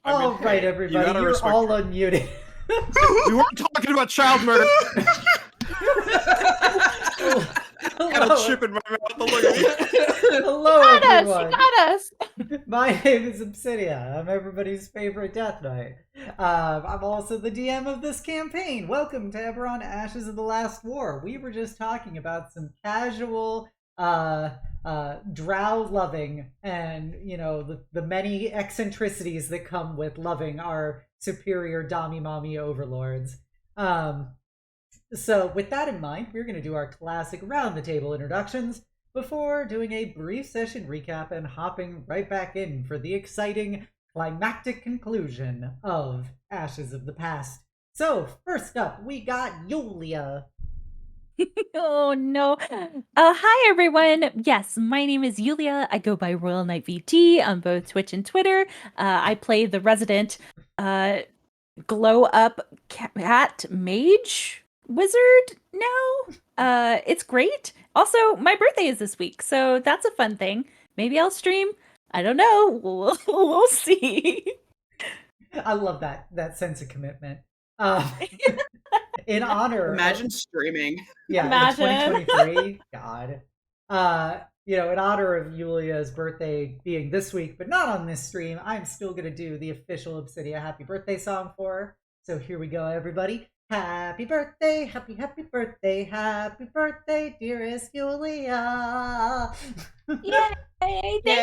All right, everybody, you're all unmuted. We weren't talking about child murder. Got a chip in my mouth. Look at me. Hello, everyone. You got us. My name is Obsidia. I'm everybody's favorite Death Knight. I'm also the DM of this campaign. Welcome to Eberron Ashes of the Last War. We were just talking about some casual, drow loving and, you know, the many eccentricities that come with loving our superior Dami-Mami overlords. So with that in mind, we're going to do our classic round-the-table introductions before doing a brief session recap and hopping right back in for the exciting climactic conclusion of Ashes of the Past. So, first up, we got Illya. Oh no. Hi everyone. Yes, my name is Illya. I go by Royal Knight VT on both Twitch and Twitter. I play the resident glow up cat mage wizard now. It's great. Also, my birthday is this week, so that's a fun thing. Maybe I'll stream. I don't know. We'll see. I love that sense of commitment. In honor, imagine streaming. Yeah, imagine. In 2023. God. You know, in honor of Yulia's birthday being this week, but not on this stream, I'm still gonna do the official Obsidia happy birthday song for her. So here we go, everybody. Happy birthday, happy birthday, dearest Yulia. Yay! Thank you.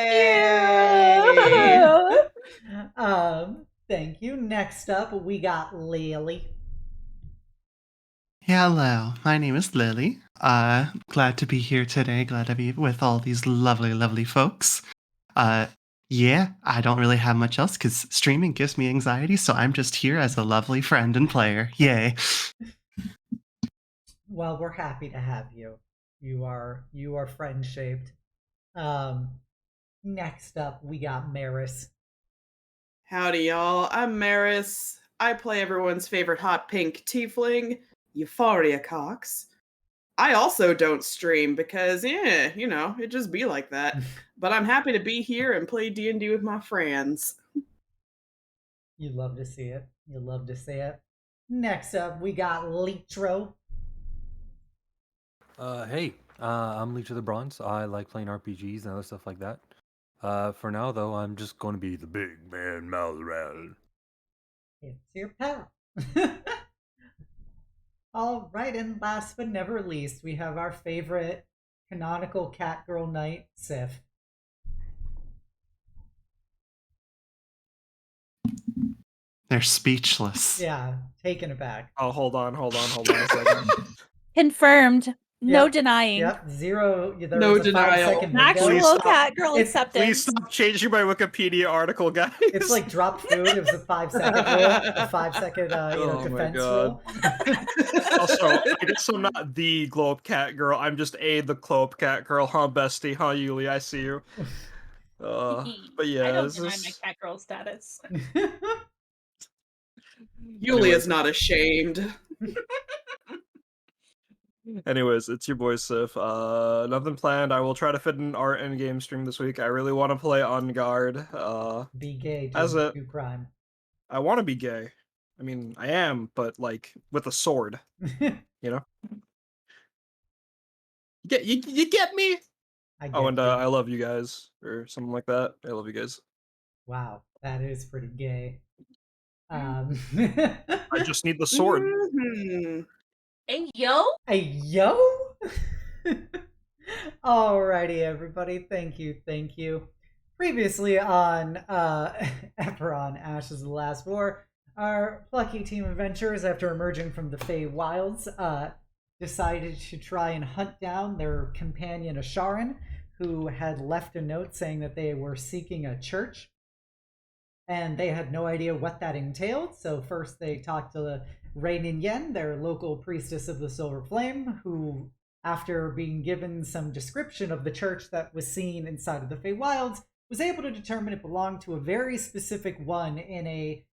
Thank you. Next up, we got Lily. Hello, my name is Lily. Glad to be here today. Glad to be with all these lovely, lovely folks. Yeah, I don't really have much else because streaming gives me anxiety, so I'm just here as a lovely friend and player. Yay. Well, we're happy to have you. You are friend-shaped. Next up, we got Maris. Howdy, y'all. I'm Maris. I play everyone's favorite hot pink tiefling, Euphoria Cox. I also don't stream because, you know, it just be like that. But I'm happy to be here and play D&D with my friends. You love to see it. You love to see it. Next up, we got Litro. Hey, I'm Leech of the Bronze. I like playing RPGs and other stuff like that. For now, though, I'm just going to be the big man Malral. It's your pal. All right, and last but never least, we have our favorite canonical catgirl knight, Sif. They're speechless. Yeah, taken aback. Oh, hold on a second. Confirmed. No denying. Yep, zero. No denial. Actual cat girl acceptance. Please stop changing my Wikipedia article, guys. It's like drop food. It was a 5-second rule. A 5-second, defense rule. Also, I guess I'm not the globe cat girl. I'm just the globe cat girl, huh, bestie? Huh, Yulia? I see you. But yeah, I don't deny my cat girl status. Yulia's not ashamed. Anyways, it's your boy Sif. Nothing planned. I will try to fit in our endgame stream this week. I really want to play On Guard. Be gay. Do crime. I want to be gay. I mean, I am, but like with a sword. You know. You get me? I love you guys or something like that. I love you guys. Wow, that is pretty gay. I just need the sword. Mm-hmm. Hey yo! Hey yo! Alrighty, everybody. Thank you. Previously on Eberron, Ashes of the Last War, our plucky team of adventurers, after emerging from the Fey Wilds, decided to try and hunt down their companion Asharan, who had left a note saying that they were seeking a church. And they had no idea what that entailed, so first they talked to Rainin Yen, their local priestess of the Silver Flame, who, after being given some description of the church that was seen inside of the Feywilds, was able to determine it belonged to a very specific one in a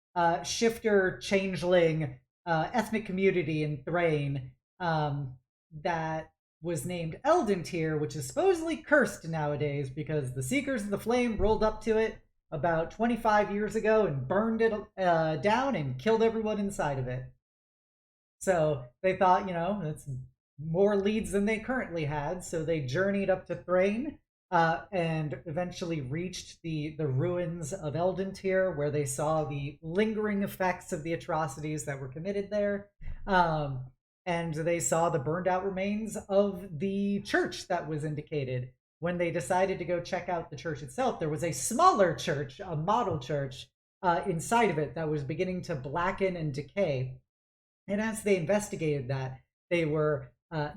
shifter, changeling, ethnic community in Thrain that was named Eldentyr, which is supposedly cursed nowadays because the Seekers of the Flame rolled up to it about 25 years ago and burned it down and killed everyone inside of it. So they thought, that's more leads than they currently had. So they journeyed up to Thrain and eventually reached the ruins of Eldentyr, where they saw the lingering effects of the atrocities that were committed there. And they saw the burned out remains of the church that was indicated. When they decided to go check out the church itself, there was a smaller church, a model church, inside of it that was beginning to blacken and decay. And as they investigated that, they were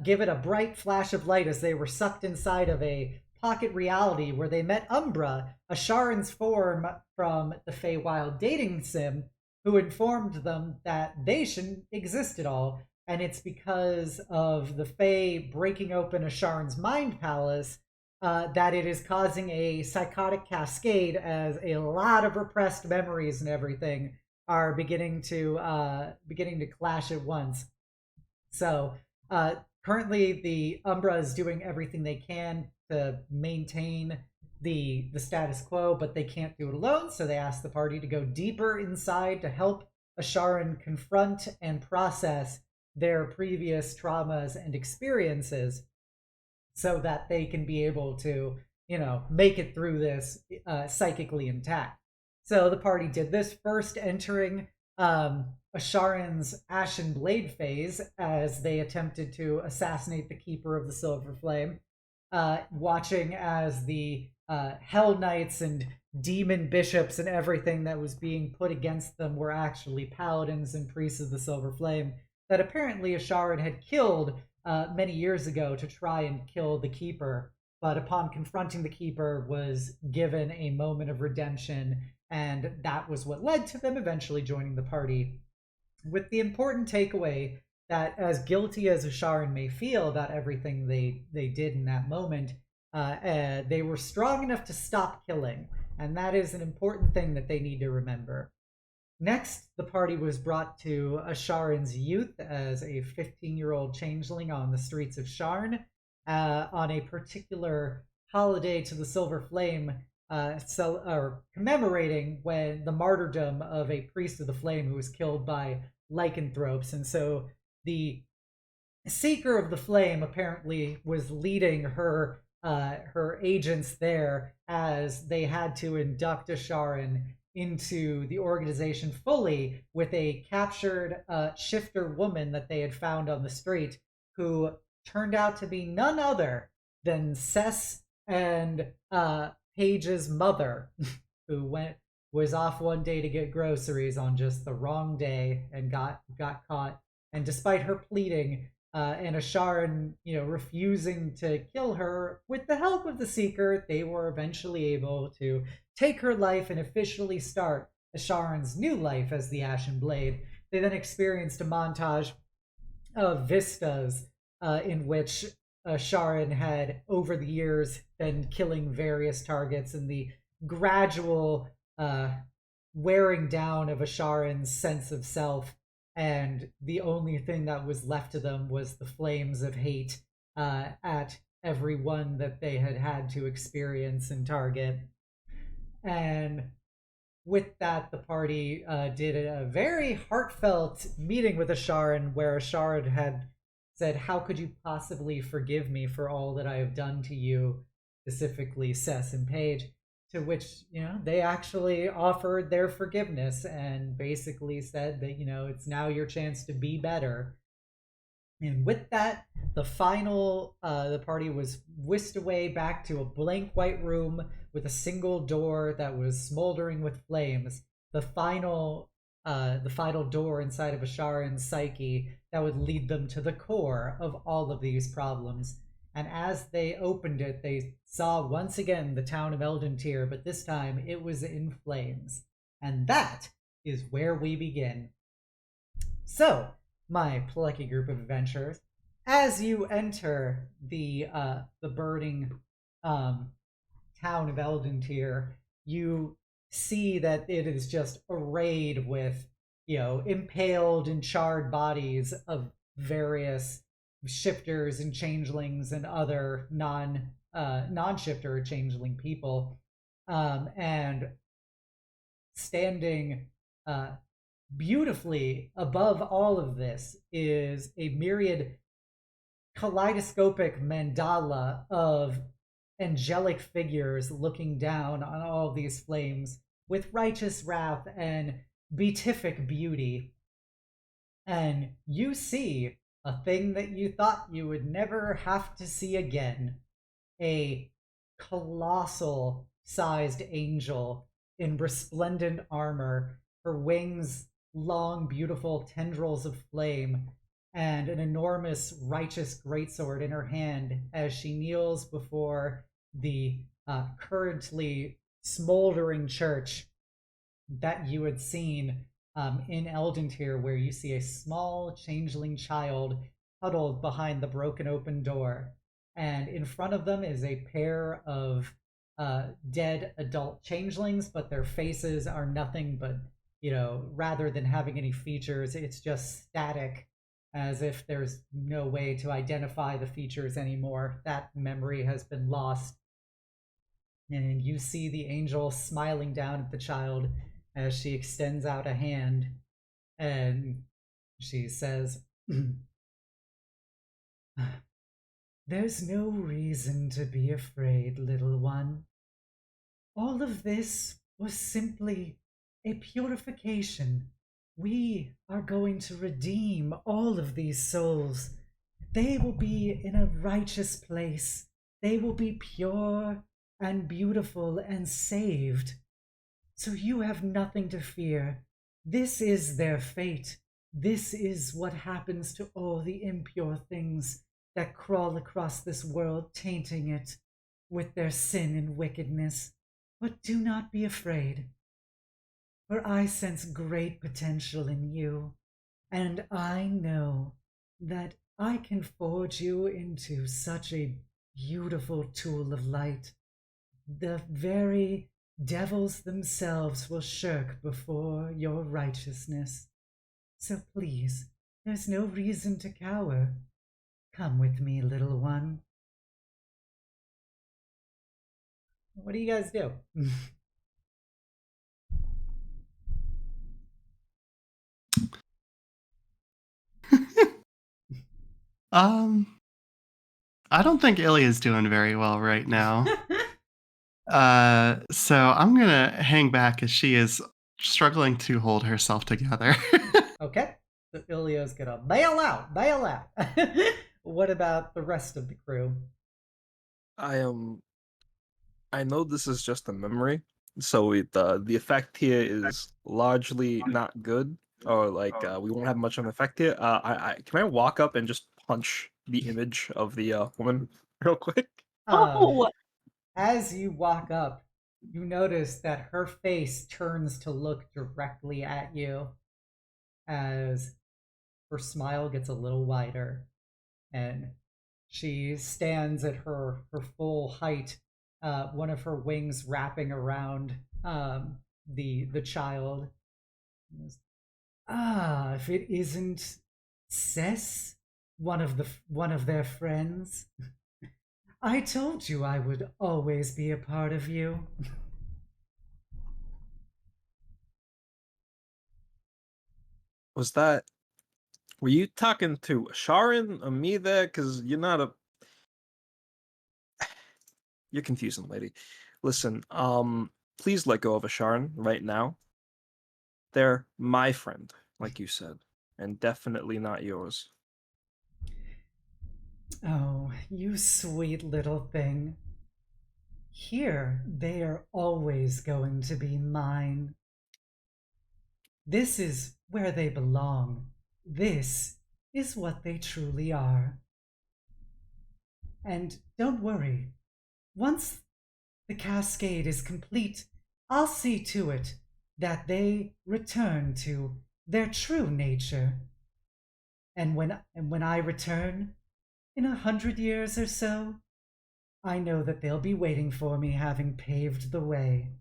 given a bright flash of light as they were sucked inside of a pocket reality where they met Umbra, Asharan's form from the Feywild dating sim, who informed them that they shouldn't exist at all. And it's because of the Fey breaking open Asharan's mind palace that it is causing a psychotic cascade, as a lot of repressed memories and everything are beginning to clash at once. So currently, the Umbra is doing everything they can to maintain the status quo, but they can't do it alone. So they ask the party to go deeper inside to help Asharan confront and process their previous traumas and experiences, so that they can be able to, make it through this psychically intact. So the party did this, first entering Asharan's Ashen Blade phase as they attempted to assassinate the Keeper of the Silver Flame, watching as the Hell Knights and demon bishops and everything that was being put against them were actually paladins and priests of the Silver Flame that apparently Asharan had killed many years ago to try and kill the Keeper, but upon confronting the Keeper was given a moment of redemption, and that was what led to them eventually joining the party, with the important takeaway that, as guilty as Asharan may feel about everything they did in that moment, they were strong enough to stop killing, and that is an important thing that they need to remember. Next, the party was brought to Asharan's youth as a 15-year-old changeling on the streets of Sharn on a particular holiday to the Silver Flame, commemorating when the martyrdom of a priest of the Flame who was killed by lycanthropes. And so the Seeker of the Flame apparently was leading her agents there as they had to induct Asharan into the organization fully, with a captured shifter woman that they had found on the street, who turned out to be none other than Cess and Paige's mother, who was off one day to get groceries on just the wrong day and got caught. And despite her pleading and Asharan, refusing to kill her, with the help of the Seeker, they were eventually able to take her life and officially start Asharan's new life as the Ashen Blade. They then experienced a montage of vistas in which Asharan had, over the years, been killing various targets, and the gradual wearing down of Asharan's sense of self, and the only thing that was left to them was the flames of hate at everyone that they had to experience and target. And with that, the party did a very heartfelt meeting with Asharan, where Asharan had said, "How could you possibly forgive me for all that I have done to you?" Specifically, Cess and Paige. To which, they actually offered their forgiveness and basically said that, it's now your chance to be better. And with that, the party was whisked away back to a blank white room with a single door that was smoldering with flames. The final door inside of Asharan's psyche that would lead them to the core of all of these problems. And as they opened it, they saw once again the town of Eldentyr, but this time it was in flames. And that is where we begin. So, my plucky group of adventurers, as you enter the burning town of Eldentyr, you see that it is just arrayed with, impaled and charred bodies of various shifters and changelings and other non-shifter or changeling people, and standing beautifully above all of this is a myriad kaleidoscopic mandala of angelic figures looking down on all these flames with righteous wrath and beatific beauty. And you see a thing that you thought you would never have to see again. A colossal sized angel in resplendent armor, her wings long, beautiful tendrils of flame, and an enormous righteous greatsword in her hand as she kneels before the currently smoldering church that you had seen in Eldentyr, where you see a small changeling child huddled behind the broken open door. And in front of them is a pair of dead adult changelings, but their faces are nothing but, rather than having any features, it's just static, as if there's no way to identify the features anymore. That memory has been lost. And you see the angel smiling down at the child as she extends out a hand, and she says, "There's no reason to be afraid, little one. All of this was simply a purification. We are going to redeem all of these souls. They will be in a righteous place. They will be pure and beautiful and saved. So you have nothing to fear. This is their fate. This is what happens to all the impure things that crawl across this world, tainting it with their sin and wickedness. But do not be afraid, for I sense great potential in you, and I know that I can forge you into such a beautiful tool of light. The very devils themselves will shirk before your righteousness. So please, there's no reason to cower. Come with me, little one." What do you guys do? I don't think Illya's doing very well right now. So I'm gonna hang back as she is struggling to hold herself together. Okay, so Ilya's gonna bail out. What about the rest of the crew? I know this is just a memory, so the effect here is largely not good, or like we won't have much of an effect here. Can I walk up and just punch the image of the woman real quick? Oh, As you walk up, you notice that her face turns to look directly at you as her smile gets a little wider, and she stands at her full height, one of her wings wrapping around the child. If it isn't Cess, one of their friends. I told you I would always be a part of you. Were you talking to Asharan or me there? Because you're not a... You're confusing, lady. Listen, please let go of Asharan right now. They're my friend, like you said, and definitely not yours. Oh, you sweet little thing. Here, they are always going to be mine. This is where they belong. This is what they truly are. And don't worry, once the cascade is complete, I'll see to it that they return to their true nature. And when I return, in 100 years or so, I know that they'll be waiting for me, having paved the way.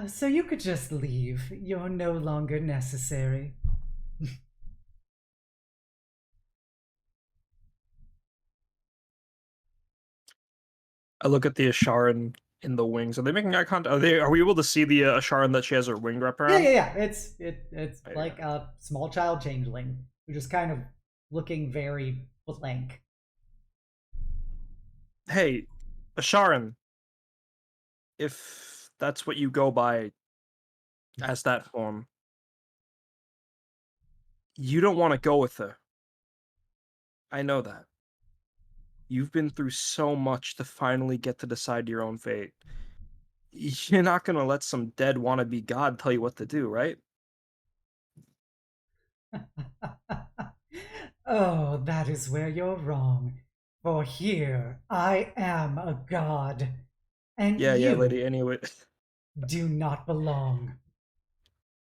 So you could just leave. You're no longer necessary. I look at the Asharan in the wings. Are they making eye contact? Are we able to see the Asharan that she has her wing wrapped around? Yeah. It's Yeah. like a small child changeling who's just kind of looking very blank. Hey, Asharan, if that's what you go by as that form, you don't want to go with her. I know that. You've been through so much to finally get to decide your own fate. You're not gonna let some dead wannabe god tell you what to do, right? Oh, that is where you're wrong. For here I am a god, and Yeah, you lady. Anyway, do not belong.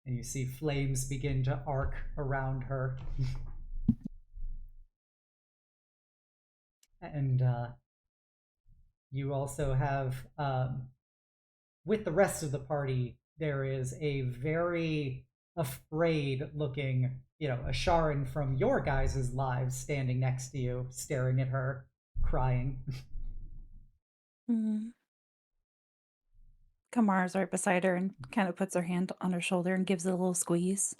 And you see flames begin to arc around her. And you also have, with the rest of the party, there is a very afraid looking, Asharan from your guys' lives standing next to you, staring at her, crying. Kamara's right beside her and kind of puts her hand on her shoulder and gives it a little squeeze.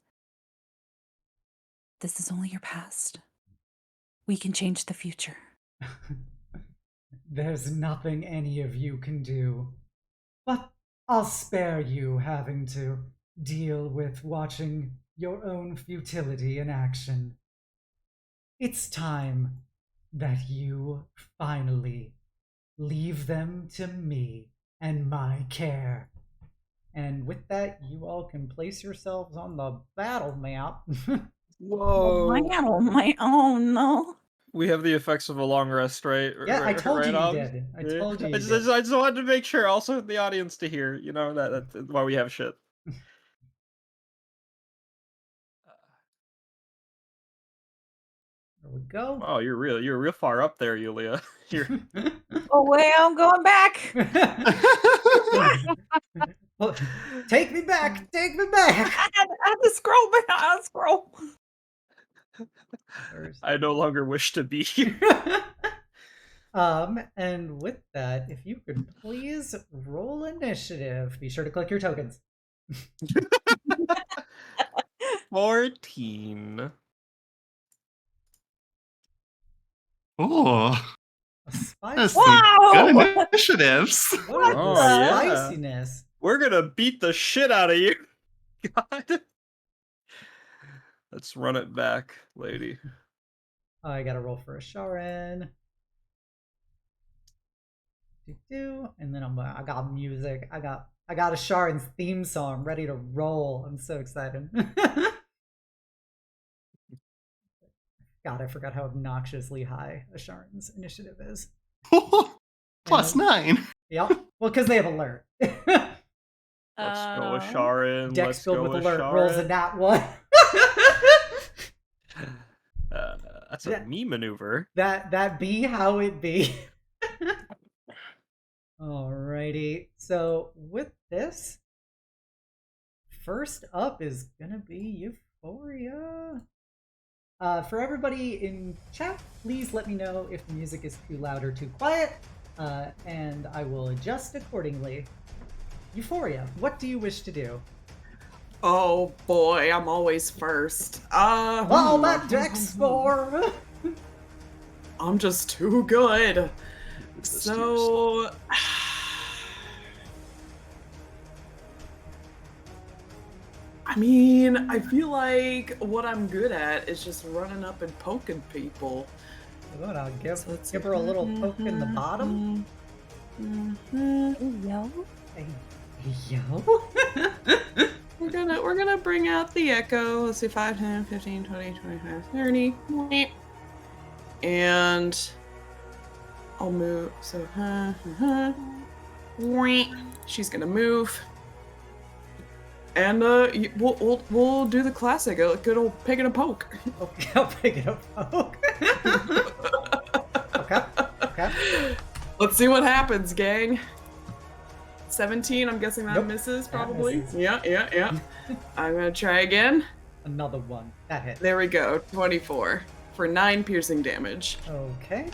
This is only your past. We can change the future. There's nothing any of you can do. But I'll spare you having to deal with watching your own futility in action. It's time that you finally leave them to me and my care. And with that, you all can place yourselves on the battle map. whoa! Oh no! We have the effects of a long rest, right? Yeah, I told you you Oz? did. I Yeah. told you you I did. just wanted to make sure, also the audience to hear, that's why we have shit. There we go. Oh, you're real far up there, Illya. You're Oh wait, I'm going back. Well, take me back! Take me back! I had to scroll back. I had to scroll. I no longer wish to be here. And with that, if you could please roll initiative. Be sure to click your tokens. 14. Oh, A spice. that's Wow! some good initiatives. What is Oh, the yeah. spiciness? We're gonna beat the shit out of you. God. Let's run it back, lady. Oh, I gotta roll for Asharan. And then I got music. I got Asharan's theme song ready to roll. I'm so excited. God, I forgot how obnoxiously high Asharan's initiative is. +9. Yep. Well, because they have alert. Let's go, Asharan. Dex Let's filled go, with alert Asharan. rolls a nat 1. That's a me maneuver. That be how it be. Alrighty. So with this, first up is gonna be Euphoria. For everybody in chat, please let me know if the music is too loud or too quiet, and I will adjust accordingly. Euphoria, what do you wish to do? Oh boy, I'm always first. All that Dex for! I'm just too good. So I mean, I feel like what I'm good at is just running up and poking people. Good, I'll So let's give her a little poke in the bottom. Yo. Hey, yo. We're gonna bring out the echo. Let's see, 5, 10, 15, 20, 25, 30. And I'll move. So she's gonna move. And we'll do the classic, a good old pick and a poke. Okay, I'll pick it up. Poke. Okay. Let's see what happens, gang. 17, I'm guessing that Nope, misses, that probably. misses. Yeah. I'm gonna try again. Another one. That hit. There we go, 24 for 9 piercing damage. Okay.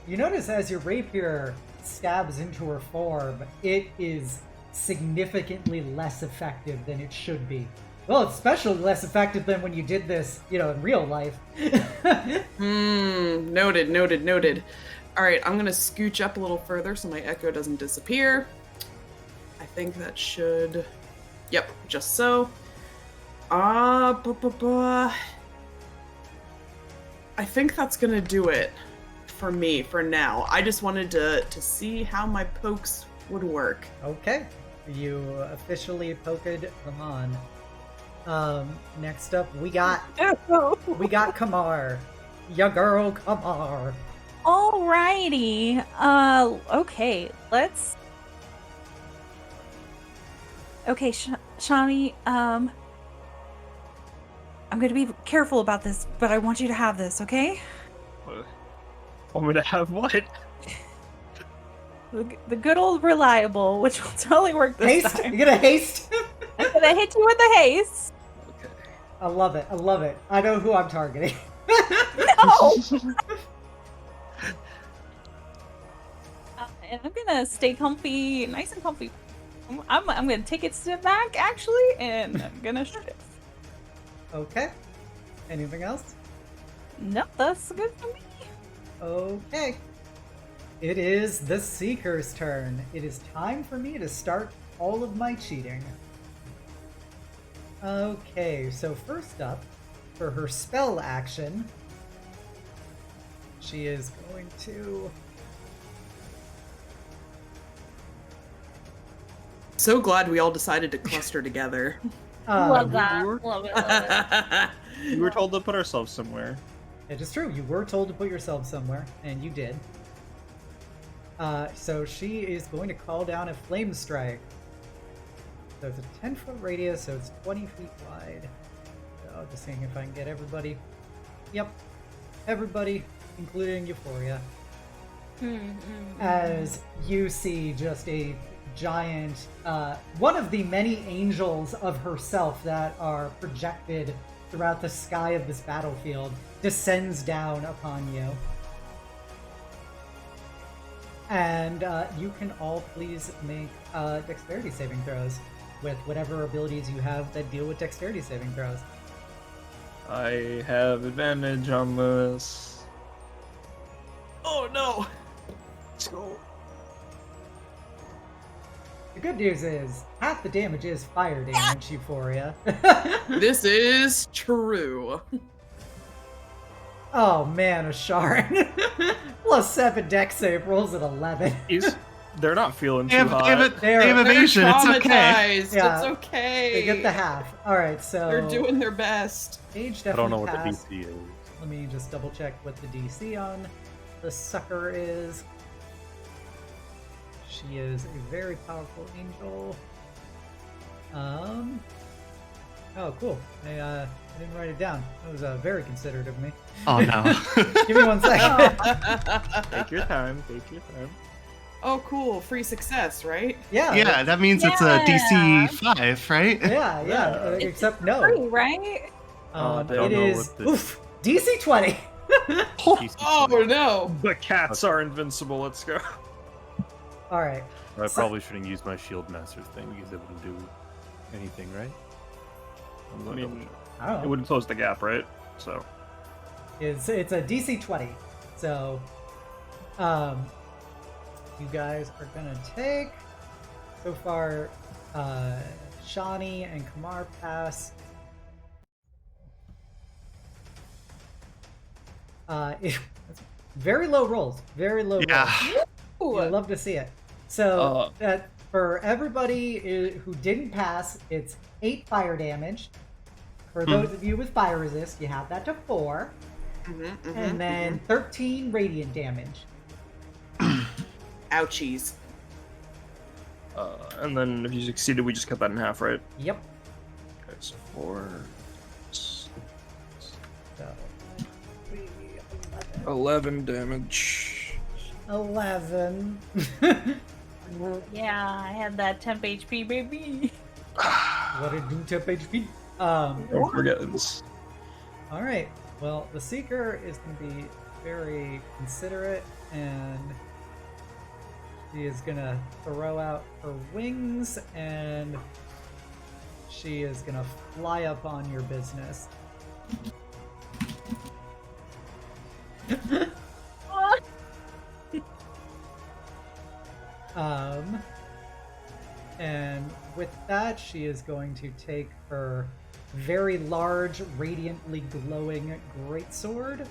You notice as your rapier stabs into her form, it is significantly less effective than it should be. Well, it's especially less effective than when you did this, in real life. Noted. All right, I'm gonna scooch up a little further so my echo doesn't disappear. I think that should... Yep, just so. I think that's gonna do it for me for now. I just wanted to see how my pokes would work. Okay, you officially poked them on. Next up, we got Kamar. Ya girl, Kamar. Alrighty. Okay, let's... Okay, Shani, I'm gonna be careful about this, but I want you to have this, okay? Want me to have what? The good old reliable, which will totally work this Haste? time. You gonna haste? I'm gonna hit you with the haste. Okay. I love it. I know who I'm targeting. No! And I'm gonna stay comfy, nice and comfy. I'm gonna take it a step back, actually, and I'm gonna shift. Okay. Anything else? Nope, that's good for me. Okay. It is the Seeker's turn. It is time for me to start all of my cheating. Okay, so first up, for her spell action, she is going to... So glad we all decided to cluster together. Love that. we were- Love it. We were told to put ourselves somewhere. It is true, you were told to put yourself somewhere, and you did. So she is going to call down a flame strike. So it's a 10-foot radius, so it's 20 feet wide. So just seeing if I can get everybody. Yep, everybody, including Euphoria. As you see just a giant, one of the many angels of herself that are projected throughout the sky of this battlefield descends down upon you. And you can all please make dexterity saving throws with whatever abilities you have that deal with dexterity saving throws. I have advantage on this. Oh no! Let's go. The good news is, half the damage is fire damage, Euphoria. This is true. Oh man, Asharan. Plus 7 dex save rolls at 11. They're not feeling They too have, hot. they have, they They're- have evasion. It's okay. Traumatized. Yeah. It's okay. They get the half. Alright, so... They're doing their best. Age I don't know definitely what the passed. DC is. Let me just double check what the DC on the sucker is. She is a very powerful angel. Oh, cool. I didn't write it down. That was very considerate of me. Oh no. Give me 1 second. Take your time. Take your time. Oh, cool. Free success, right? Yeah. Yeah, that means it's a DC 5, right? Yeah, Yeah. except no. Free, right? Oh, I It don't know is what this- oof, DC 20. DC Oh no! The cats are invincible. Let's go. All right. I probably shouldn't use my shield master thing because it wouldn't do anything, right? I'm I gonna double mean, check. I don't it know. wouldn't close the gap, right? So. It's a DC 20. So, you guys are gonna take so far. Shani and Kamar pass. It's very low rolls. Very low rolls. Yeah. You'll love to see it. So that for everybody who didn't pass, it's 8 fire damage. For those of you with fire resist, you have that to 4, and then 13 radiant damage. Ouchies. And then if you succeeded, we just cut that in half, right? Yep. Okay, so 4. So 11 damage. 11. Yeah, I had that temp HP, baby. What a do temp HP. Don't forget this. All right. Well, the Seeker is going to be very considerate, and She is gonna throw out her wings and she is gonna fly up on your business. And with that, she is going to take her very large, radiantly glowing greatsword,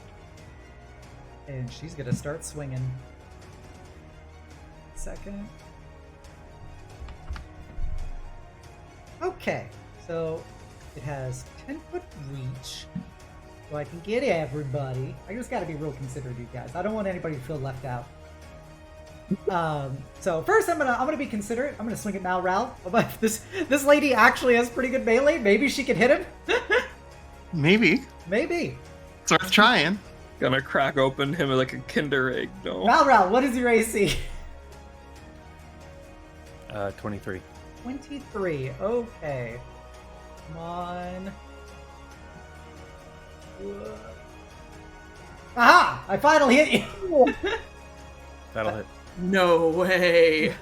and she's gonna start swinging. Second. Okay, so it has 10-foot reach, so I can get everybody. I just gotta be real considerate of you guys. I don't want anybody to feel left out. So first I'm gonna be considerate. I'm gonna swing at Mal. But this lady actually has pretty good melee. Maybe she can hit him. Maybe. Maybe. It's worth trying. Gonna crack open him like a Kinder egg. No. Mal, what is your AC? 23. 23. Okay. Come on. Aha! I finally hit you. That'll hit. No way.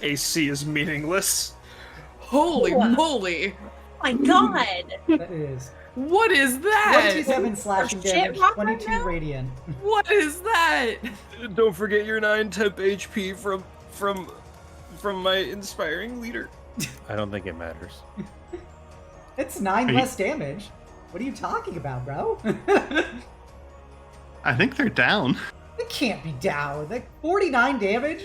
AC is meaningless. Holy moly. My God. That is What is that? 27 slashing shit damage, rock 22 right now? radiant. What is that? Don't forget your 9 temp HP from my inspiring leader. I don't think it matters. It's 9 Are you- less damage. What are you talking about, bro? I think they're down. It can't be down. Like 49 damage?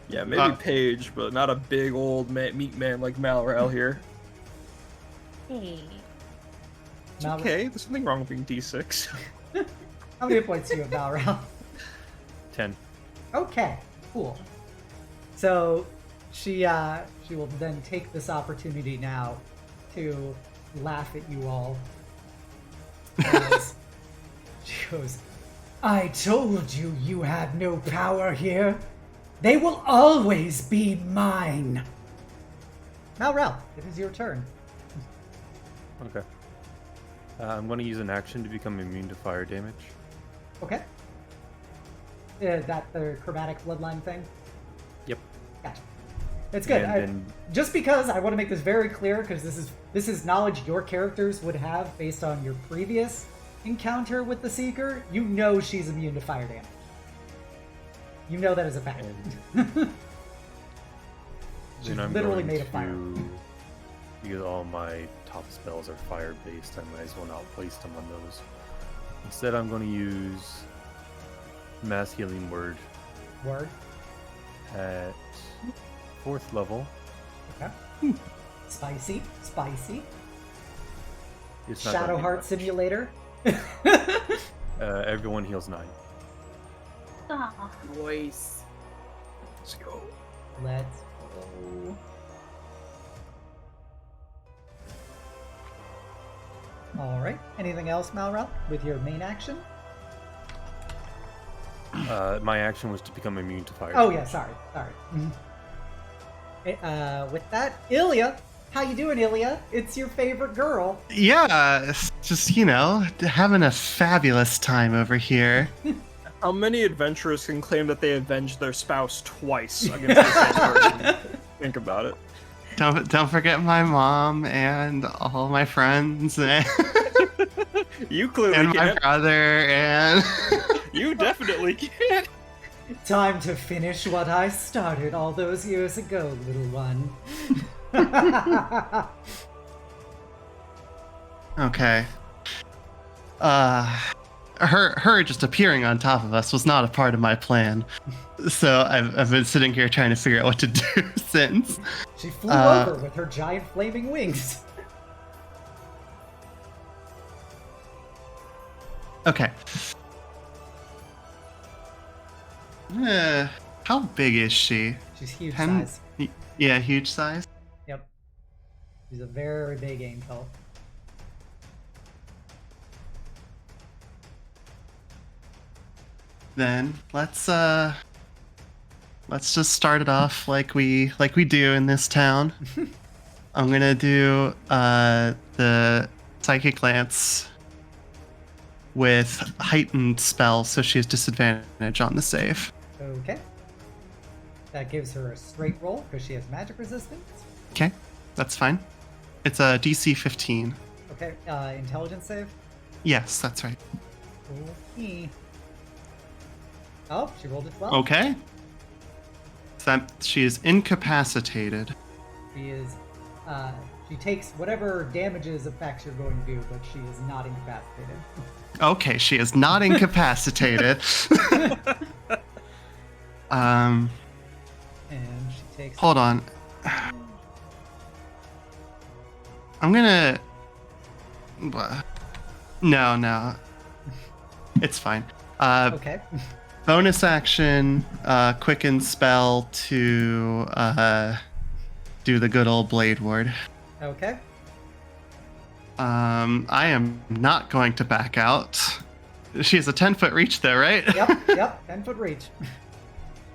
Yeah, maybe Paige, but not a big old meat man like Malral here. Hey. It's Mal- okay, there's something wrong with being D6. How many hit points do you have, Valral? 10. Okay, cool. So she will then take this opportunity now to laugh at you all. As she goes, I told you you had no power here. They will always be mine. Malral, it is your turn. Okay. I'm going to use an action to become immune to fire damage. Okay. That the chromatic bloodline thing? Yep. Gotcha. It's good. And then- Just because I want to make this very clear, because this is knowledge your characters would have based on your previous encounter with the Seeker. You know she's immune to fire damage. You know that as a fact. She's Then I'm literally going made of fire. Because all my top spells are fire based, I might as well not waste them on those. Instead, I'm going to use Mass Healing Word Word. at 4th level. Okay. Spicy. It's not gonna Shadow be Heart much. Simulator. Everyone heals 9. Aw. Nice. Let's go. Let's go. All right. Anything else, Malral, with your main action? My action was to become immune to fire. Oh yeah, sorry. With that, Illya, how you doing, Illya? It's your favorite girl. Yeah, it's just, having a fabulous time over here. How many adventurers can claim that they avenged their spouse twice against the same person? Think about it. Don't forget my mom and all my friends and, You clearly and my can't. brother and You definitely can't. Time to finish what I started all those years ago, little one. Okay. Her just appearing on top of us was not a part of my plan. So I've been sitting here trying to figure out what to do since. She flew over with her giant flaming wings. Okay. How big is she? She's huge 10 size. Yeah, huge size. Yep. She's a very big angel. Then let's just start it off like we do in this town. I'm gonna do the psychic lance with heightened spell, so she has disadvantage on the save. Okay. That gives her a straight roll because she has magic resistance. Okay, that's fine. It's a DC 15. Okay, intelligence save. Yes, that's right. Okay. Oh, she rolled a 12. Okay. So that she is incapacitated. She is, she takes whatever damages effects you're going to do, but she is not incapacitated. Okay, she is not incapacitated. And she takes... Hold on. I'm gonna... No. It's fine. Okay. Bonus action, quicken spell to do the good old Blade Ward. Okay. I am not going to back out. She has a 10-foot reach though, right? Yep, 10-foot reach.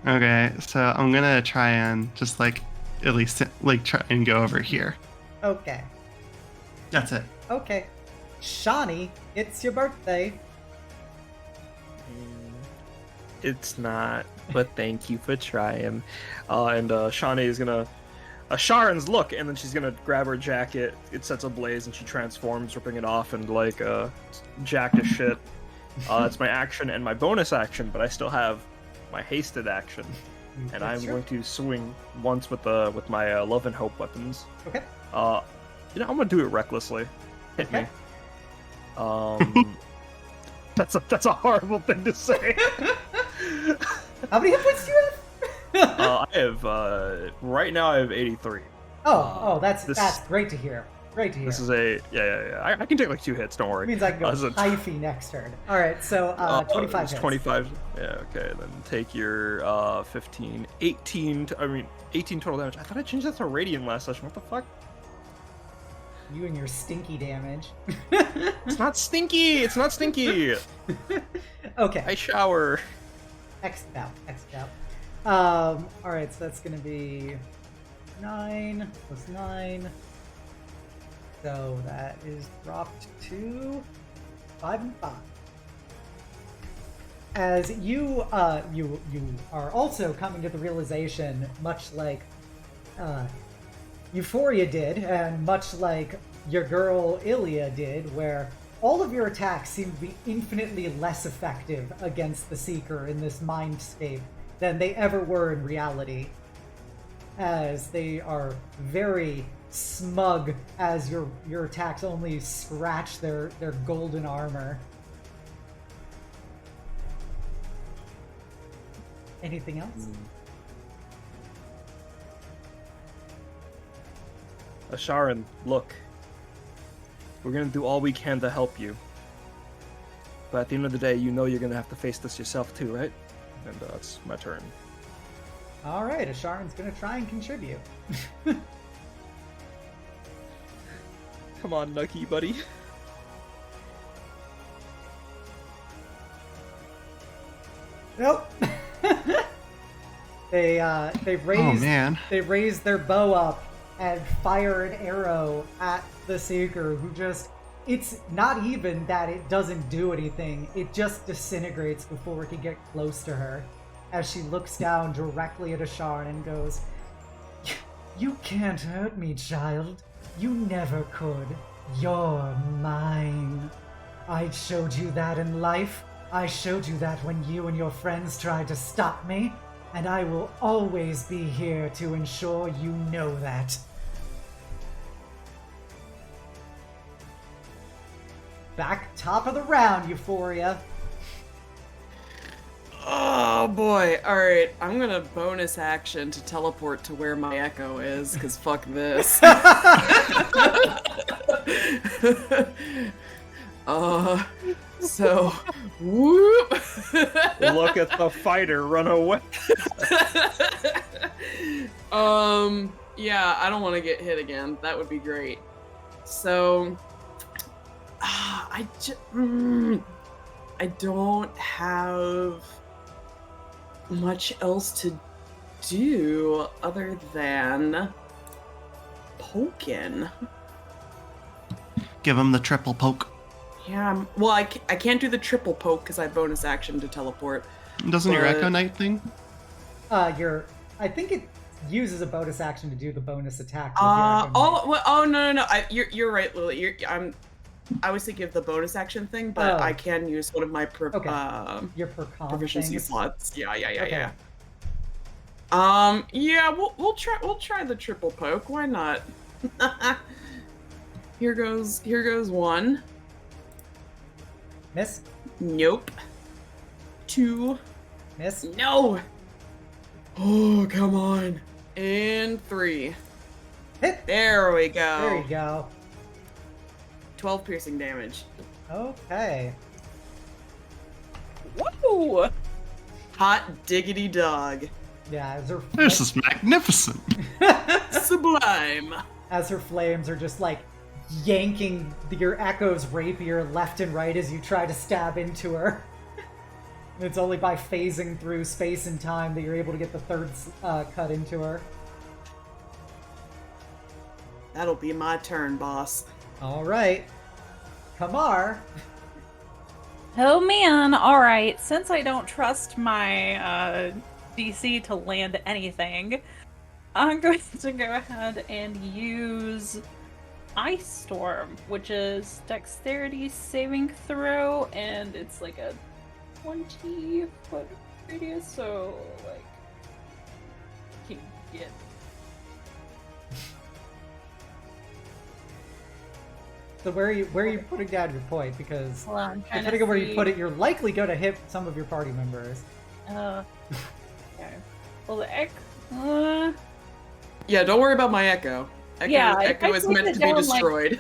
Okay, so I'm gonna try and just at least try and go over here. Okay. That's it. Okay. Shawnee, it's your birthday. It's not, but thank you for trying. And Shawnee is gonna... Asharan's look, and then she's gonna grab her jacket, it sets ablaze, and she transforms, ripping it off, and jacked as shit. That's my action and my bonus action, but I still have my hasted action. And I'm going to swing once with my love and hope weapons. Okay. I'm gonna do it recklessly. Hit me. That's a horrible thing to say. How many hit points do you have? I have right now I have 83. That's great to hear. Great to hear. This is I can take 2 hits. Don't worry. It means I can go hyphy next turn. All right, so 25 hits. 25. Yeah, okay. Then take your 15, 18. 18 total damage. I thought I changed that to radiant last session. What the fuck? You and your stinky damage. It's not stinky. It's not stinky. Okay. I shower. X out. All right, so that's gonna be 9 plus 9. So that is dropped to 5 and 5. As you are also coming to the realization, much like Euphoria did, and much like your girl Illya did, where all of your attacks seem to be infinitely less effective against the Seeker in this mindscape than they ever were in reality, as they are very smug as your attacks only scratch their golden armor. Anything else? Asharan, look. We're gonna do all we can to help you. But at the end of the day, you're gonna have to face this yourself too, right? And it's my turn. All right, Asharan's gonna try and contribute. Come on, Nucky, buddy. Nope. They've raised their bow up and fire an arrow at the Seeker, who it's not even that it doesn't do anything, it just disintegrates before it can get close to her, as she looks down directly at Asharan and goes, "You can't hurt me, child. You never could. You're mine. I showed you that in life. I showed you that when you and your friends tried to stop me, and I will always be here to ensure you know that." Back top of the round, Euphoria. Oh boy. Alright, I'm gonna bonus action to teleport to where my echo is, because fuck this. So, whoop! Look at the fighter run away. Yeah, I don't want to get hit again. That would be great. So, I don't have much else to do other than poking. Give him the triple poke. Yeah, well, I can't do the triple poke because I have bonus action to teleport. Doesn't your But- Echo Knight thing? I think it uses a bonus action to do the bonus attack. With your Echo Knight. No. You're right, Lily. I was thinking of the bonus action thing, but Oh. I can use one of my Your per con proficiency things. slots. Yeah. Okay. Yeah, we'll try the triple poke. Why not? Here goes one. Miss. Nope. Two. Miss. No. Oh, come on. And 3. Hit. There we go. There you go. 12 piercing damage. Okay. Woo! Hot diggity dog. Yeah, as her This is magnificent. Sublime. as her flames are just like yanking your Echo's rapier left and right as you try to stab into her. It's only by phasing through space and time that you're able to get the third cut into her. That'll be my turn, boss. All right, Kamar. Oh man, alright. Since I don't trust my DC to land anything, I'm going to go ahead and use Ice Storm, which is dexterity saving throw, and it's like a 20-foot radius, so like you can get. So where are you putting down your point? Because Hold on, I'm trying depending to on where you see. put it, you're likely going to hit some of your party members. Okay. Well, the Yeah, don't worry about my Echo. Yeah, Echo I is put meant it to be down, like- destroyed.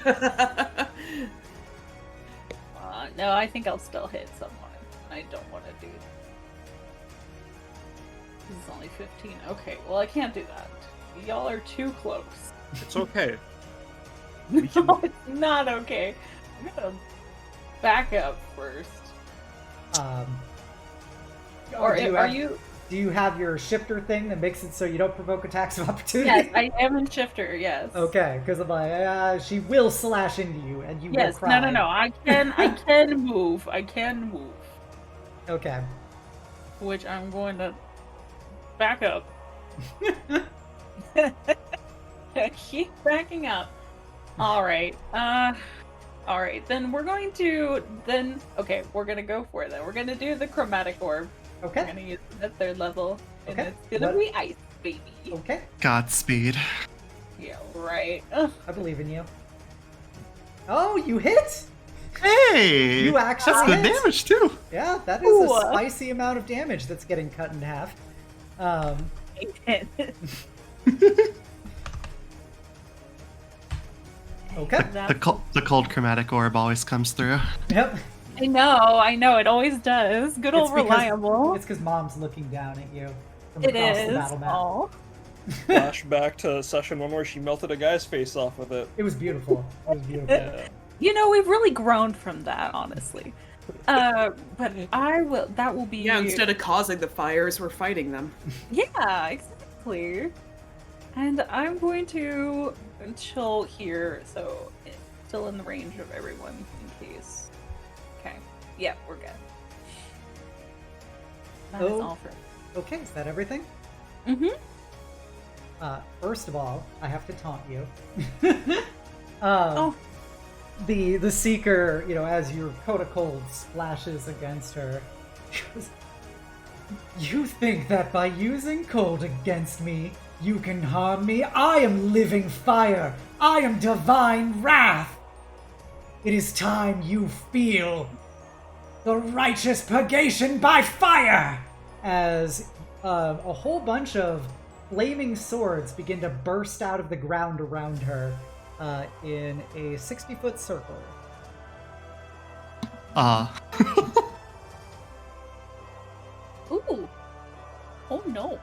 no, I think I'll still hit someone. I don't want to do. This is only 15. Okay, well I can't do that. Y'all are too close. It's okay. We can- No, it's not okay. I'm gonna back up first. Or do you are have- you? Do you have your shifter thing that makes it so you don't provoke attacks of opportunity? Yes, I am in shifter. Yes. Okay, because I'm like, she will slash into you, and you Yes. will cry. No. I can move. I can move. Okay. Which I'm going to back up. Keep backing up. All right. All right. Then we're going to Okay, we're gonna go for it. Then we're gonna do the chromatic orb. We're Okay. gonna use it at 3rd level, and Okay. it's gonna What- be ice, baby. Okay. Godspeed. Yeah. Right. Ugh. I believe in you. Oh, you hit! Hey! You actually That's good hit! damage too. Yeah, that is Ooh. a spicy amount of damage that's getting cut in half. Okay. The cold chromatic orb always comes through. Yep. I know. It always does. Good old reliable. It's because Mom's looking down at you from It across the is. battle map. Aw. Flashback to session 1 where she melted a guy's face off with it. It was beautiful. It was beautiful. Yeah. You know, we've really grown from that, honestly. But that will be. Yeah, instead of causing the fires, we're fighting them. Yeah, exactly. And I'm going to chill here, so it's still in the range of everyone in case. Okay. Yeah, we're good. That is Oh. all for. Okay, is that everything? Mm-hmm. First of all, I have to taunt you. Oh. The Seeker, as your coat of cold splashes against her, goes, "You think that by using cold against me, you can harm me? I am living fire! I am divine wrath! It is time you feel the righteous purgation by fire!" As a whole bunch of flaming swords begin to burst out of the ground around her in a 60-foot circle. Ooh. Oh no.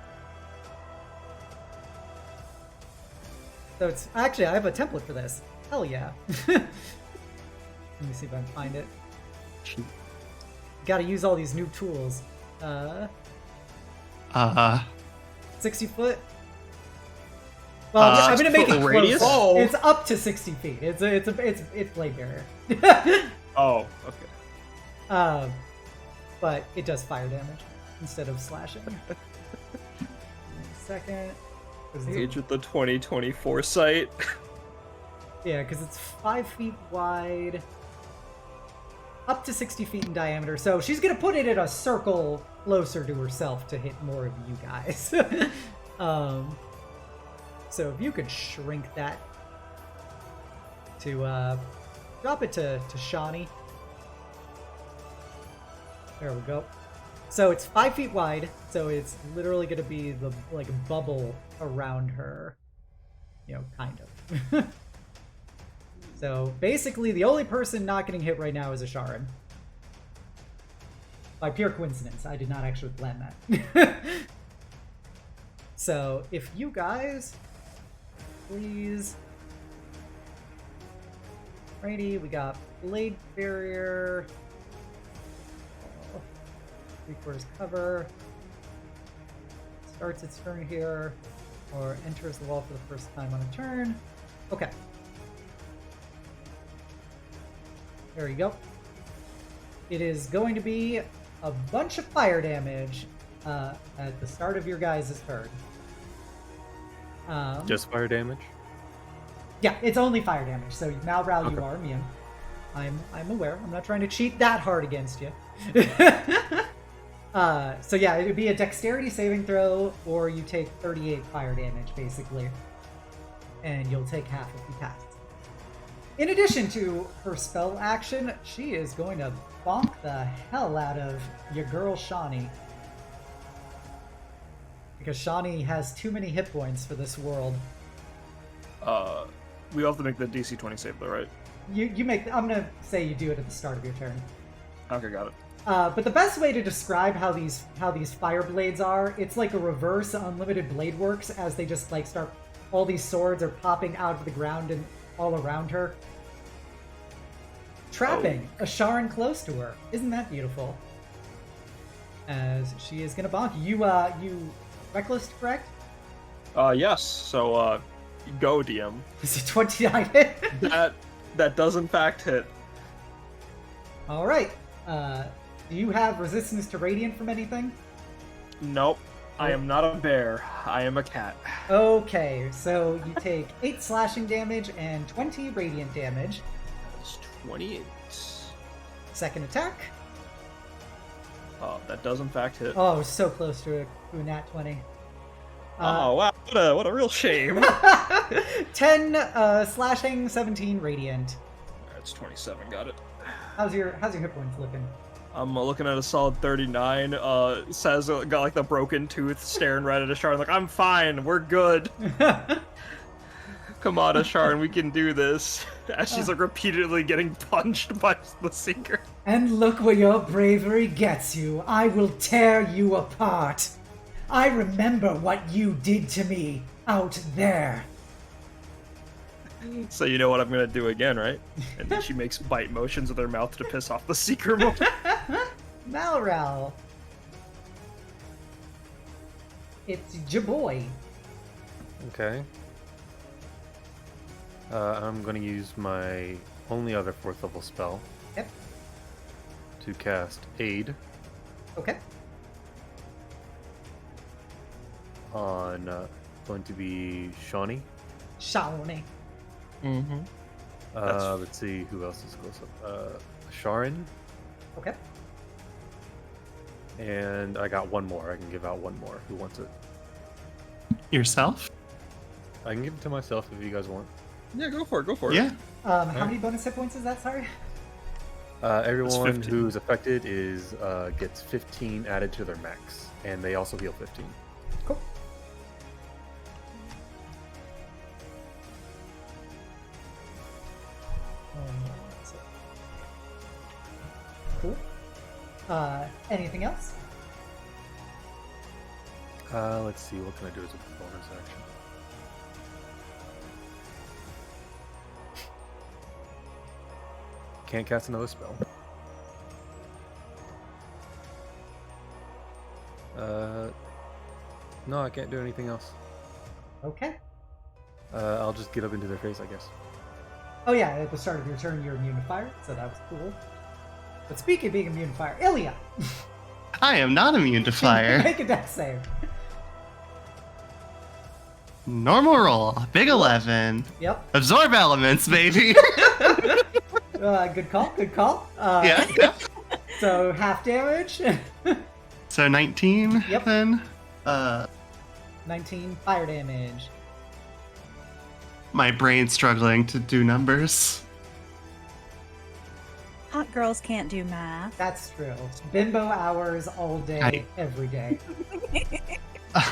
So it's actually, I have a template for this. Hell yeah. Let me see if I can find it. Gotta use all these new tools. 60 foot? Well, I'm gonna make it radius? closer. Oh. It's up to 60 feet. It's blade bearer. Oh, okay. But it does fire damage instead of slashing. Second. Age of the 2024 site. Yeah, because it's 5 feet wide, up to 60 feet in diameter. So she's gonna put it in a circle closer to herself to hit more of you guys. So if you could shrink that to drop it to Shawnee. There we go. So it's 5 feet wide, so it's literally going to be the like bubble around her, you know, kind of. So basically, the only person not getting hit right now is Asharan. By pure coincidence, I did not actually plan that. So if you guys, please, righty, we got blade barrier. 3/4 cover, starts its turn here, or enters the wall for the first time on a turn. Okay. There you go. It is going to be a bunch of fire damage at the start of your guys' turn. Just fire damage? Yeah, it's only fire damage, so now Ral, Okay. you are immune. I'm aware. I'm not trying to cheat that hard against you. So yeah, it would be a dexterity saving throw, or you take 38 fire damage, basically. And you'll take half if you pass. In addition to her spell action, she is going to bonk the hell out of your girl Shawnee. Because Shawnee has too many hit points for this world. We have to make the DC 20 save though, right? You make. I'm gonna say you do it at the start of your turn. Okay, got it. But the best way to describe how these fire blades are, it's like a reverse unlimited blade works, as they just like start. All these swords are popping out of the ground and all around her, trapping Asharan close to her. Isn't that beautiful? As she is gonna bonk you. You reckless, correct? Yes. So, go DM. Is it 29 hit? That does in fact hit. All right. Do you have resistance to radiant from anything? Nope. I am not a bear. I am a cat. Okay, so you take 8 slashing damage and 20 radiant damage. That's 28. Second attack. That does in fact hit. Oh, so close to a nat 20. Oh wow! What a real shame. 10 slashing, 17 radiant. That's 27. Got it. How's your hit points looking? I'm looking at a solid 39. Says got like the broken tooth, staring right at Asharan. Like, I'm fine. We're good. Come on, Asharan, we can do this. As she's like repeatedly getting punched by the Seeker. And look where your bravery gets you. I will tear you apart. I remember what you did to me out there. So you know what I'm gonna do again, right? And then she makes bite motions with her mouth to piss off the Seeker more. Malral. It's your boy. Okay. I'm going to use my only other 4th level spell. Yep. To cast Aid Okay. on going to be Shawnee. Shawnee. Mm-hmm. Let's see who else is close up. Asharan, Okay. and I got one more. I can give out one more. Who wants it? Yourself? I can give it to myself if you guys want. Yeah, go for it. Go for it. Yeah. How many bonus hit points is that, sorry? Everyone 15. who's affected is gets 15 added to their max, and they also heal 15. Cool. Cool. Anything else? Let's see. What can I do as a bonus action? Can't cast another spell. No, I can't do anything else. Okay. I'll just get up into their face, I guess. Oh yeah, at the start of your turn, you're immune to fire, so that was cool. But speaking of being immune to fire, Illya, I am not immune to fire. make a dex save. Normal roll. Big 11. Yep. Absorb elements, baby. Good call. Good call. Yeah. So half damage. So 19 Yep. then. 19 fire damage. My brain's struggling to do numbers. Hot girls can't do math. That's true. Bimbo hours all day, every day.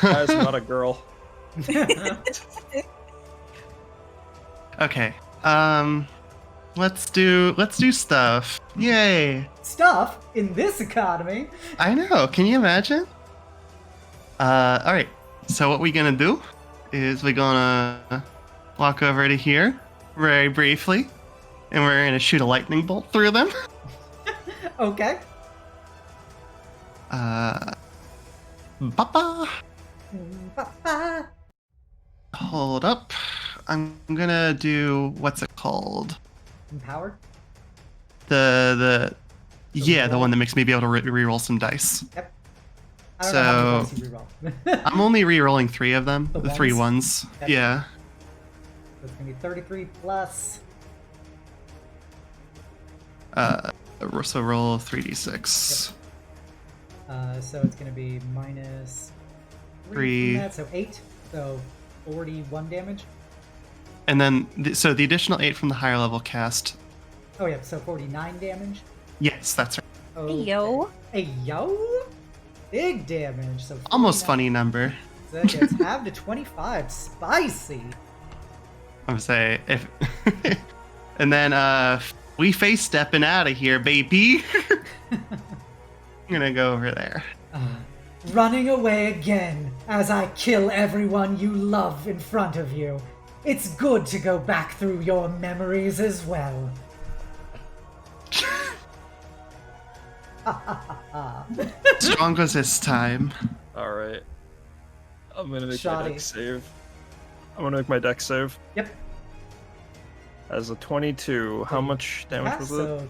That is not a girl. Okay. Let's do stuff. Yay. Stuff in this economy. I know. Can you imagine? All right. So what we're gonna do is we're gonna walk over to here very briefly, and we're gonna shoot a lightning bolt through them. Okay. Papa. Ba-ba. Hold up. I'm gonna do what's it called? Empowered. The reroll? the one that makes me be able to re-roll some dice. Yep. I don't know how many So- dice you reroll. I'm only re-rolling 3 of them. The The 3 ones? ones. Yep. Yeah. So it's gonna be 33 plus. So roll 3d6. So it's gonna be minus 3 Three. from that, so 8. So 41 damage. And then, so the additional 8 from the higher level cast. Oh yeah, so 49 damage. Yes, that's right. Okay. Yo. Hey yo! Big damage. So Almost 49 funny number. So that gets half to 25. Spicy. I'm gonna say if, and then we face stepping out of here, baby. I'm gonna go over there. Running away again as I kill everyone you love in front of you. It's good to go back through your memories as well. Stronger this time. All right. I'm gonna make Shoddy. my dex save. I'm gonna make my dex save. Yep. As a 22, how much damage was it? So,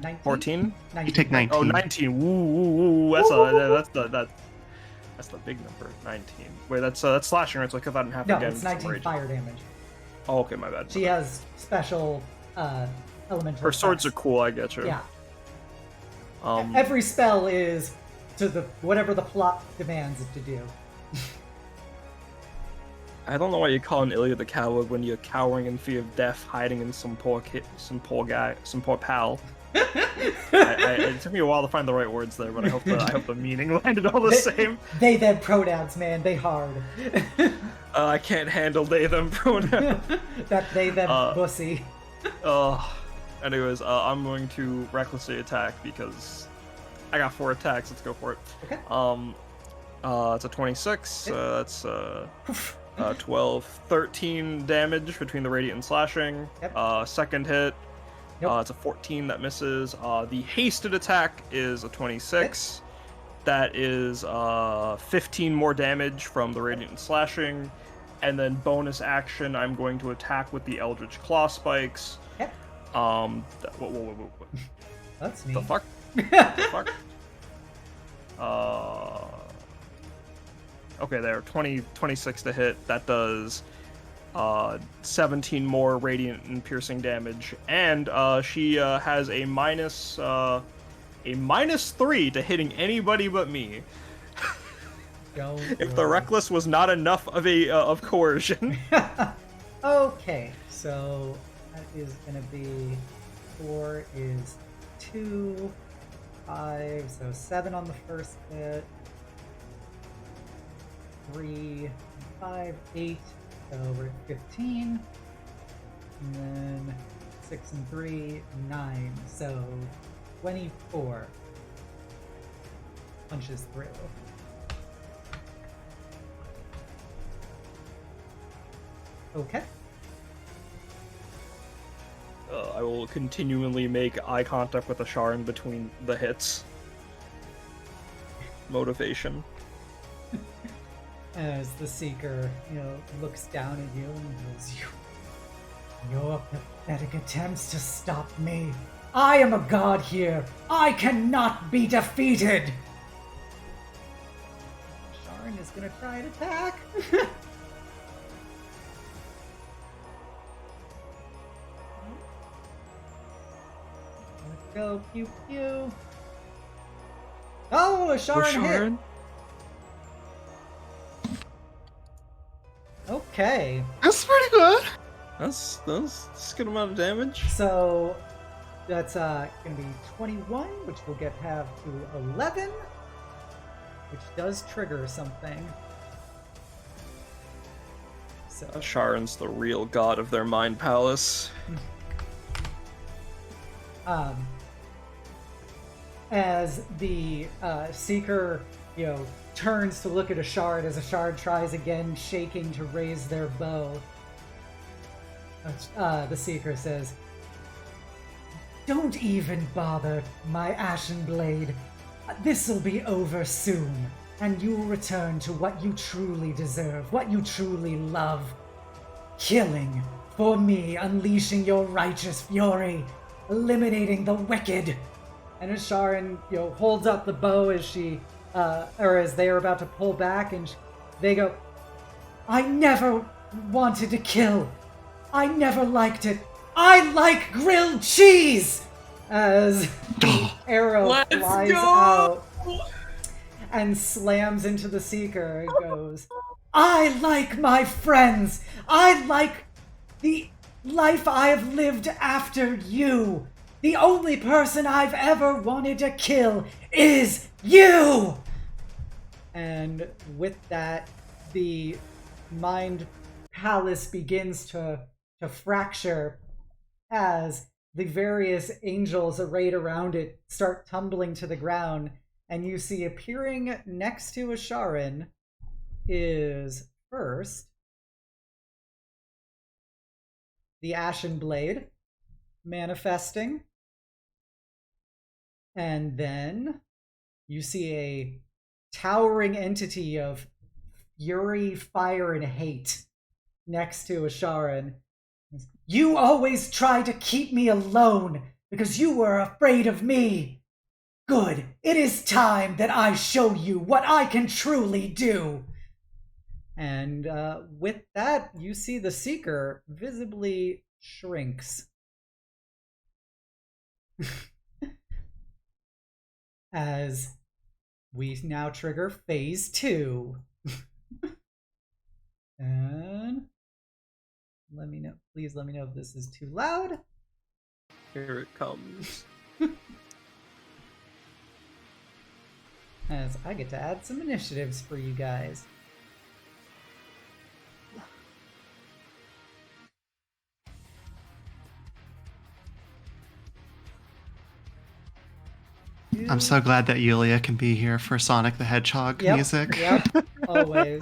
19? 14? 19. You take 19. Oh, 19. Woo, woo, woo. That's the big number. 19. Wait, that's slashing, right? So I cut that in half No, again. it's for some 19 rage. fire damage. Oh, okay, my bad. She has special elemental Her swords are effects. cool, I get you. Yeah. Um, Every spell is to the whatever the plot demands it to do. I don't know why you call an Illya the coward when you're cowering in fear of death, hiding in some poor pal. It took me a while to find the right words there, but I hope the meaning landed all the same. They them pronouns, man. They hard. I can't handle they them pronoun. That they them pussy. Anyways, I'm going to recklessly attack because I got 4 attacks. Let's go for it. Okay. It's a 26. That's 12, 13 damage between the radiant and slashing. Yep. Second hit. Yep. It's a 14 that misses. The hasted attack is a 26. That is 15 more damage from the radiant and slashing. And then bonus action, I'm going to attack with the Eldritch Claw Spikes. Yep. What? That's me. The fuck? The fuck? Okay, there. 26 to hit. That does 17 more radiant and piercing damage. And she has a minus 3 to hitting anybody but me. If the reckless was not enough of coercion. Okay, so that is gonna be 4 is 2, 5, so 7 on the first hit. 3, 5, 8, so we're at 15. And then 6 and 3, 9, so 24. Punches through. Okay. I will continually make eye contact with Asharan between the hits. Motivation. As the Seeker, looks down at you and goes, Your pathetic attempts to stop me. I am a god here. I cannot be defeated. Asharan is gonna try and attack. Let's go, pew pew. Oh, Asharan hit. Okay. That's pretty good. That's a good amount of damage. So that's gonna be 21, which will get halved to 11, which does trigger something. So Asharan's the real god of their mind palace. As the Seeker, turns to look at Asharan as Asharan tries again, shaking to raise their bow. The Seeker says, "Don't even bother, my Ashen Blade. This'll be over soon, and you'll return to what you truly deserve, what you truly love. Killing for me, unleashing your righteous fury, eliminating the wicked." And Asharan, holds up the bow as as they are about to pull back, and they go, "I never wanted to kill. I never liked it. I like grilled cheese!" As the arrow flies out and slams into the Seeker and goes, "I like my friends. I like the life I have lived after you. The only person I've ever wanted to kill is you!" And with that, the mind palace begins to fracture as the various angels arrayed around it start tumbling to the ground, and you see appearing next to Asharan is first the Ashen Blade manifesting, and then you see a towering entity of fury, fire, and hate next to Asharan. "You always try to keep me alone because you were afraid of me. Good, it is time that I show you what I can truly do." And with that, you see the Seeker visibly shrinks. As we now trigger phase 2. And please let me know if this is too loud. Here it comes. As I get to add some initiatives for you guys. I'm so glad that Illya can be here for Sonic the Hedgehog music. Yep, always.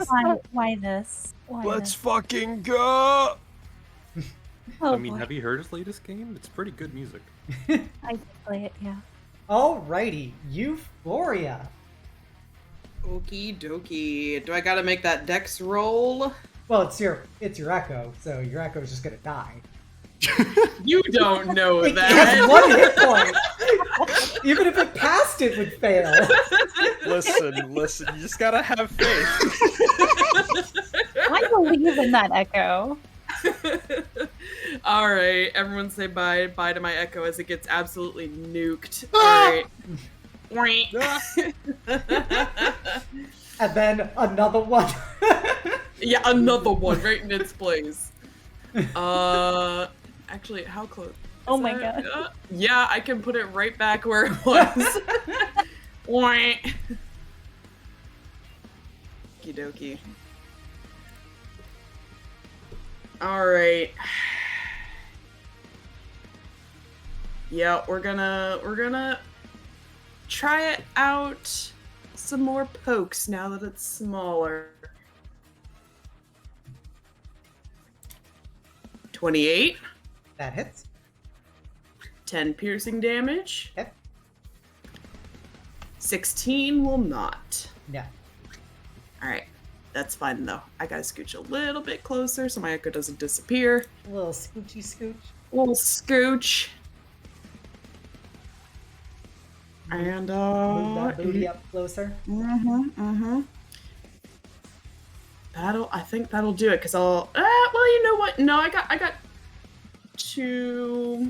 Why this? Why Let's this? fucking go! Oh, I mean, boy. have you heard his latest game? It's pretty good music. I did play it, yeah. Alrighty, Euphoria. Okie dokie. Do I gotta make that dex roll? Well, it's your echo, so your echo is just gonna die. You don't know It that. has 1 hit point. Even if it passed, it would fail. Listen, you just gotta have faith. I believe in that echo. All right, everyone say bye to my echo as it gets absolutely nuked. All right. And then another one. Yeah, another one right in its place. Actually, how close? Oh Is my that- god. Yeah, I can put it right back where it was. Okie dokie. All right. Yeah, we're gonna try it out some more pokes now that it's smaller. 28, That hits. 10 piercing damage. Okay. 16 will not. Yeah. All right. That's fine though. I gotta scooch a little bit closer so my echo doesn't disappear. A little scoochy scooch. A little scooch. And Move that booty up closer. I think that'll do it because I'll. Well, you know what? No, I got 2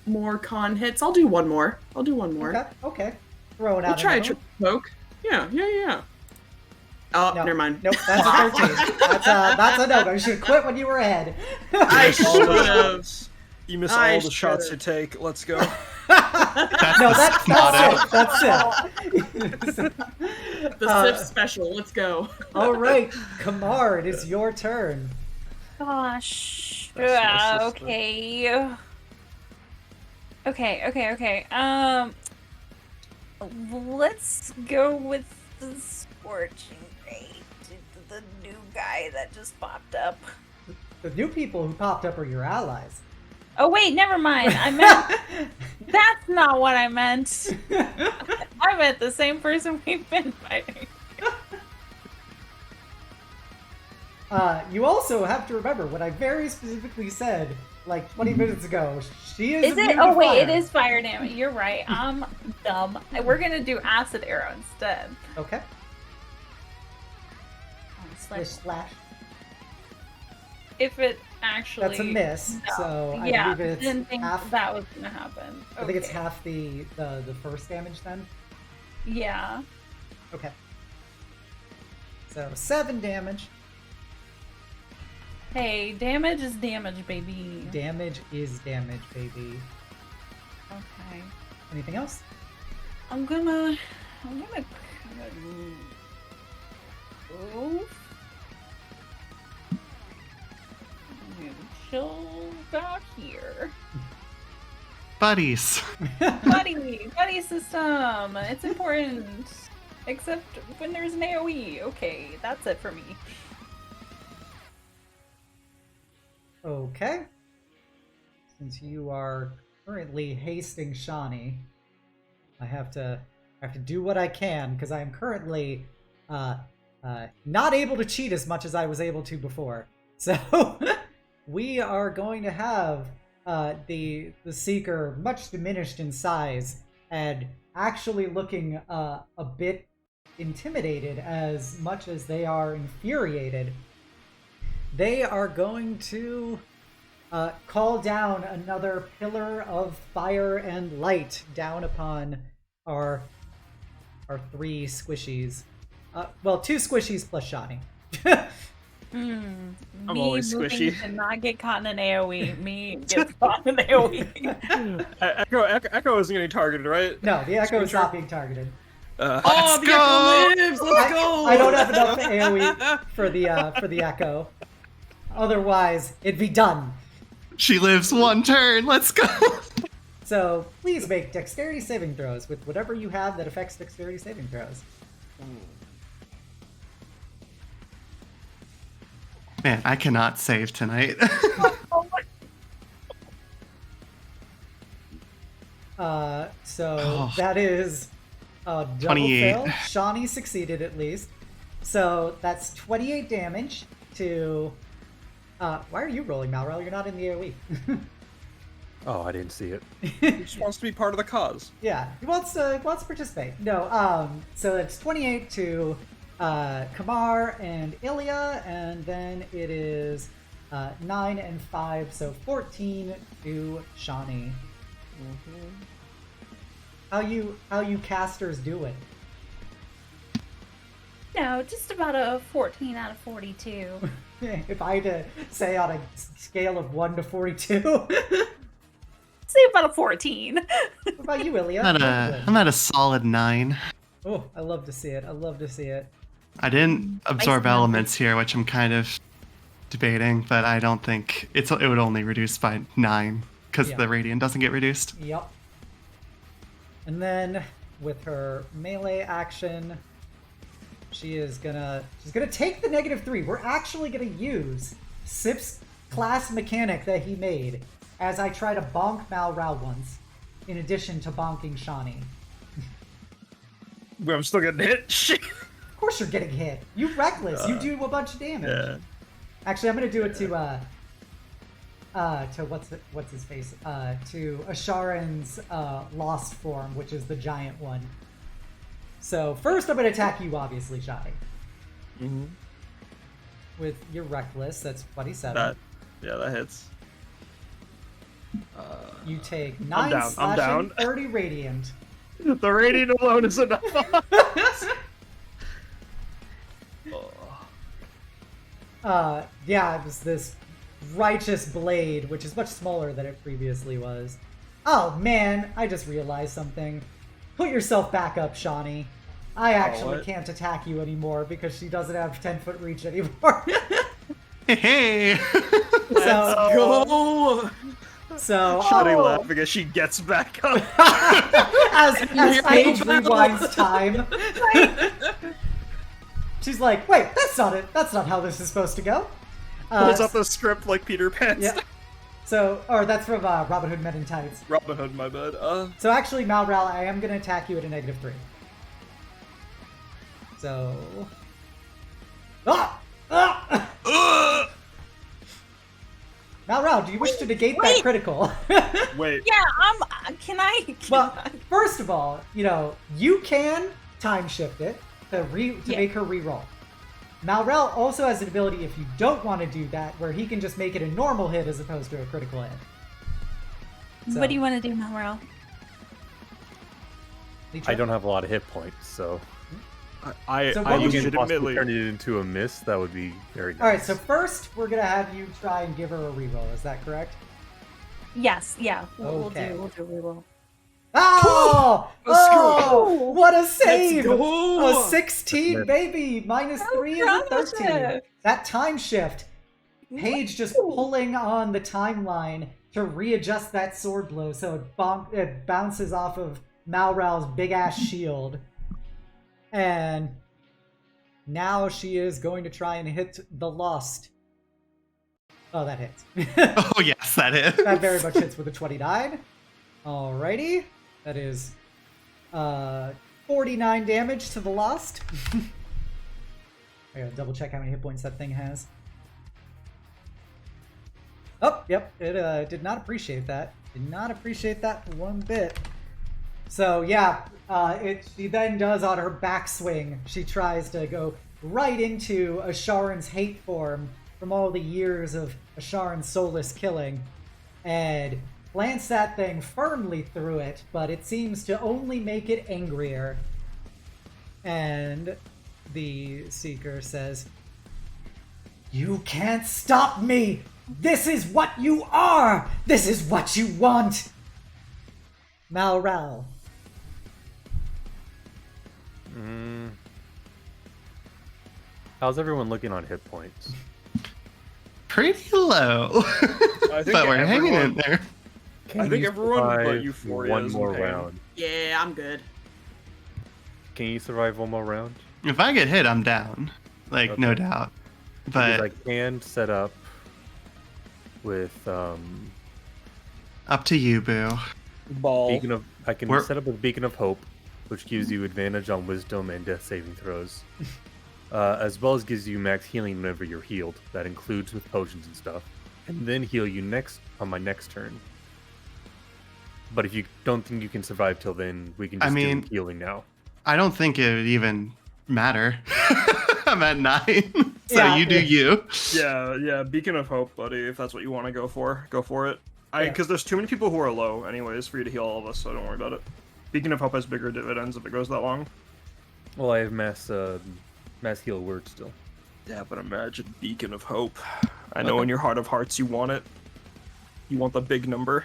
more con hits. I'll do one more. Okay. Throw it out. I'll try a trick poke. Yeah. Oh, No. never mind. Nope, that's a 13. That's a no. You should quit when you were ahead. I should have. You miss I all the shots you should've. take. Let's go. That's it. That's it. The Sif special. Let's go. All right, Kamar, it is your turn. Gosh. That's my sister. Okay. Let's go with the scorching ray. The new guy that just popped up. The new people who popped up are your allies. Oh wait, never mind. I meant that's not what I meant. I meant the same person we've been fighting. You also have to remember what I very specifically said like 20 minutes ago. She is. Is it? immune to Oh wait, fire. it is fire damage. You're right. I'm dumb. We're gonna do acid arrow instead. Okay. Slice. Slash. If it actually. That's a miss. No. So I Yeah, believe it's didn't think half. that was gonna happen. I think it's Okay. half the first damage then. Yeah. Okay. So 7 damage. Hey, damage is damage, baby. Damage is damage, baby. Okay. Anything else? I'm gonna go. Chill back here. Buddies. Buddy system. It's important. Except when there's an AoE. Okay, that's it for me. Okay. Since you are currently hasting Shawnee, I have to do what I can because I am currently not able to cheat as much as I was able to before. So we are going to have the Seeker much diminished in size and actually looking a bit intimidated as much as they are infuriated. They are going to call down another pillar of fire and light down upon our 3 squishies. Well, 2 squishies plus Shawnee. I'm Me always moving squishy. to not get caught in an AoE. Me gets caught in an AoE. Echo isn't getting targeted, right? No, the Echo is not being targeted. Oh, the go! Echo lives. Let's go. I don't have enough AoE for the Echo. Otherwise, it'd be done. She lives 1 turn. Let's go. So please make dexterity saving throws with whatever you have that affects dexterity saving throws. Man, I cannot save tonight. So that is a double 28. fail. Shawnee succeeded at least. So that's 28 damage to... why are you rolling, Malrel? You're not in the AoE. Oh, I didn't see it. He just wants to be part of the cause. Yeah, he wants to participate. No, so it's 28 to Kamar and Illya, and then it is 9 and 5, so 14 to Shawnee. How you casters doing? No, just about a 14 out of 42. If I had to say on a scale of 1 to 42. Say about a 14. What about you, Illya? I'm at a solid 9. Oh, I love to see it. I love to see it. I didn't absorb Ice elements here, which I'm kind of debating, but I don't think it would only reduce by 9 because Yeah. the radiant doesn't get reduced. Yep. And then with her melee action, she's gonna take the -3. We're actually gonna use Sip's class mechanic that he made as I try to bonk Malrau once, in addition to bonking Shawnee. I'm still getting hit. Shit. Of course you're getting hit. You reckless. You do a bunch of damage. Yeah. Actually, I'm gonna do it to what's his face? To Asharan's lost form, which is the giant one. So first, I'm gonna attack you, obviously, Shotty. Mm-hmm. With your reckless, that's 27. That hits. You take 9 down, I'm slashing, down. 30 radiant. The radiant alone is enough. Yeah, it was this righteous blade, which is much smaller than it previously was. Oh man, I just realized something. Put yourself back up, Shawnee. I actually what? can't attack you anymore because she doesn't have 10-foot reach anymore. Hey. So, Go! so Shotty laughing as she gets back up. as Paige rewinds time, she's like, "Wait, that's not it. That's not how this is supposed to go." Pulls up the script like Peter Pan. Yeah. So, or that's from Robin Hood Men in Tights. Robin Hood, my bad. So actually, Malral, I am going to attack you at a -3. So... Ah! Ah! Malral, do you wish to negate that Wait. critical? Wait. Yeah, can I? Well, first of all, you can time shift it to make her reroll. Malral also has an ability, if you don't want to do that, where he can just make it a normal hit as opposed to a critical hit. So, What do you want to do, Malral? I don't have a lot of hit points, so I So if what you would can possibly legitimately. turn it into a miss, that would be very nice. Alright, so first, we're going to have you try and give her a reroll. Is that correct? Yes, yeah. Okay. We'll do reroll. Oh! Let's Oh! What a save! go! A 16, baby! -3 is a 13. That time shift. Paige just pulling on the timeline to readjust that sword blow so it bounces off of Malral's big-ass shield. And now she is going to try and hit the Lost. Oh, that hits. Oh yes, that is. That very much hits with a 29. Alrighty. That is 49 damage to the Lost. I gotta double check how many hit points that thing has. Oh, yep. It did not appreciate that. Did not appreciate that one bit. So yeah, she then does on her backswing. She tries to go right into Asharan's hate form from all the years of Asharan's soulless killing, and plants that thing firmly through it, but it seems to only make it angrier. And the Seeker says, "You can't stop me! This is what you are! This is what you want!" Malral. How's everyone looking on hit points? Pretty low. I think But we're hanging in everyone- there. I think everyone but Survive Euphoria one is in more pain. round. Yeah, I'm good. Can you survive one more round? If I get hit, I'm down. Like, no Okay. doubt. Because I But can set up with up to you, boo. Ball. beacon of. I can We're- set up with Beacon of Hope, which gives you advantage on Wisdom and Death saving throws, as well as gives you max healing whenever you're healed. That includes with potions and stuff, and then heal you next on my next turn. But if you don't think you can survive till then, we can just mean- do healing now. I don't think it would even matter. I'm at 9. So Yeah, you do yeah. you. Yeah, Beacon of Hope, buddy. If that's what you want to go for it. Yeah. Because there's too many people who are low, anyways, for you to heal all of us. So don't worry about it. Beacon of Hope has bigger dividends if it goes that long. Well, I have mass heal word still. Yeah, but imagine Beacon of Hope. I know in your heart of hearts you want it. You want the big number.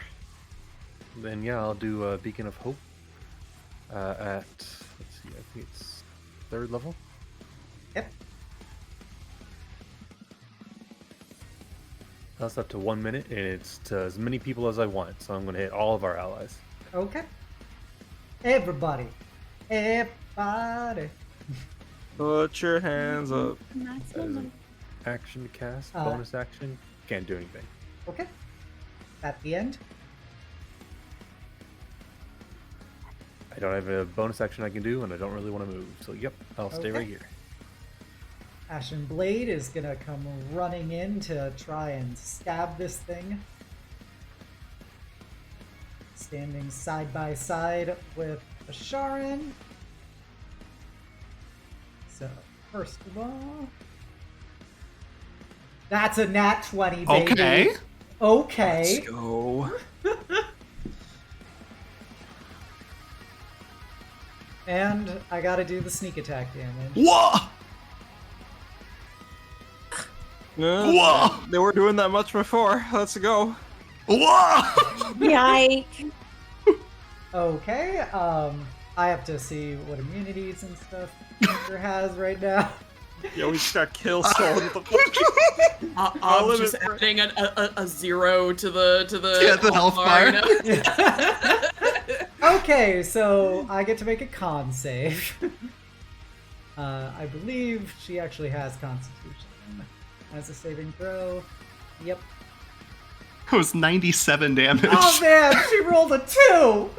Then yeah, I'll do Beacon of Hope at, let's see, I think it's 3rd level. Yep. That's up to 1 minute, and it's to as many people as I want. So I'm going to hit all of our allies. Okay. Everybody. Everybody. Put your hands up. As an action to cast, Uh, bonus action, can't do anything. Okay. At the end. I don't have a bonus action I can do, and I don't really want to move. So yep, I'll stay Okay. right here. Ashen Blade is gonna come running in to try and stab this thing. Standing side by side with Asharan. So, first of all... That's a nat 20, baby. Okay. Okay. Let's go. And I gotta do the sneak attack damage. Whoa! No, they weren't doing that much before. Let's go. Whoa! Yikes. Okay, I have to see what immunities and stuff Hunter has right now. Yeah, we just got kill stolen. I'm just adding a 0 to the health bar. you know? Okay, so I get to make a con save. I believe she actually has Constitution as a saving throw. Yep. It was 97 damage. Oh man, she rolled a 2!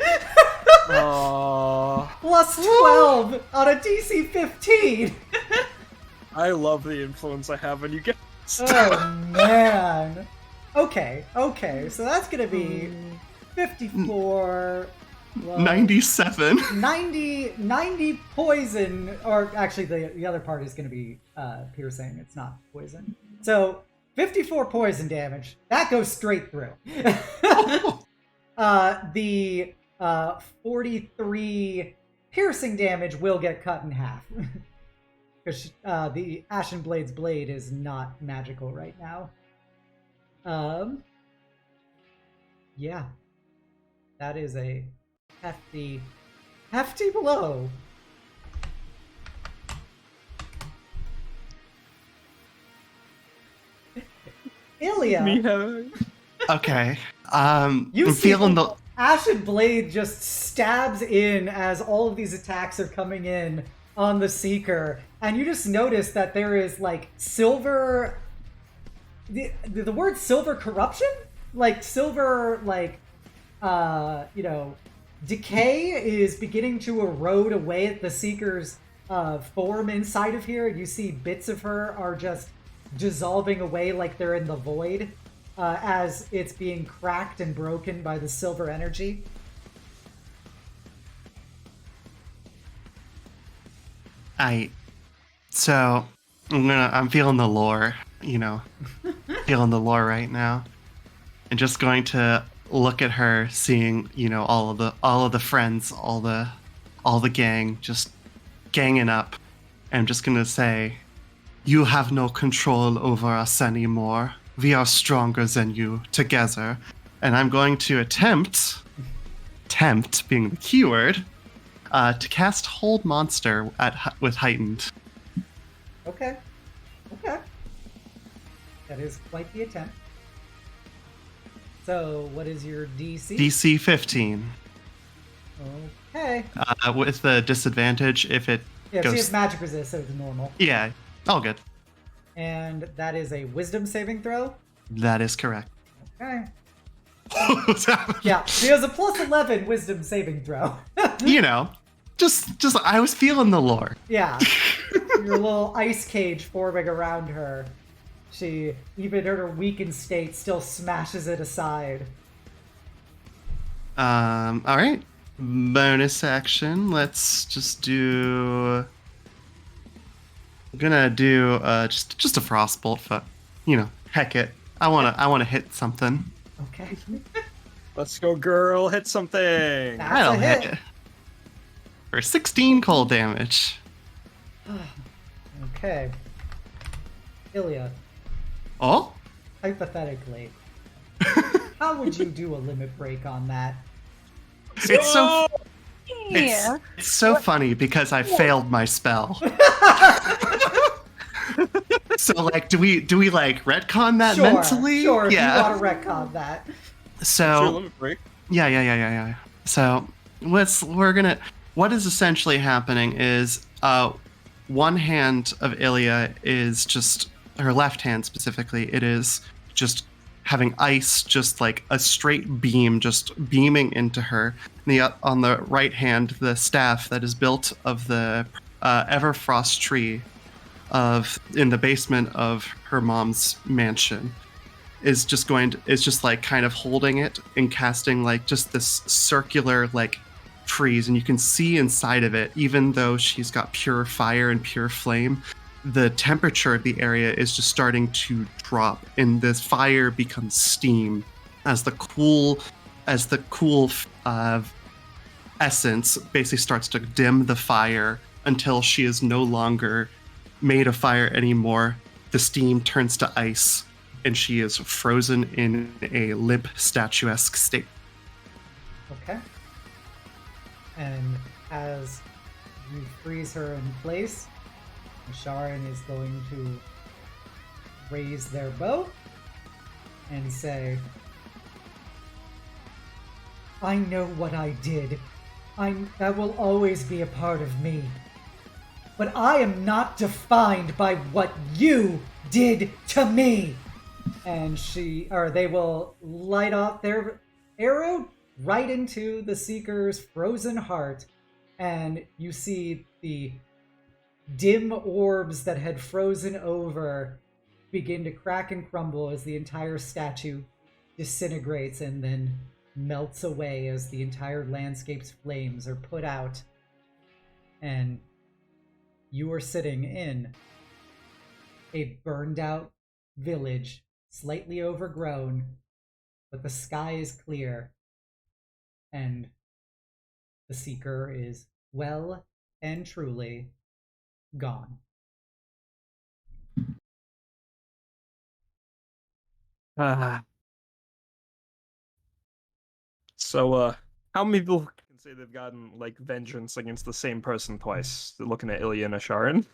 Aww. Plus 12 on a DC 15! I love the influence I have on you guys. Oh man. Okay, so that's gonna be 54... well, 97. 90 poison, or actually the other part is going to be piercing, it's not poison. So 54 poison damage, that goes straight through. The 43 piercing damage will get cut in half. Because the Ashen Blade's blade is not magical right now. Yeah. That is a hefty blow. Illya, Okay. you I'm see feeling the. Ashen Blade just stabs in as all of these attacks are coming in on the Seeker, and you just notice that there is like silver. The word silver corruption, like silver, like decay is beginning to erode away at the Seeker's form inside of here. You see bits of her are just dissolving away like they're in the void as it's being cracked and broken by the silver energy. So I'm feeling the lore, feeling the lore right now, and just going to look at her, seeing all of the friends, all the gang just ganging up. And I'm just gonna say, you have no control over us anymore. We are stronger than you together. And I'm going to attempt being the keyword, to cast Hold Monster with Heightened. Okay. That is quite the attempt. So, what is your DC? DC 15. Okay. With the disadvantage if it Yeah, goes... she has magic resist, so it's normal. Yeah, all good. And that is a wisdom saving throw? That is correct. Okay. Yeah, she has a plus 11 wisdom saving throw. just I was feeling the lore. Yeah. Your little ice cage forming around her. She, even in her weakened state, still smashes it aside. All right. Bonus action. Let's just do. I'm gonna do just a frostbolt, but heck it. I wanna hit something. Okay. Let's go, girl. Hit something. I'll hit for 16 cold damage. Okay. Illya, Oh. hypothetically, how would you do a limit break on that? It's so. Yeah. It's so funny because I failed my spell. So do we like retcon that mentally? Sure, Yeah. if you want to retcon that. Sure, So limit break. yeah. So what is essentially happening is one hand of Illya is just her left hand specifically. It is just having ice, just like a straight beam, just beaming into her. On the right hand, the staff that is built of the Everfrost tree in the basement of her mom's mansion is just like kind of holding it and casting like just this circular like freeze, and you can see inside of it, even though she's got pure fire and pure flame, the temperature of the area is just starting to drop, and this fire becomes steam as the cool essence basically starts to dim the fire until she is no longer made of fire anymore. The steam turns to ice, and she is frozen in a limp, statuesque state. Okay. And as you freeze her in place, Asharan is going to raise their bow and say, I know what I did. That will always be a part of me. But I am not defined by what you did to me. And they will light off their arrow right into the Seeker's frozen heart, and you see the dim orbs that had frozen over begin to crack and crumble as the entire statue disintegrates and then melts away as the entire landscape's flames are put out. And you are sitting in a burned out village, slightly overgrown, but the sky is clear, and the Seeker is well and truly gone. So, how many people can say they've gotten like vengeance against the same person twice? Looking at Illya and Asharan.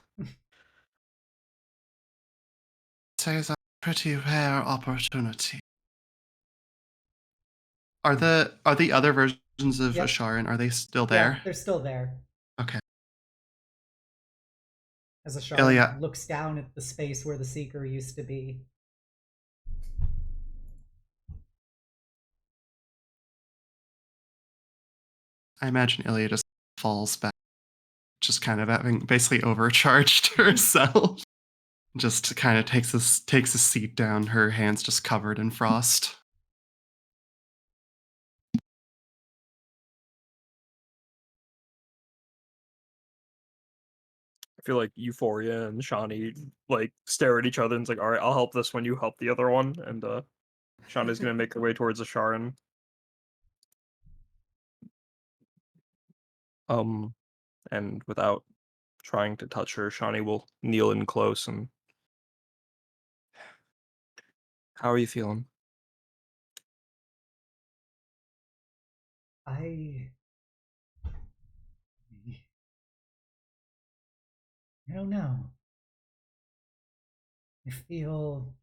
So it's a pretty rare opportunity. Are the other versions of Yep. Asharan, are they still Yeah, there? they're still there. Okay. As Asharan Illya. looks down at the space where the Seeker used to be. I imagine Illya just falls back, just kind of having basically overcharged herself. Just kind of takes a seat down, her hands just covered in frost. I feel like Euphoria and Shawnee like stare at each other and it's like, all right, I'll help this one, you help the other one, and Shawnee's gonna make her way towards Asharan. And without trying to touch her, Shawnee will kneel in close and, how are you feeling? I don't know. I feel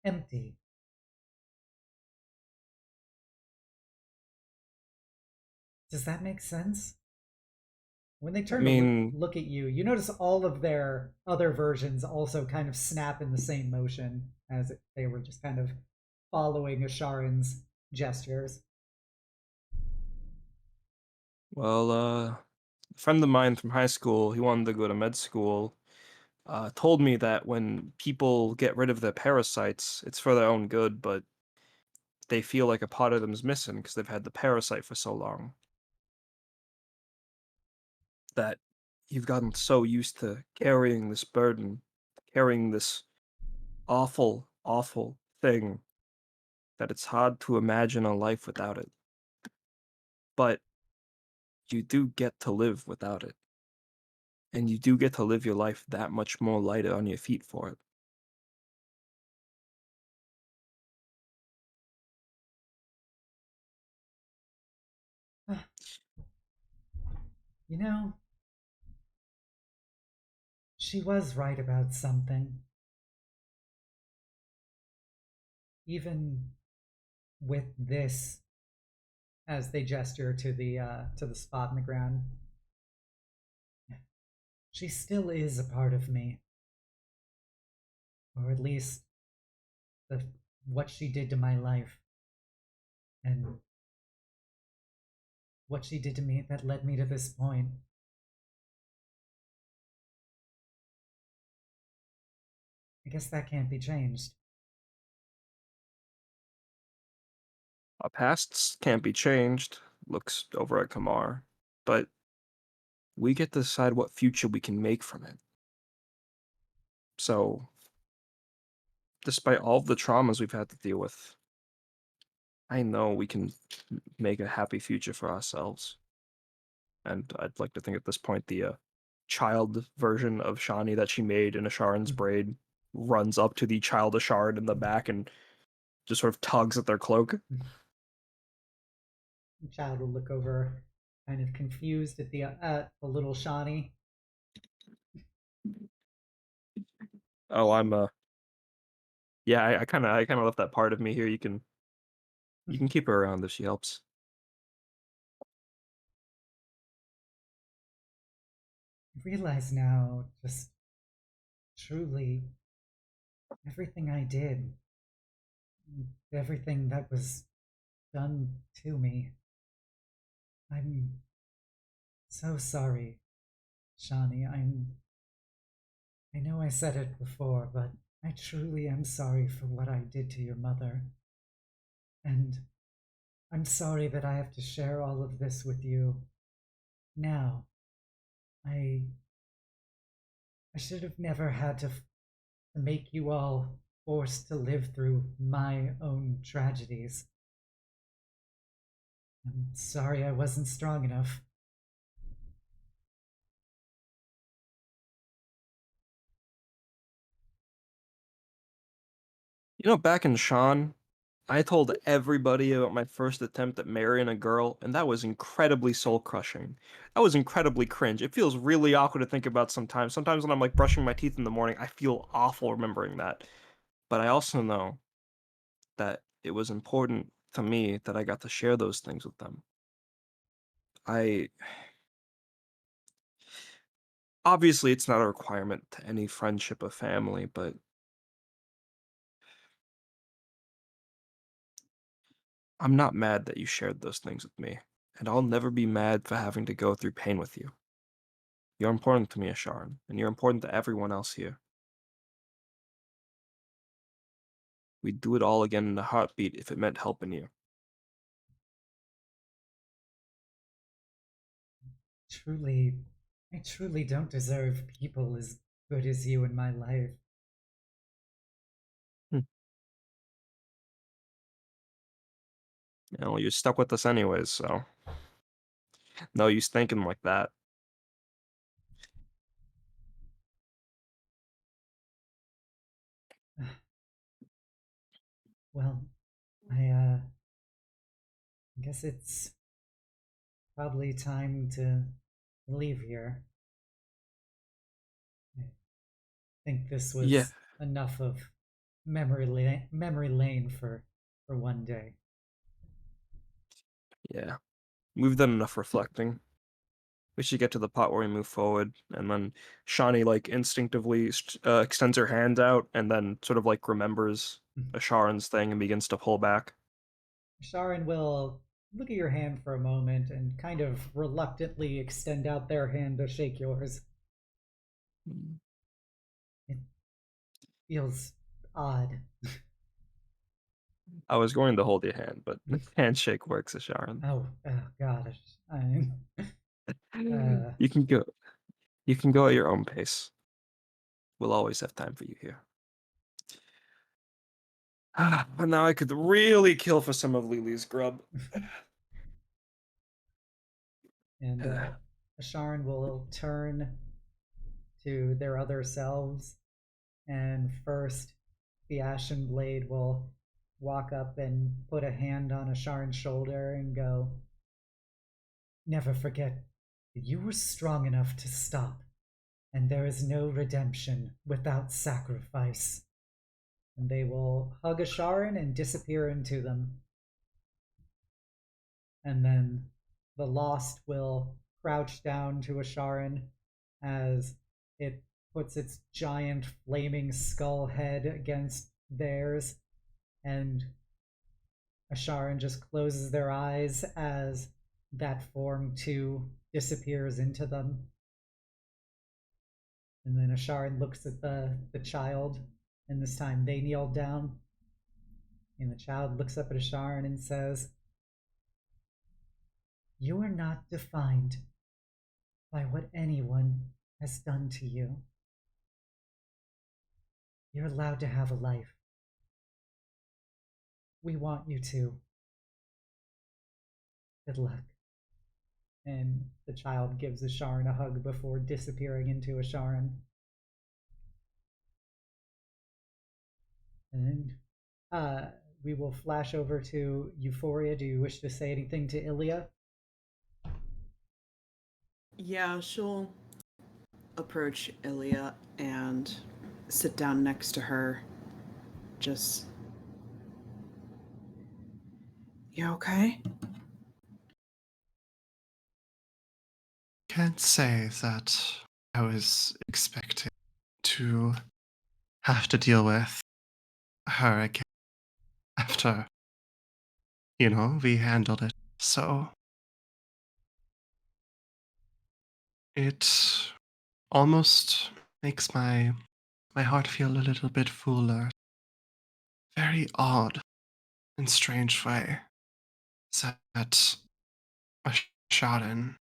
empty. Does that make sense? When they turn to look at you, you notice all of their other versions also kind of snap in the same motion as if they were just kind of following Asharan's gestures. Well, a friend of mine from high school, he wanted to go to med school, told me that when people get rid of their parasites, it's for their own good, but they feel like a part of them's missing because they've had the parasite for so long. That you've gotten so used to carrying this burden, carrying this awful, awful thing, that it's hard to imagine a life without it. But you do get to live without it. And you do get to live your life that much more lighter on your feet for it. You know, she was right about something. Even with this, as they gesture to the spot in the ground, she still is a part of me. Or at least what she did to my life. And what she did to me that led me to this point. guess that can't be changed. Our pasts can't be changed, looks over at Kamar, but we get to decide what future we can make from it. So, despite all of the traumas we've had to deal with, I know we can make a happy future for ourselves. And I'd like to think at this point the child version of Shani that she made in Asharan's braid runs up to the child Asharan in the back and just sort of tugs at their cloak. The child will look over, kind of confused at the little Shani. Oh, I'm yeah, I kind of left that part of me here. You can keep her around if she helps. I realize now, just truly, everything I did, everything that was done to me, I'm so sorry, Shani. I know I said it before, but I truly am sorry for what I did to your mother. And I'm sorry that I have to share all of this with you now. I should have never had to make you all forced to live through my own tragedies. I'm sorry I wasn't strong enough. You know, back in Sean, I told everybody about my first attempt at marrying a girl, and that was incredibly soul-crushing. That was incredibly cringe. It feels really awkward to think about sometimes. Sometimes when I'm like brushing my teeth in the morning, I feel awful remembering that. But I also know that it was important to me that I got to share those things with them. I Obviously it's not a requirement to any friendship or family, but I'm not mad that you shared those things with me, and I'll never be mad for having to go through pain with you. You're important to me, Asharan, and you're important to everyone else here. We'd do it all again in a heartbeat if it meant helping you. I truly don't deserve people as good as you in my life. You know, you're stuck with us anyways, so no use thinking like that. Well, I guess it's probably time to leave here. I think this Yeah, was enough of memory lane for one day. yeah. We've done enough reflecting. We should get to the part where we move forward, and then Shawnee like instinctively extends her hand out, and then sort of like remembers Asharan's thing and begins to pull back. Sharon will look at your hand for a moment and kind of reluctantly extend out their hand to shake yours. It feels odd. I was going to hold your hand, but handshake works, Asharan. Oh, gosh. Uh, You can go. You can go at your own pace. We'll always have time for you here. But now I could really kill for some of Lily's grub. and Asharan will turn to their other selves, and first, the Ashen Blade will walk up and put a hand on Asharan's shoulder and go, "Never forget that you were strong enough to stop, and there is no redemption without sacrifice." And they will hug Asharan and disappear into them. And then the Lost will crouch down to Asharan as it puts its giant flaming skull head against theirs, and Asharan just closes their eyes as that form too disappears into them. And then Asharan looks at the child And this time they kneel down. And the child looks up at Asharan and says, "You are not defined by what anyone has done to you. You're allowed to have a life. We want you to. Good luck." And the child gives Asharan a hug before disappearing into Asharan. And we will flash over to Euphoria. Do you wish to say anything to Illya? Yeah, she'll approach Illya and sit down next to her. Just, you okay? Can't say that I was expecting to have to deal with her again after, we handled it. So it almost makes my heart feel a little bit fuller. Very odd and strange way that Asharan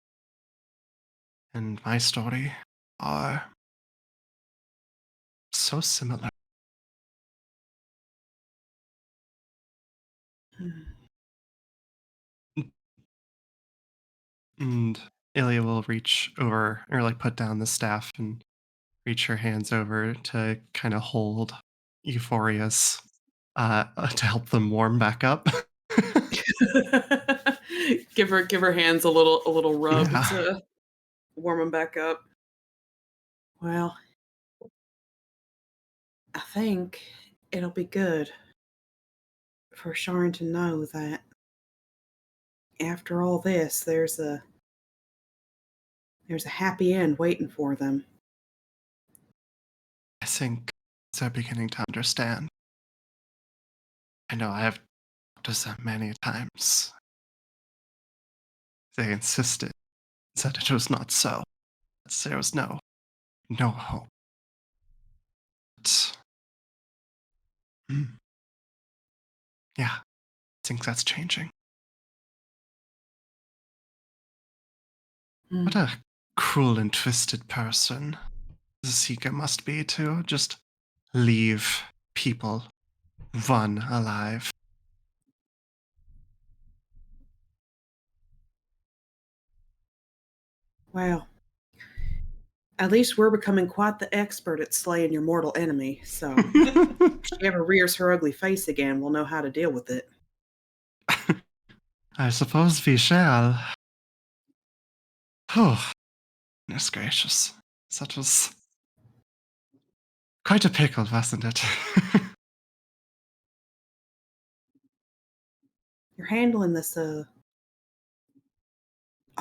and my story are so similar. And Illya will reach over, or like put down the staff and reach her hands over to kind of hold Euphoria's to help them warm back up. give her hands a little rub Yeah. to warm them back up. Well, I think it'll be good for Sharon to know that after all this, there's a happy end waiting for them. I think they're beginning to understand. I know I have talked to them many times. They insisted that it was not so. That there was no hope. But, yeah, I think that's changing. What a cruel and twisted person the Seeker must be to just leave people one alive. Well, at least we're becoming quite the expert at slaying your mortal enemy, so if she ever rears her ugly face again, we'll know how to deal with it. I suppose we shall. Oh, goodness gracious. That was quite a pickle, wasn't it? You're handling this a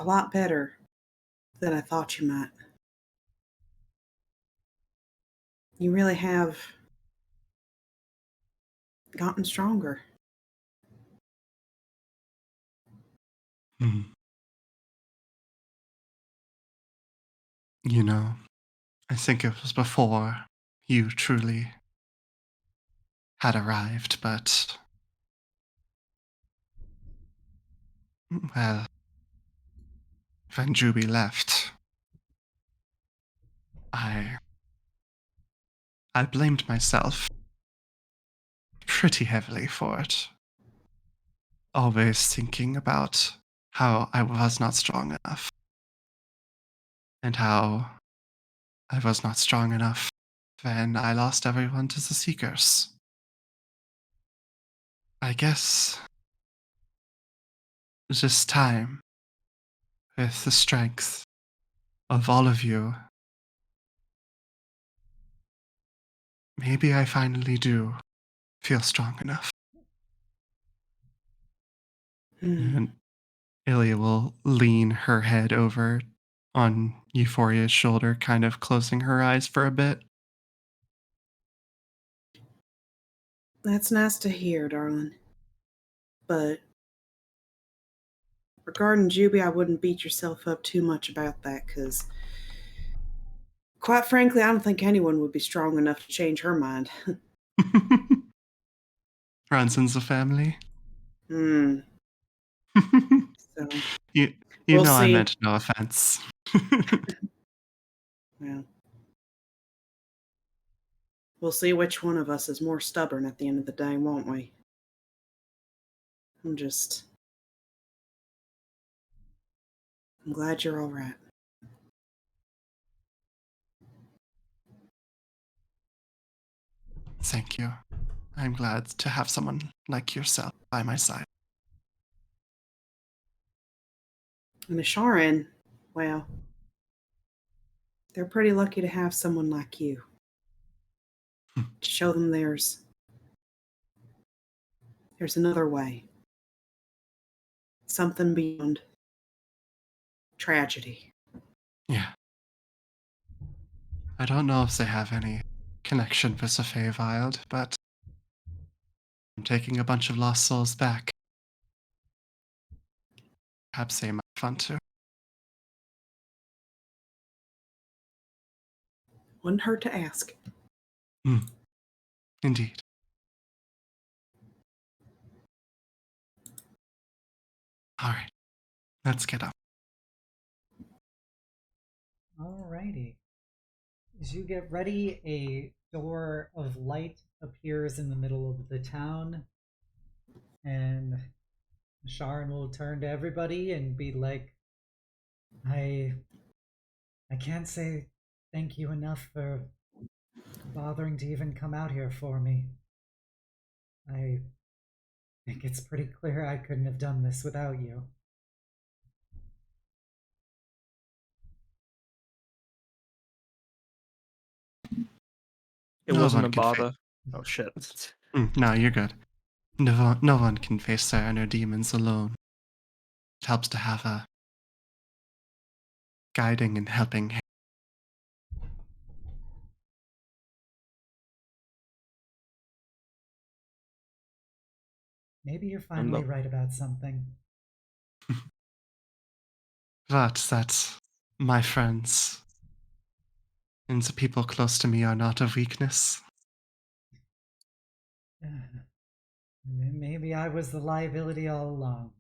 lot better than I thought you might. You really have gotten stronger. Hmm. I think it was before you truly had arrived, but well, when Jubilee left, I blamed myself pretty heavily for it. Always thinking about how I was not strong enough. And how I was not strong enough when I lost everyone to the Seekers. I guess this time, with the strength of all of you, maybe I finally do feel strong enough. And Illya will lean her head over on Euphoria's shoulder, kind of closing her eyes for a bit. That's nice to hear, darling. But regarding Juby, I wouldn't beat yourself up too much about that, because quite frankly, I don't think anyone would be strong enough to change her mind. Runs in the family. Hmm. So, you We'll know I see. meant no offense. well, we'll see which one of us is more stubborn at the end of the day, won't we? I'm glad you're all right. Thank you. I'm glad to have someone like yourself by my side. And Asharan, well, they're pretty lucky to have someone like you. To show them there's another way. Something beyond tragedy. Yeah. I don't know if they have any connection with the Feywild, but I'm taking a bunch of lost souls back. Perhaps they might fun too. Wouldn't hurt to ask. Indeed. All right. Let's get up. Alrighty. As you get ready, a door of light appears in the middle of the town, and Asharan will turn to everybody and be like, I can't say thank you enough for bothering to even come out here for me. I think it's pretty clear I couldn't have done this without you. It No wasn't one a can bother. Oh shit. No, you're good. No one can face their inner demons alone. It helps to have a guiding and helping hand. Maybe you're finally right about something. But that, my friends, and the people close to me are not a weakness. Maybe I was the liability all along.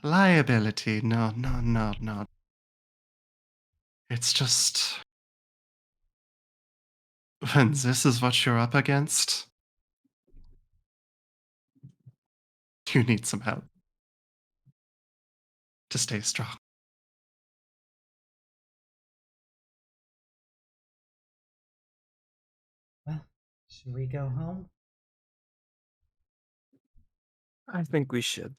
Liability? No. It's just when this is what you're up against, you need some help to stay strong. Well, should we go home? I think we should.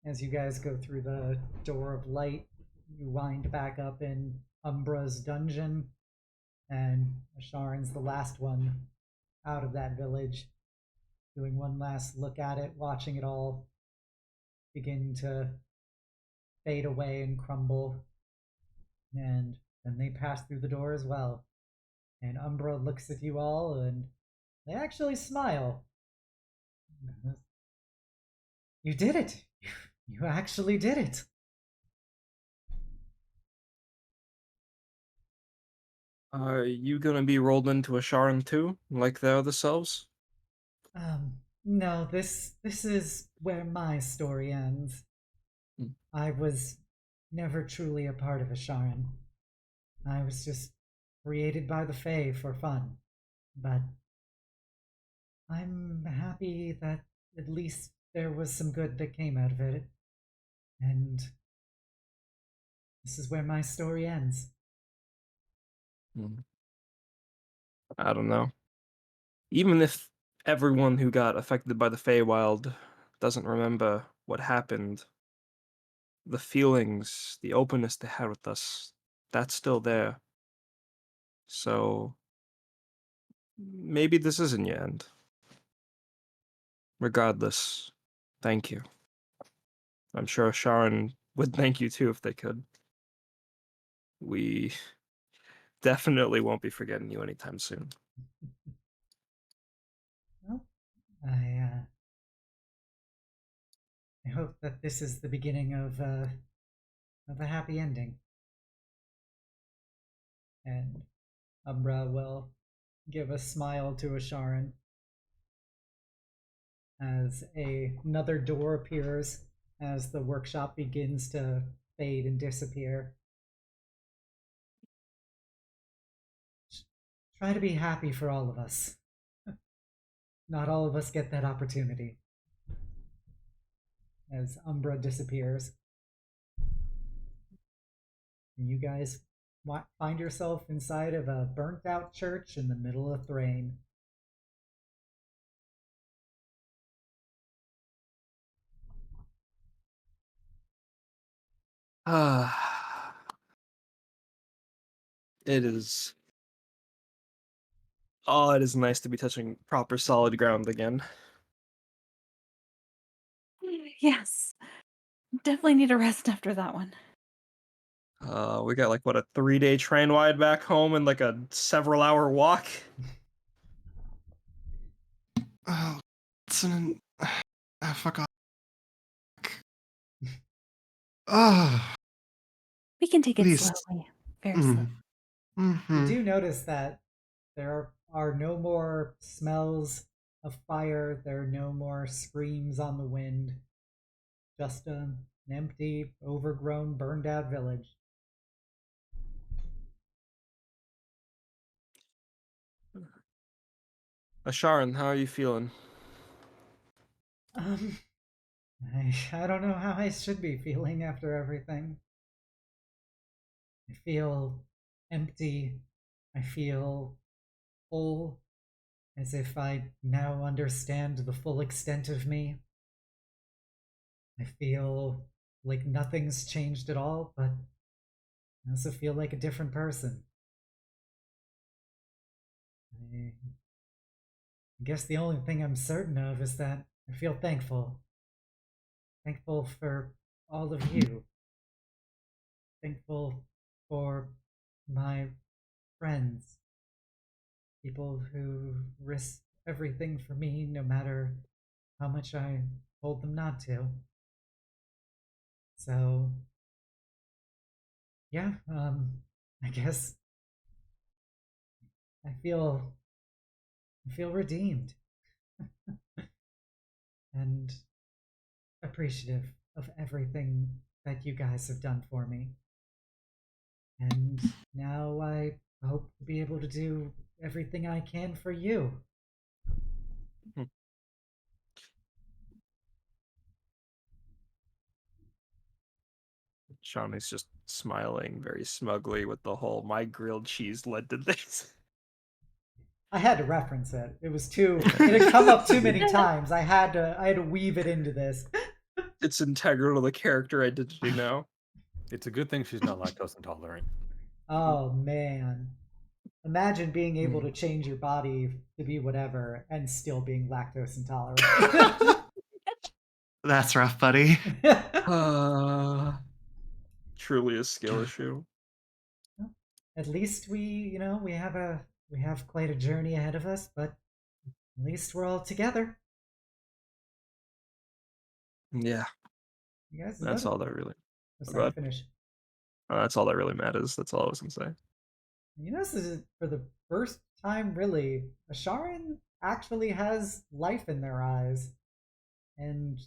As you guys go through the door of light, you wind back up in Umbra's dungeon, and Asharan's the last one out of that village, doing one last look at it, watching it all begin to fade away and crumble. And then they pass through the door as well. And Umbra looks at you all, and they actually smile. You did it! You actually did it! Are you gonna be rolled into Asharan too, like the other selves? No, this is where my story ends. I was never truly a part of Asharan. I was just created by the Fae for fun. But I'm happy that at least there was some good that came out of it. And this is where my story ends. I don't know. Even if everyone who got affected by the Feywild doesn't remember what happened, the feelings, the openness they had with us, that's still there. So maybe this isn't your end. Regardless, thank you. I'm sure Sharon would thank you too if they could. We definitely won't be forgetting you anytime soon. Well, I hope that this is the beginning of a happy ending. And Umbra will give a smile to Asharan as another door appears as the workshop begins to fade and disappear. Try to be happy for all of us. Not all of us get that opportunity. As Umbra disappears. And you guys find yourself inside of a burnt-out church in the middle of Thrain. It is. Oh, it is nice to be touching proper solid ground again. Yes. Definitely need a rest after that one. We got like what, a 3-day train ride back home and like a several-hour walk. Oh, fuck off. Oh, We can take it please. slowly. Very slowly. You do notice that there are no more smells of fire, there are no more screams on the wind. Just an empty, overgrown, burned-out village. Asharan, how are you feeling? I don't know how I should be feeling after everything. I feel empty. I feel full, as if I now understand the full extent of me. I feel like nothing's changed at all, but I also feel like a different person. I guess the only thing I'm certain of is that I feel thankful. Thankful for all of you. Thankful for my friends. People who risk everything for me, no matter how much I told them not to. So, yeah, I guess I feel redeemed and appreciative of everything that you guys have done for me. And now I hope to be able to do everything I can for you. Shawnee's just smiling very smugly with the whole "my grilled cheese led to this." I had to reference it. It was too. It had come up too many times. I had to weave it into this. It's integral to the character identity now. It's a good thing she's not lactose intolerant. Oh man. Imagine being able to change your body to be whatever and still being lactose intolerant. That's rough, buddy. Truly a skill issue. At least we have quite a journey ahead of us, but at least we're all together. Yeah, You guys, that's all that really. Sorry, finish. That's all that really matters. That's all I was gonna say. You know, this is for the first time, really, Asharan actually has life in their eyes, and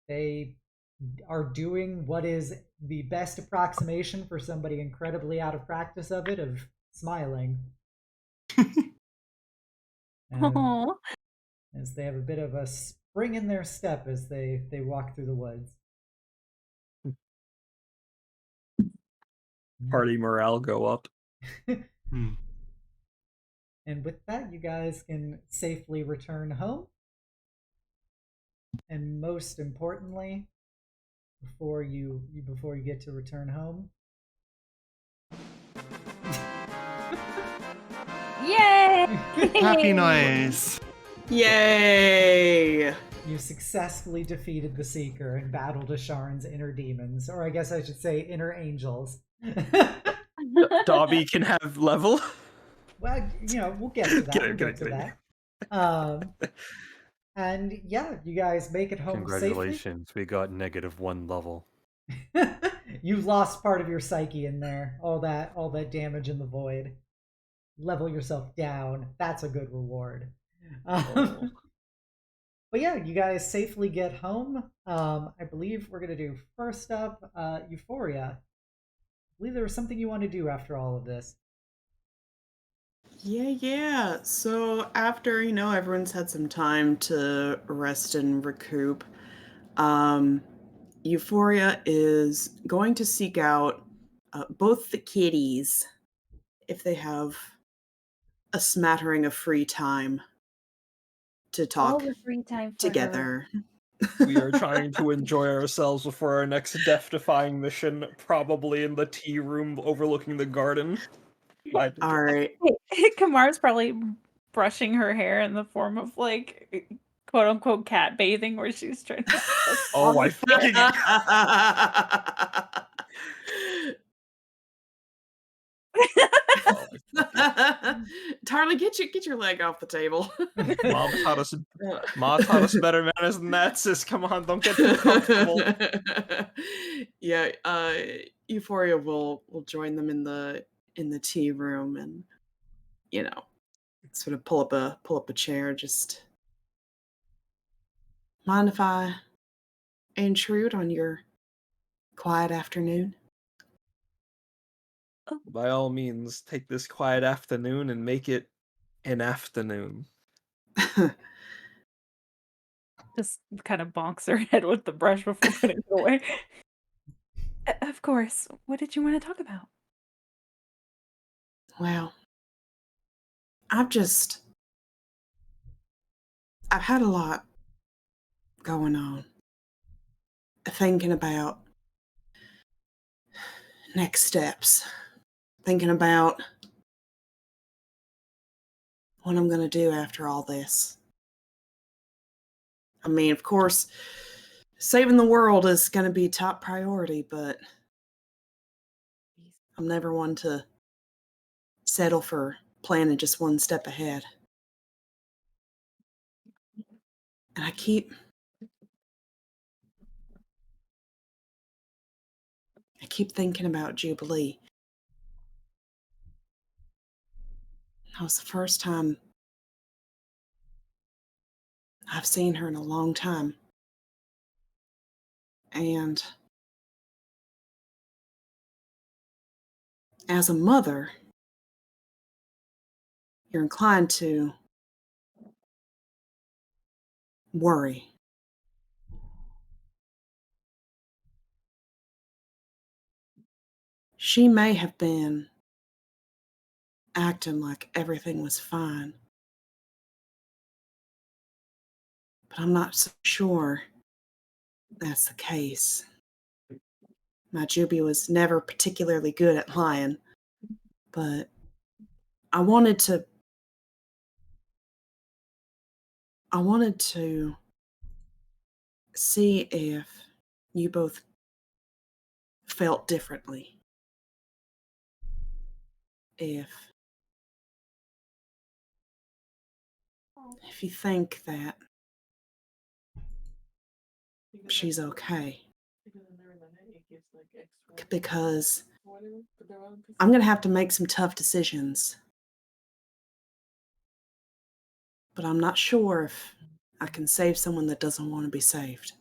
they are doing what is the best approximation for somebody incredibly out of practice of it, of smiling. As they have a bit of a spring in their step as they walk through the woods. Party morale go up. And with that, you guys can safely return home. And most importantly, before you get to return home, Yay! Happy noise. Yay! you successfully defeated the Seeker and battled Asharan's inner demons, or I guess I should say inner angels. Dobby can have level. Well, we'll get to that. Get it. And yeah, you guys make it home Congratulations, we got -1 level. safely. You've lost part of your psyche in there. All that damage in the void. level yourself down. That's a good reward. Oh. But yeah, you guys safely get home. I believe we're gonna do first up, Euphoria. I believe there was something you want to do after all of this. Yeah. So after, everyone's had some time to rest and recoup, Euphoria is going to seek out both the kitties if they have a smattering of free time to All talk the free time for her. together. We are trying to enjoy ourselves before our next death-defying mission, probably in the tea room overlooking the garden. All right. Kamar's probably brushing her hair in the form of like quote unquote cat bathing, where she's trying to. Oh, I fucking Tarly, get your leg off the table. Mom taught us better manners than that, sis. Come on, don't get too comfortable. Yeah, Euphoria will join them in the tea room, and sort of pull up a chair. Just mind if I intrude on your quiet afternoon? By all means, take this quiet afternoon and make it an afternoon. Just kind of bonks her head with the brush before putting it away. Of course. What did you want to talk about? Well, I've had a lot going on. Thinking about next steps. Thinking about what I'm going to do after all this. I mean, of course, saving the world is going to be top priority, but I'm never one to settle for planning just one step ahead. And I keep thinking about Jubilee. That was the first time I've seen her in a long time. And as a mother, you're inclined to worry. She may have been acting like everything was fine, but I'm not so sure that's the case. My Juby was never particularly good at lying, but I wanted to see if you both felt differently. If you think that she's okay. Because I'm going to have to make some tough decisions. But I'm not sure if I can save someone that doesn't want to be saved.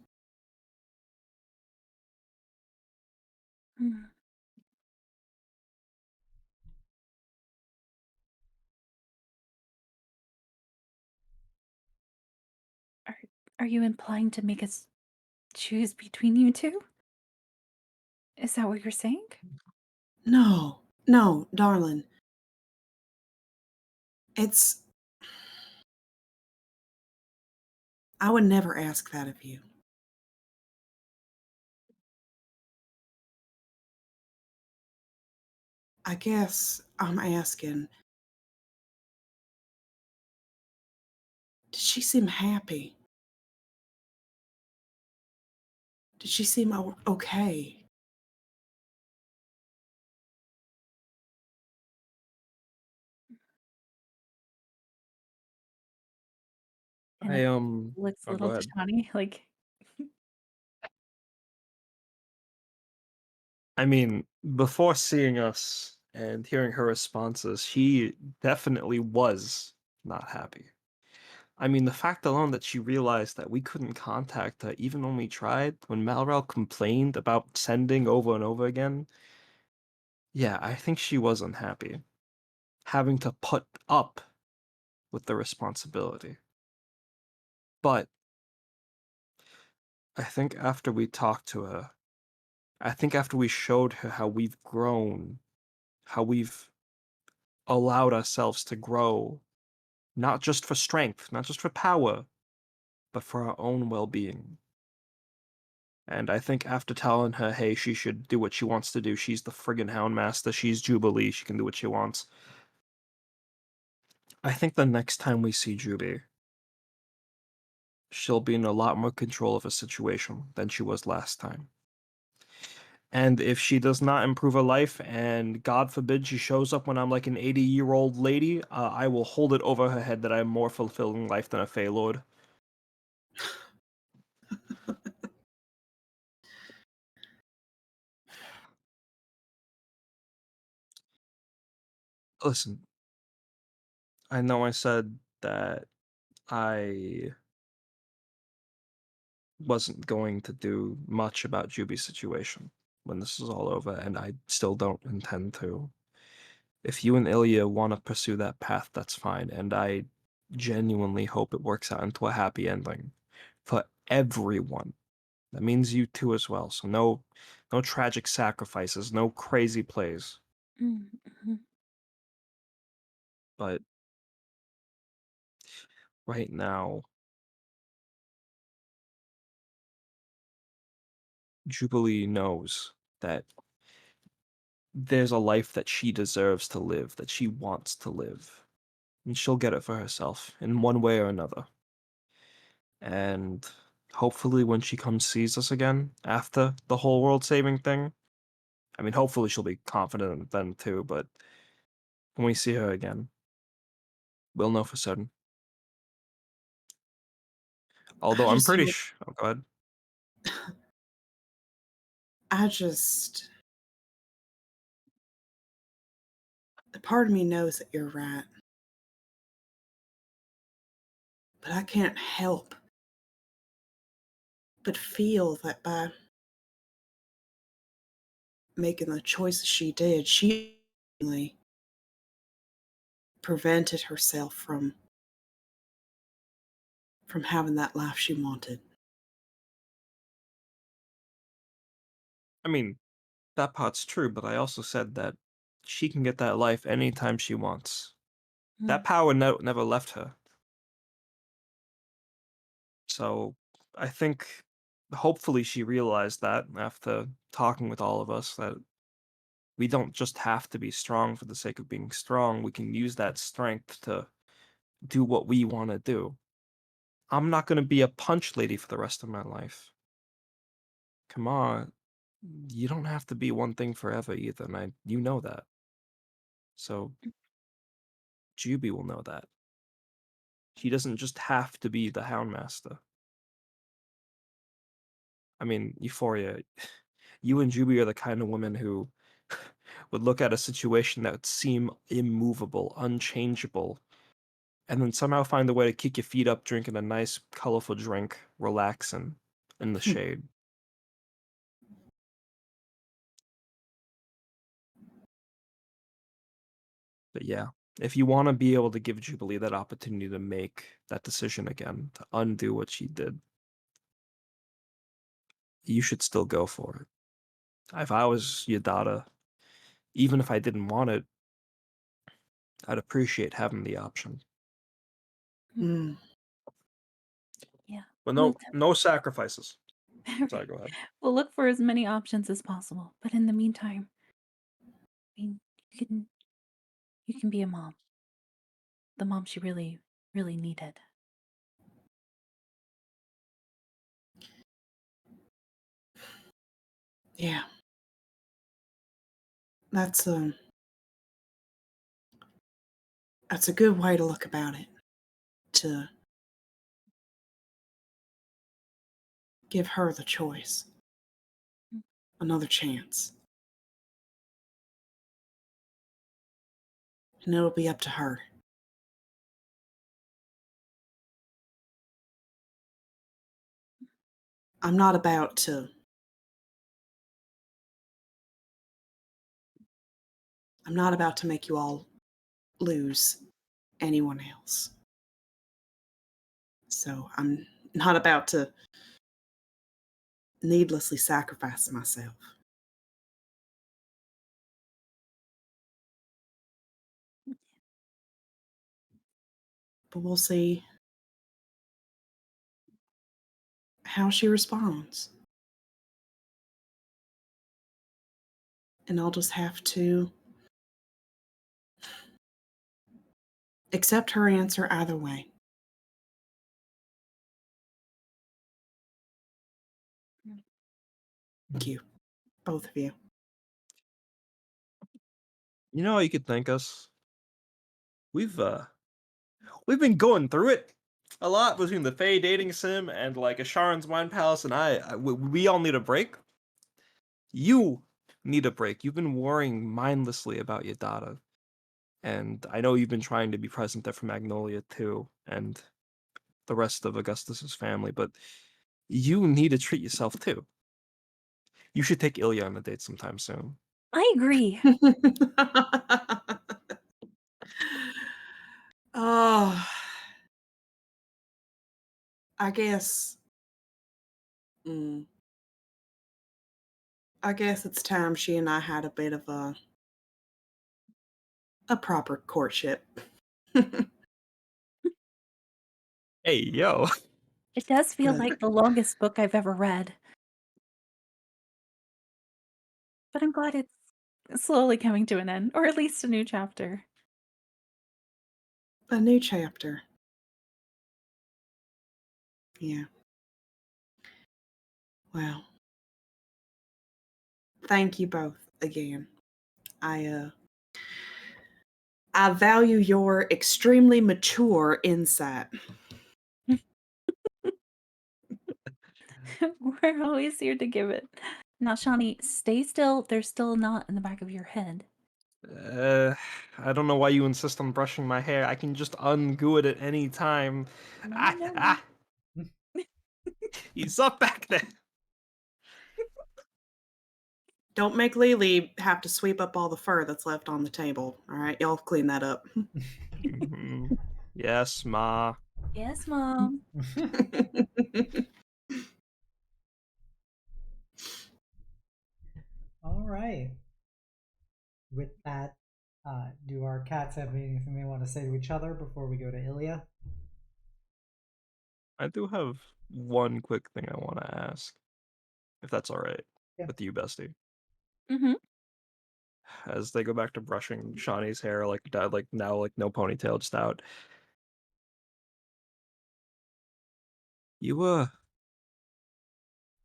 Are you implying to make us choose between you two? Is that what you're saying? No, darling. I would never ask that of you. I guess I'm asking, did she seem happy? Did she seem okay? And I it looks a oh, go little ahead. Tashani, like I mean, before seeing us and hearing her responses, she definitely was not happy. I mean, the fact alone that she realized that we couldn't contact her even when we tried, when Malrel complained about sending over and over again, yeah, I think she was unhappy. Having to put up with the responsibility. But I think after we talked to her, I think after we showed her how we've grown, how we've allowed ourselves to grow, not just for strength, not just for power, but for our own well-being. And I think after telling her, hey, she should do what she wants to do, she's the friggin' Houndmaster, she's Jubilee, she can do what she wants. I think the next time we see Juby, she'll be in a lot more control of a situation than she was last time. And if she does not improve her life, and God forbid she shows up when I'm like an 80-year-old lady, I will hold it over her head that I have more fulfilling life than a Fey Lord. Listen, I know I said that I wasn't going to do much about Juby's situation when this is all over, and I still don't intend to. If you and Illya want to pursue that path, that's fine, and I genuinely hope it works out into a happy ending for everyone. That means you too as well. So no tragic sacrifices, no crazy plays. Mm-hmm. But right now, Jubilee knows that there's a life that she deserves to live, that she wants to live. And she'll get it for herself in one way or another. And hopefully when she comes sees us again after the whole world saving thing, I mean, hopefully she'll be confident then too, but when we see her again, we'll know for certain. Although I I'm just pretty hope, sure. Oh, go ahead. I just, part of me knows that you're right, but I can't help but feel that by making the choices she did, she really prevented herself from having that life she wanted. I mean, that part's true, but I also said that she can get that life anytime she wants. That power never left her. So I think hopefully she realized that after talking with all of us that we don't just have to be strong for the sake of being strong. We can use that strength to do what we want to do. I'm not going to be a punch lady for the rest of my life. Come on. You don't have to be one thing forever either, and you know that. So Juby will know that. She doesn't just have to be the Houndmaster. I mean, Euphoria, you and Juby are the kind of women who would look at a situation that would seem immovable, unchangeable, and then somehow find a way to kick your feet up drinking a nice, colorful drink, relaxing in the shade. But yeah, if you want to be able to give Jubilee that opportunity to make that decision again, to undo what she did, you should still go for it. If I was your daughter, even if I didn't want it, I'd appreciate having the option. Mm. Yeah. But We'll no sacrifices. All Sorry, right. go ahead. We'll look for as many options as possible. But in the meantime, I mean, you can be a mom. The mom she really, really needed. Yeah. That's a good way to look about it. To give her the choice. Another chance. And it'll be up to her. I'm not about to make you all lose anyone else. So I'm not about to needlessly sacrifice myself. But we'll see how she responds. And I'll just have to accept her answer either way. Thank you, both of you. You know how you could thank us? We've been going through it a lot between the Fae dating sim and like Asharan's wine palace, and we all need a break. You need a break. You've been worrying mindlessly about your daughter, and I know you've been trying to be present there for Magnolia too, and the rest of Augustus's family, but you need to treat yourself too. You should take Illya on a date sometime soon. I agree. Oh, I guess. I guess it's time she and I had a bit of a proper courtship. Hey, yo. It does feel But- like the longest book I've ever read. But I'm glad it's slowly coming to an end, or at least a new chapter. A new chapter. Yeah. Well, thank you both again. I value your extremely mature insight. We're always here to give it. Now, Shawnee, stay still. There's still a knot in the back of your head. I don't know why you insist on brushing my hair. I can just undo it at any time. No. He's up back there. Don't make Lily have to sweep up all the fur that's left on the table. All right, y'all clean that up. Mhm. Yes, Ma. Yes, Mom. All right. With that, do our cats have anything they want to say to each other before we go to Illya? I do have one quick thing I want to ask, if that's all right Yeah. with you, Bestie. Mm-hmm. As they go back to brushing Shawnee's hair, like now, like no ponytail, just out. You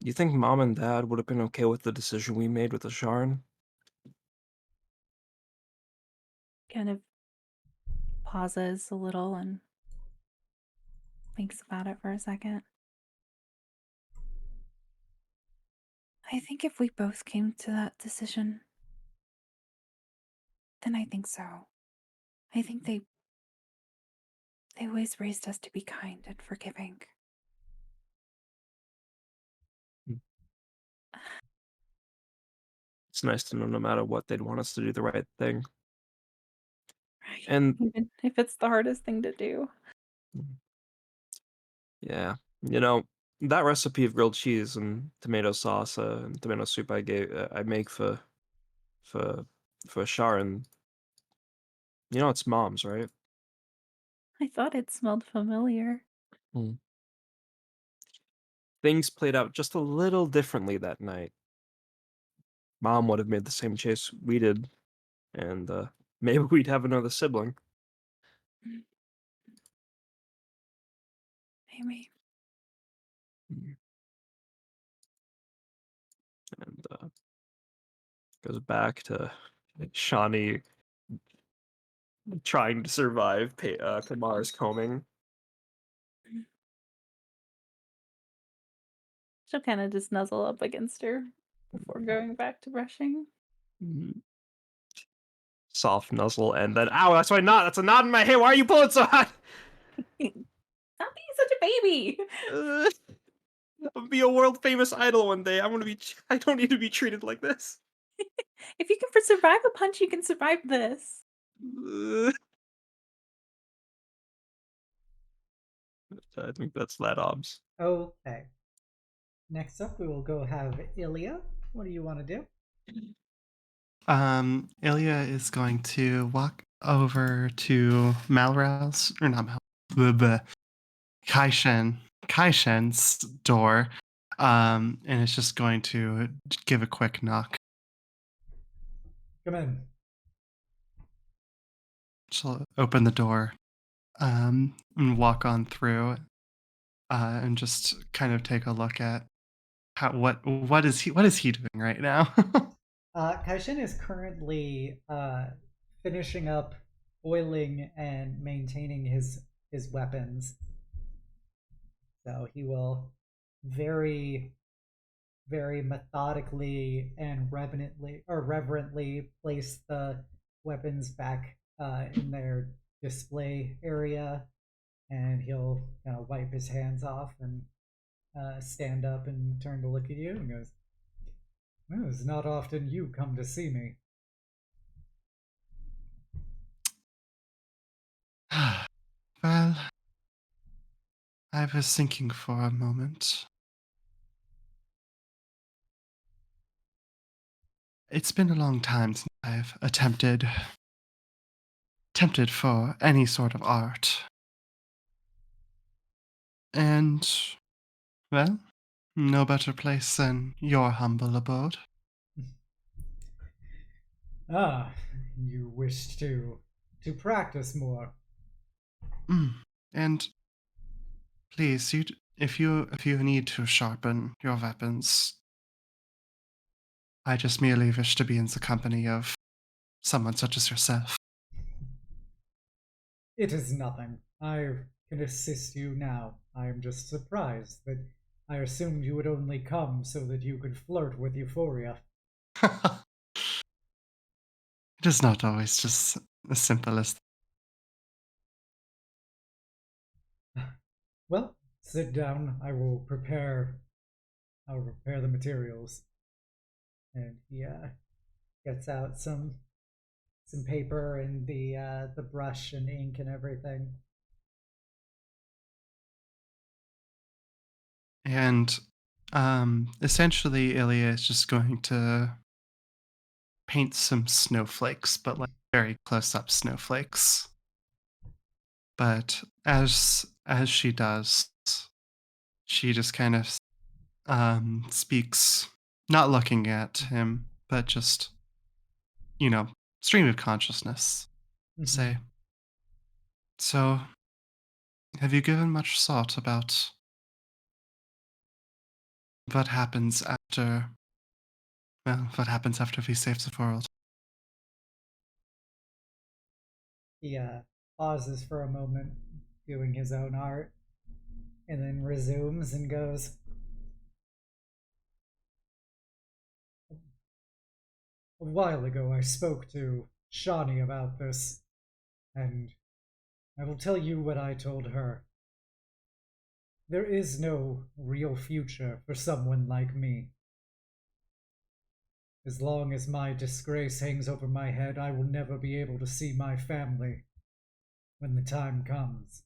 you think Mom and Dad would have been okay with the decision we made with Asharan? Kind of pauses a little and thinks about it for a second. I think if we both came to that decision, then I think so. I think they always raised us to be kind and forgiving. It's nice to know no matter what, they'd want us to do the right thing. Right. And Even if it's the hardest thing to do. yeah, you know, that recipe of grilled cheese and tomato sauce and tomato soup I make for Sharon. You know, it's Mom's, right? I thought it smelled familiar. Things played out just a little differently that night. Mom would have made the same choice we did, and maybe we'd have another sibling. Maybe. And goes back to Shawnee trying to survive Tamar's combing. She'll kind of just nuzzle up against her before going back to brushing. soft nuzzle, and then ow, that's my knot. That's a knot in my hair. Why are you pulling so hard? Stop being such a baby. I'm gonna be a world famous idol one day. I'm gonna be. I don't need to be treated like this. If you can survive a punch, you can survive this. I think that's that obs. Okay. Next up, we will go have Illya. What do you want to do? Illya is going to walk over to Malral's, or not Kai-shen's door, and it's just going to give a quick knock. Come in. She'll open the door, and walk on through, and just kind of take a look at what is he doing right now. Kai-shen is currently finishing up oiling and maintaining his weapons. So he will very, very methodically and reverently place the weapons back in their display area, and he'll wipe his hands off and stand up and turn to look at you and goes, "Well, it's not often you come to see me." Well, I was thinking for a moment. It's been a long time since I've attempted for any sort of art. And, well, no better place than your humble abode. Ah, you wish to practice more. And please, if you need to sharpen your weapons, I just merely wish to be in the company of someone such as yourself. It is nothing. I can assist you now. I am just surprised that I assumed you would only come so that you could flirt with Euphoria. It is not always just as simple as Well, sit down. I will prepare the materials. And he gets out some paper and the brush and ink and everything. And essentially, Illya is just going to paint some snowflakes, but like very close-up snowflakes. But as she does, she just kind of speaks, not looking at him, but just, stream of consciousness. Say, so, have you given much thought about what happens after we save the world? He pauses for a moment, doing his own art, and then resumes and goes, "A while ago I spoke to Shawnee about this, and I will tell you what I told her. There is no real future for someone like me. As long as my disgrace hangs over my head, I will never be able to see my family when the time comes.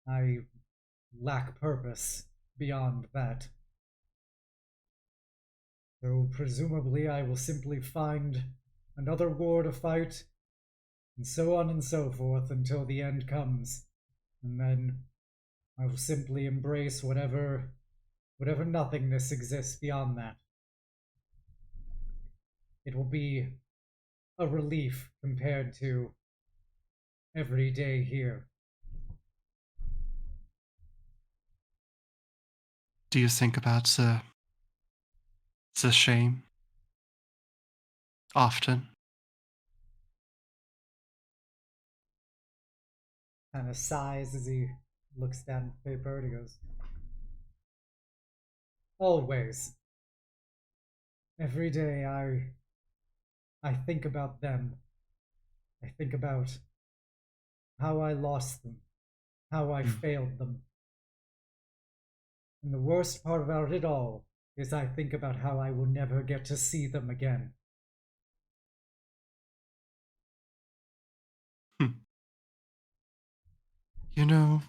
I lack purpose beyond that. So presumably I will simply find another war to fight, and so on and so forth until the end comes, and then I will simply embrace whatever nothingness exists beyond that. It will be a relief compared to every day here." Do you think about the shame often? Kind of sighs as he looks down at the paper and he goes, "Always. Every day I think about them. I think about how I lost them, how I failed them. And the worst part about it all is I think about how I will never get to see them again. You know,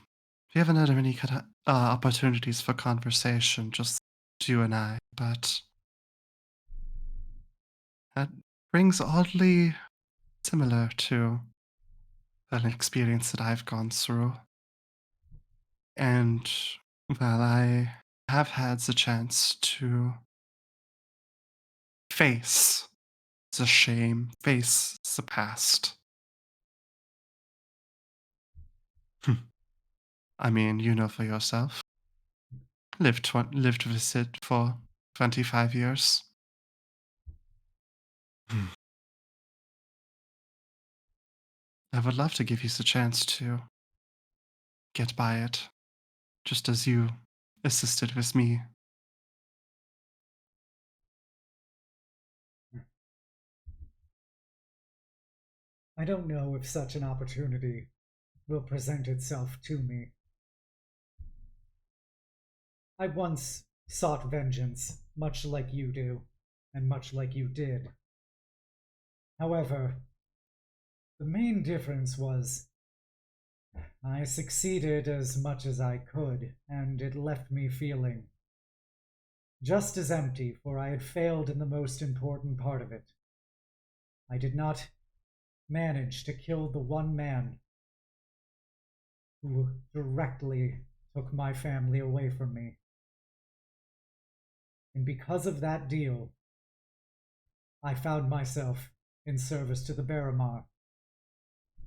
we haven't had many kind of opportunities for conversation, just you and I, but that rings oddly similar to an experience that I've gone through. And, well, I have had the chance to face the shame, face the past. I mean, you know for yourself. Lived with it for 25 years. I would love to give you the chance to get by it, just as you assisted with me. I don't know if such an opportunity will present itself to me. I once sought vengeance, much like you do, and much like you did. However, the main difference was I succeeded as much as I could, and it left me feeling just as empty, for I had failed in the most important part of it. I did not manage to kill the one man who directly took my family away from me. And because of that deal, I found myself in service to the Barramar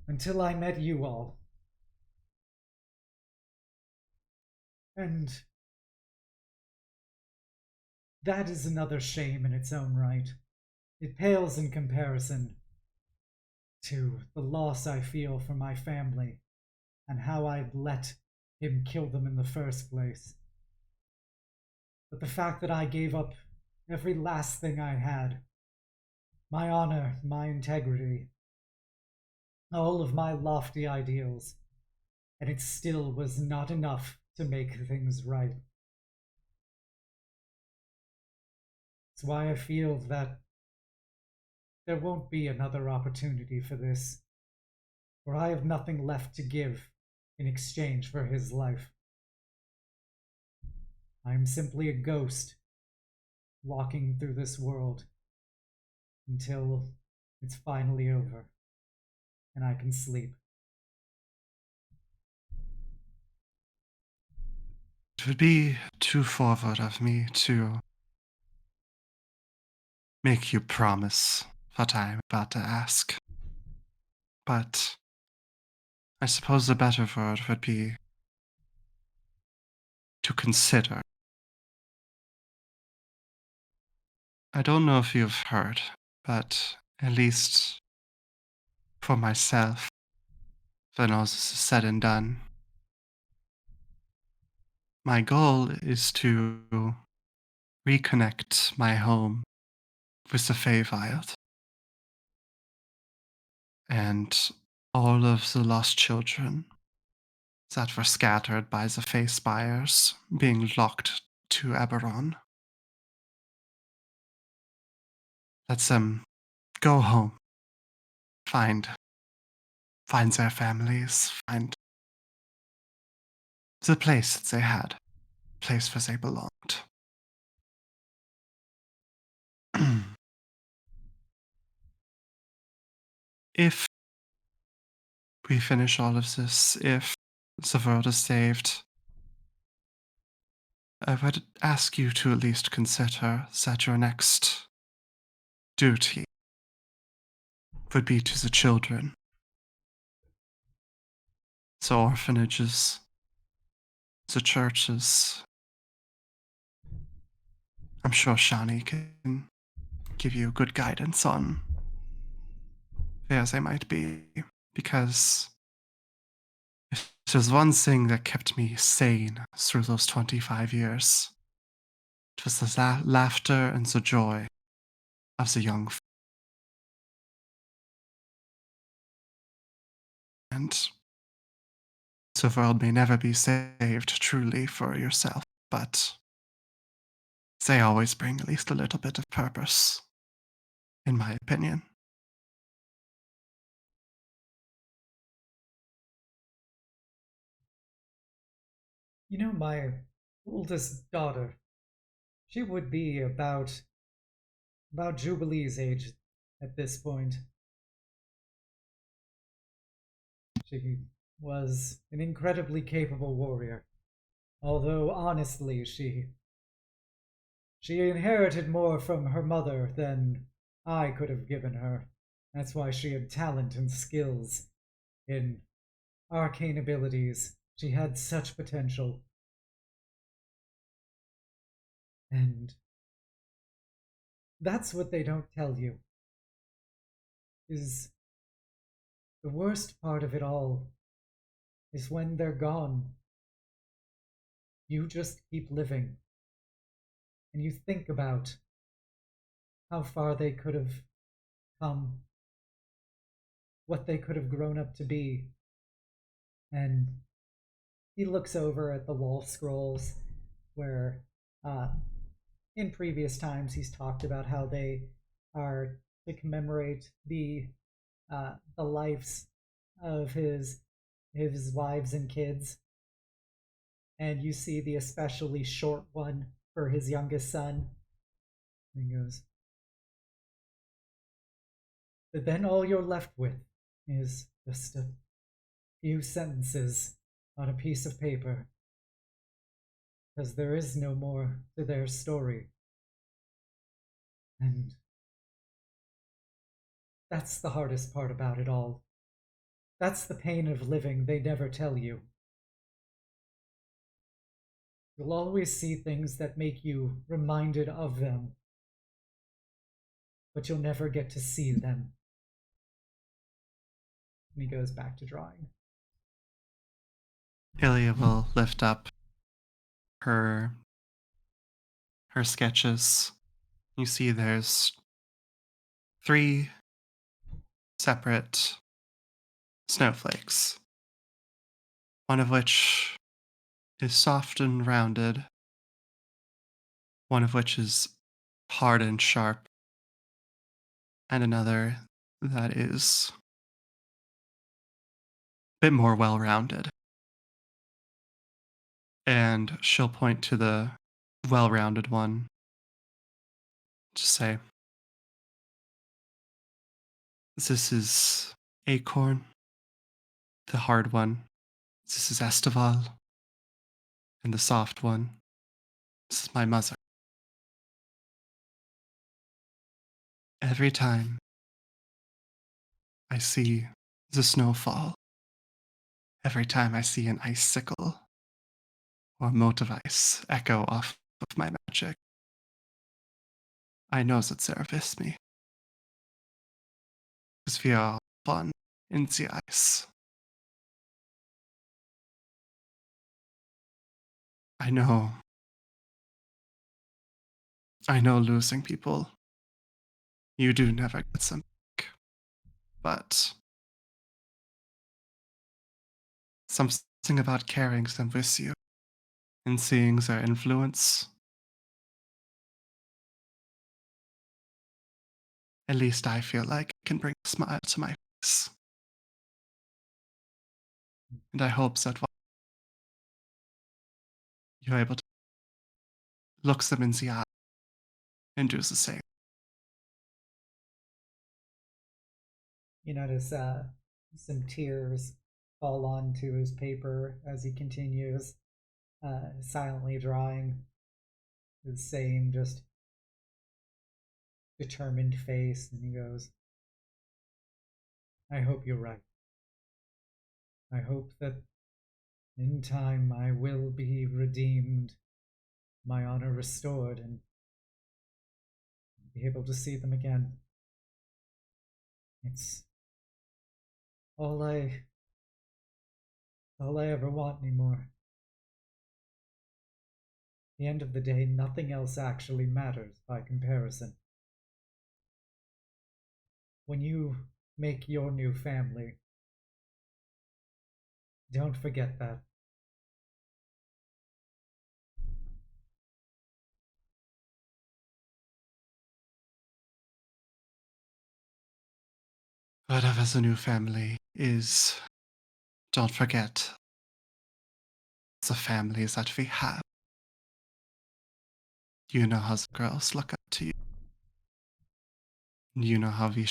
until I met you all. And that is another shame in its own right. It pales in comparison to the loss I feel for my family and how I'd let him kill them in the first place. But the fact that I gave up every last thing I had, my honor, my integrity, all of my lofty ideals, and it still was not enough to make things right. It's why I feel that there won't be another opportunity for this, for I have nothing left to give in exchange for his life. I am simply a ghost walking through this world until it's finally over and I can sleep. It would be too forward of me to make you promise what I'm about to ask. But I suppose the better word would be to consider. I don't know if you've heard, but at least for myself, when all this is said and done, my goal is to reconnect my home with the Feywild and all of the lost children that were scattered by the Fey Spires being locked to Eberron. Let them go home, find their families, find the place that they had, place where they belonged. If we finish all of this, if the world is saved, I would ask you to at least consider that your next duty would be to the children, the orphanages, the churches. I'm sure Shani can give you good guidance on where they might be, because if there's one thing that kept me sane through those 25 years, it was the laughter and the joy of the young And this world may never be saved truly for yourself, but they always bring at least a little bit of purpose, in my opinion. You know, my oldest daughter, she would be about Jubilee's age at this point. She was an incredibly capable warrior, although honestly, she inherited more from her mother than I could have given her. That's why she had talent and skills in arcane abilities. She had such potential. And that's what they don't tell you. Is the worst part of it all is when they're gone. You just keep living. And you think about how far they could have come, what they could have grown up to be. And he looks over at the wall scrolls where in previous times he's talked about how they are to commemorate the lives of his wives and kids. And you see the especially short one for his youngest son. And he goes, but then all you're left with is just a few sentences on a piece of paper, because there is no more to their story. And that's the hardest part about it all. That's the pain of living they never tell you. You'll always see things that make you reminded of them, but you'll never get to see them. And he goes back to drawing. Illya will lift up her sketches. You see there's 3 separate snowflakes, one of which is soft and rounded, one of which is hard and sharp, and another that is a bit more well-rounded. And she'll point to the well-rounded one to say, this is Acorn, the hard one. This is Esteval, and the soft one. This is my mother. Every time I see the snowfall, every time I see an icicle or mote of ice echo off of my magic, I know that they're with me. Because we are one in the ice. I know losing people, you do never get them back. But something about carrying them with you and seeing their influence, at least I feel like it can bring a smile to my face. And I hope that you're able to look them in the eye and do the same. You notice some tears fall onto his paper as he continues silently drawing the same just determined face, and he goes, I hope you're right. I hope that in time I will be redeemed, my honor restored, and be able to see them again. It's all I ever want anymore. At the end of the day, nothing else actually matters by comparison. When you make your new family, Don't forget that. Whatever the new family is, don't forget the families that we have. You know how the girls look up to you. You know how we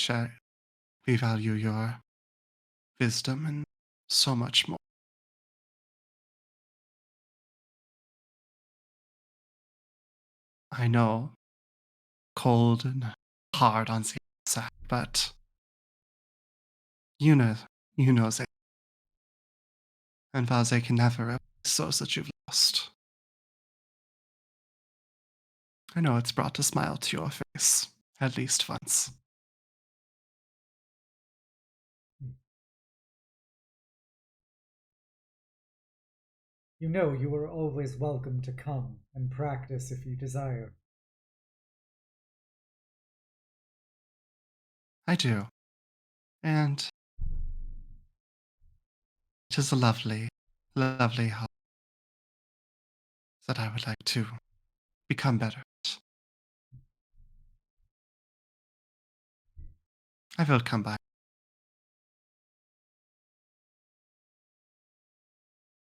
value your wisdom and so much more. I know, cold and hard on the outside, but you know they, and while they can never replace those that you've lost, I know it's brought a smile to your face, at least once. You know you are always welcome to come and practice if you desire. I do. And it is a lovely, lovely hobby that I would like to become better at. I will come by.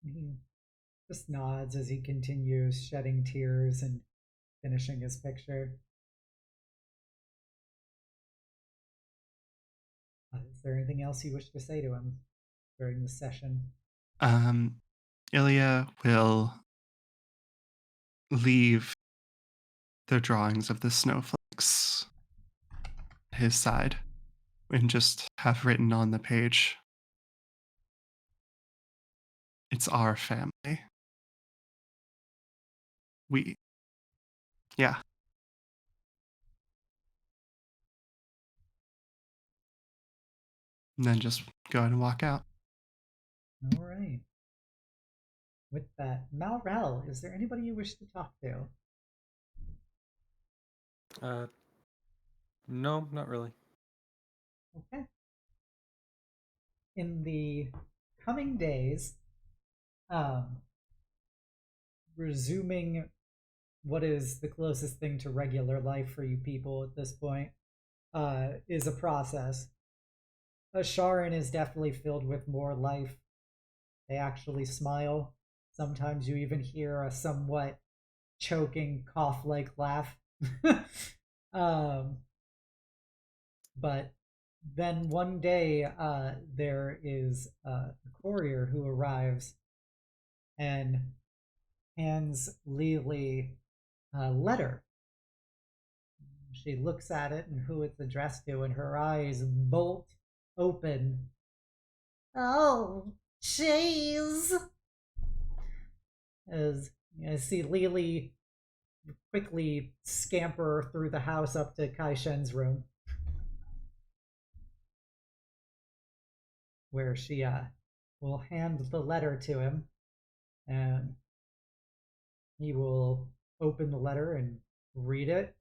He just nods as he continues shedding tears and finishing his picture. Is there anything else you wish to say to him during the session? Illya will leave the drawings of the snowflakes at his side and just have written on the page, "It's our family." Yeah. And then just go ahead and walk out. All right. With that, Malrel, is there anybody you wish to talk to? No, not really. Okay. In the coming days, resuming what is the closest thing to regular life for you people at this point, is a process. Asharan is definitely filled with more life. They actually smile. Sometimes you even hear a somewhat choking cough-like laugh. But then one day there is a courier who arrives and hands Lily a letter. She looks at it and who it's addressed to, and her eyes bolt open. Oh, jeez. As I see Lily quickly scamper through the house up to Kai-shen's room, where she will hand the letter to him, and he will open the letter and read it.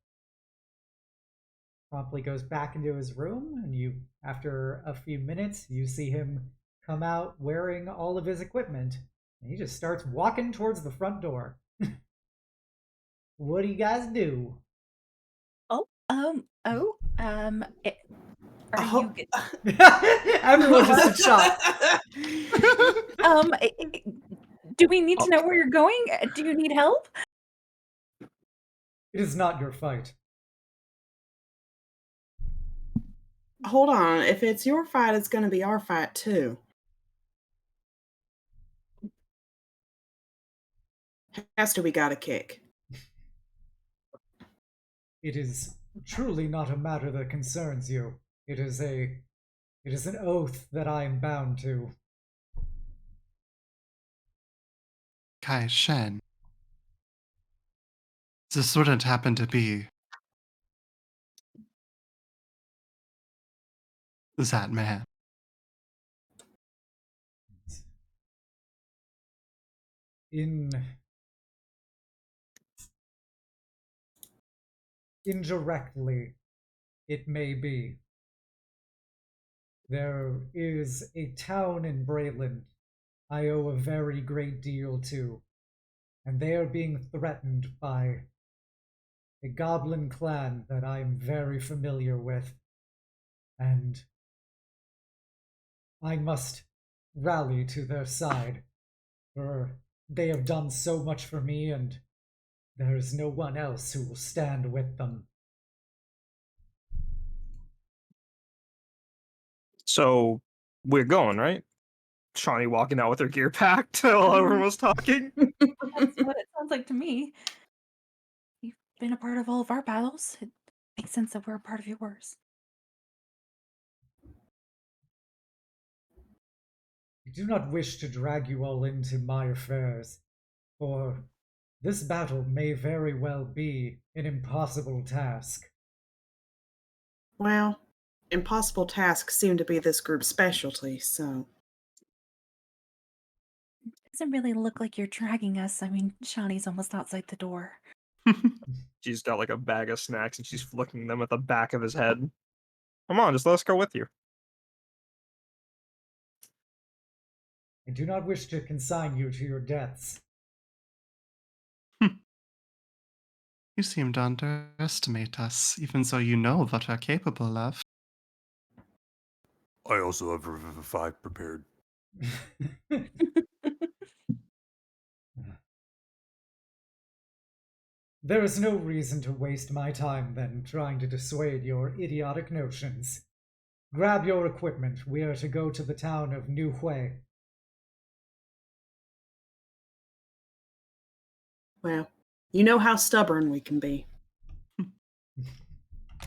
Promptly goes back into his room, and you, after a few minutes, you see him come out wearing all of his equipment, and he just starts walking towards the front door. What do you guys do? Are you? Everyone just in shock. Do we need to know where you're going? Do you need help? It is not your fight. Hold on. If it's your fight, it's going to be our fight too. Has to be got a kick. It is truly not a matter that concerns you. It is an oath that I am bound to. Kai-shen, this wouldn't happen to be that man. Indirectly, it may be. There is a town in Brayland I owe a very great deal to, and they are being threatened by a goblin clan that I am very familiar with, and I must rally to their side, for they have done so much for me, and there is no one else who will stand with them. So we're going, right? Shawnee walking out with her gear packed while everyone was talking. That's what it sounds like to me. You've been a part of all of our battles. It makes sense that we're a part of yours. I do not wish to drag you all into my affairs, for this battle may very well be an impossible task. Well, impossible tasks seem to be this group's specialty, so. Doesn't really look like you're dragging us. I mean, Shawnee's almost outside the door. She's got like a bag of snacks and she's flicking them at the back of his head. Come on, just let us go with you. I do not wish to consign you to your deaths. You seem to underestimate us, even though you know what we're capable of. I also have a 5 prepared. There is no reason to waste my time, then, trying to dissuade your idiotic notions. Grab your equipment. We are to go to the town of Nu Hue. Well, you know how stubborn we can be.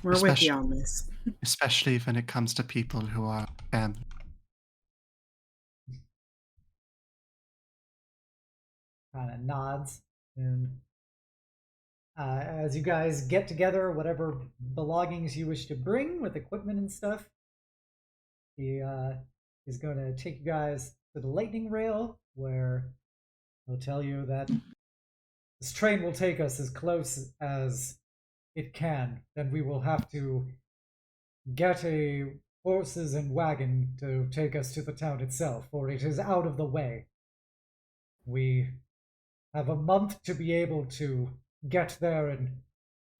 We're with you on this. Especially when it comes to people who are family. Kind of nods, and as you guys get together, whatever belongings you wish to bring with equipment and stuff, he is going to take you guys to the lightning rail, where he'll tell you that this train will take us as close as it can. Then we will have to get a horses and wagon to take us to the town itself, for it is out of the way. We have a month to be able to get there and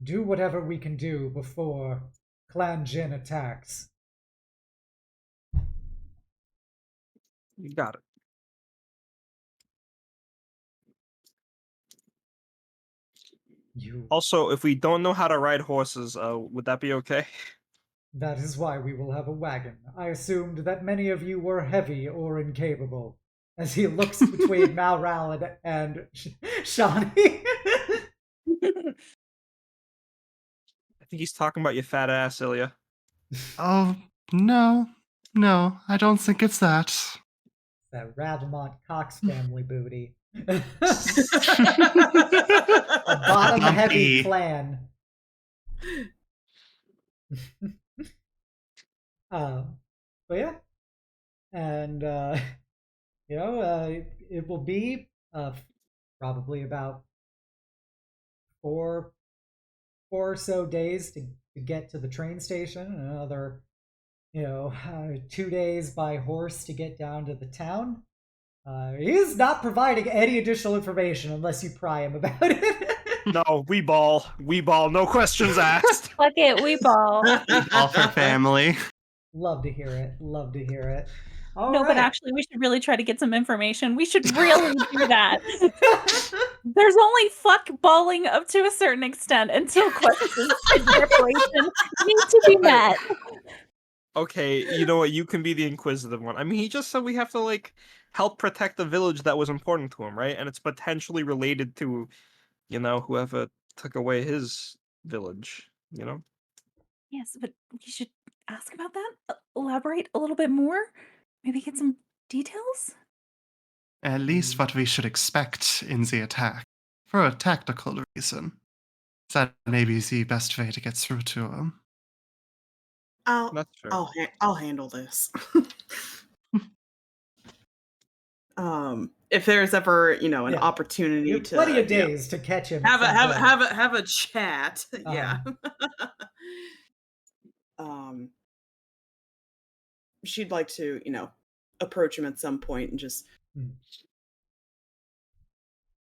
do whatever we can do before Clan Jin attacks. You got it. Also, if we don't know how to ride horses, would that be okay? That is why we will have a wagon. I assumed that many of you were heavy or incapable. As he looks between Rallied and Shawnee. I think he's talking about your fat ass, Illya. Oh, no. No, I don't think it's that. That Ravamont Cox family booty. A bottom heavy clan. But yeah. And it will be probably about four or so days to get to the train station, and another 2 days by horse to get down to the town. He is not providing any additional information unless you pry him about it. No, we ball, no questions asked. Fuck it, we ball. All for family. Love to hear it. Love to hear it. But actually, we should really try to get some information. We should really do that. There's only fuck balling up to a certain extent until questions and preparation need to be met. Okay, you know what? You can be the inquisitive one. I mean, he just said we have to help protect the village that was important to him, right? And it's potentially related to, whoever took away his village. Yes, but we should ask about that. Elaborate a little bit more. Maybe get some details? At least what we should expect in the attack. For a tactical reason. That may be the best way to get through to him. That's true. I'll handle this. If there's ever an opportunity to plenty of days to catch him. Have a chat. Yeah. She'd like to approach him at some point and just Hmm.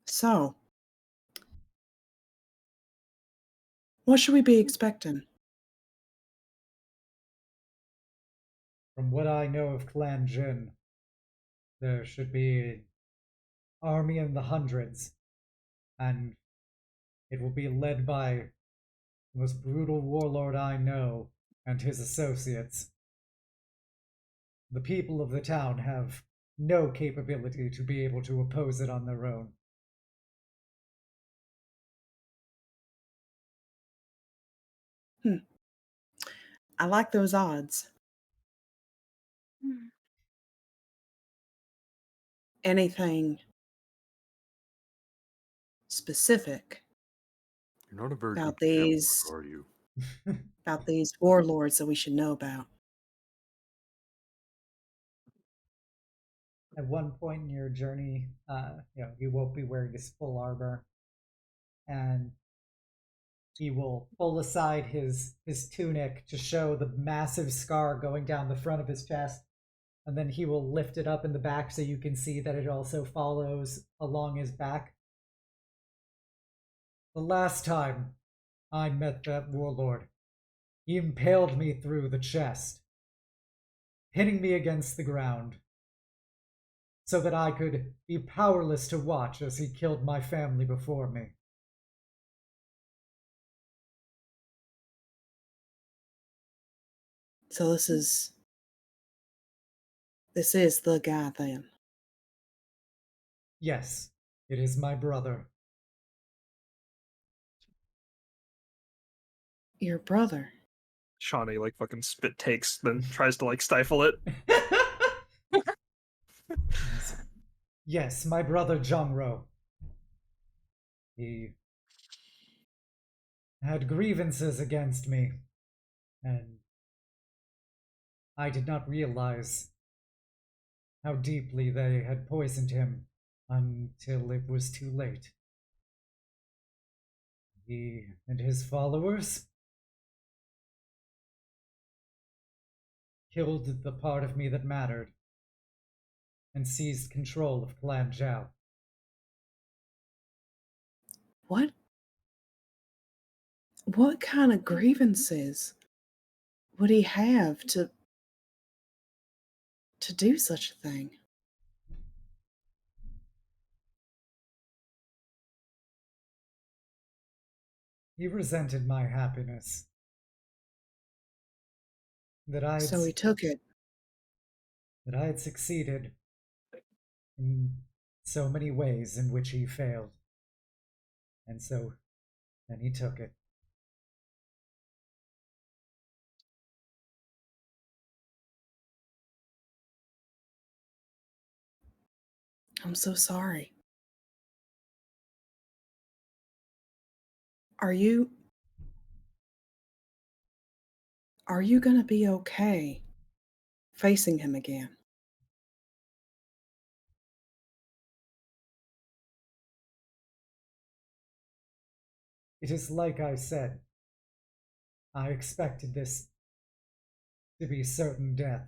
So, what should we be expecting? From what I know of Clan Jin, there should be an army in the hundreds, and it will be led by the most brutal warlord I know and his associates. The people of the town have no capability to be able to oppose it on their own. I like those odds. Hmm. Anything specific You're not a virgin about to gambler, these are you? about these warlords that we should know about? At one point in your journey, you won't be wearing his full armor, and he will pull aside his tunic to show the massive scar going down the front of his chest, and then he will lift it up in the back so you can see that it also follows along his back. The last time I met that warlord, he impaled me through the chest, hitting me against the ground, so that I could be powerless to watch as he killed my family before me. So this is the guy then. Yes, it is my brother. Your brother. Shawnee like fucking spit takes, then tries to like stifle it. Yes, my brother Jongro. He had grievances against me, and I did not realize how deeply they had poisoned him until it was too late. He and his followers killed the part of me that mattered and seized control of Clan Zhao. What? What kind of grievances would he have to do such a thing? He resented my happiness. That So he took it. that I had succeeded in so many ways in which he failed. And so then he took it. I'm so sorry. Are you gonna be okay facing him again? It is like I said. I expected this to be certain death.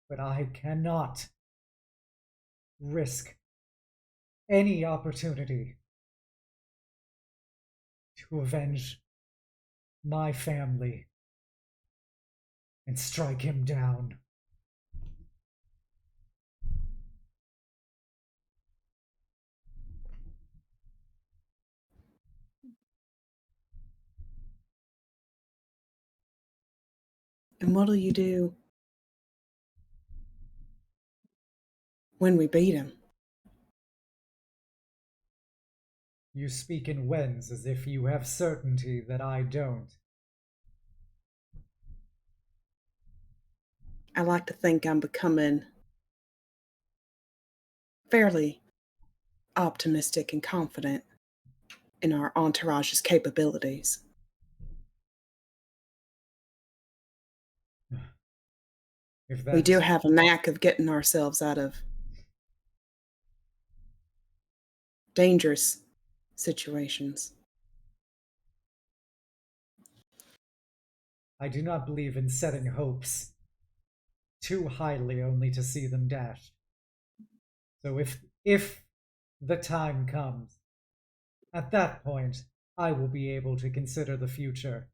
But I cannot risk any opportunity to avenge my family and strike him down. And what'll you do when we beat him? You speak in whens as if you have certainty that I don't. I like to think I'm becoming fairly optimistic and confident in our entourage's capabilities. If We do that's have a knack of getting ourselves out of dangerous situations. I do not believe in setting hopes too highly only to see them dashed. So if the time comes, at that point, I will be able to consider the future.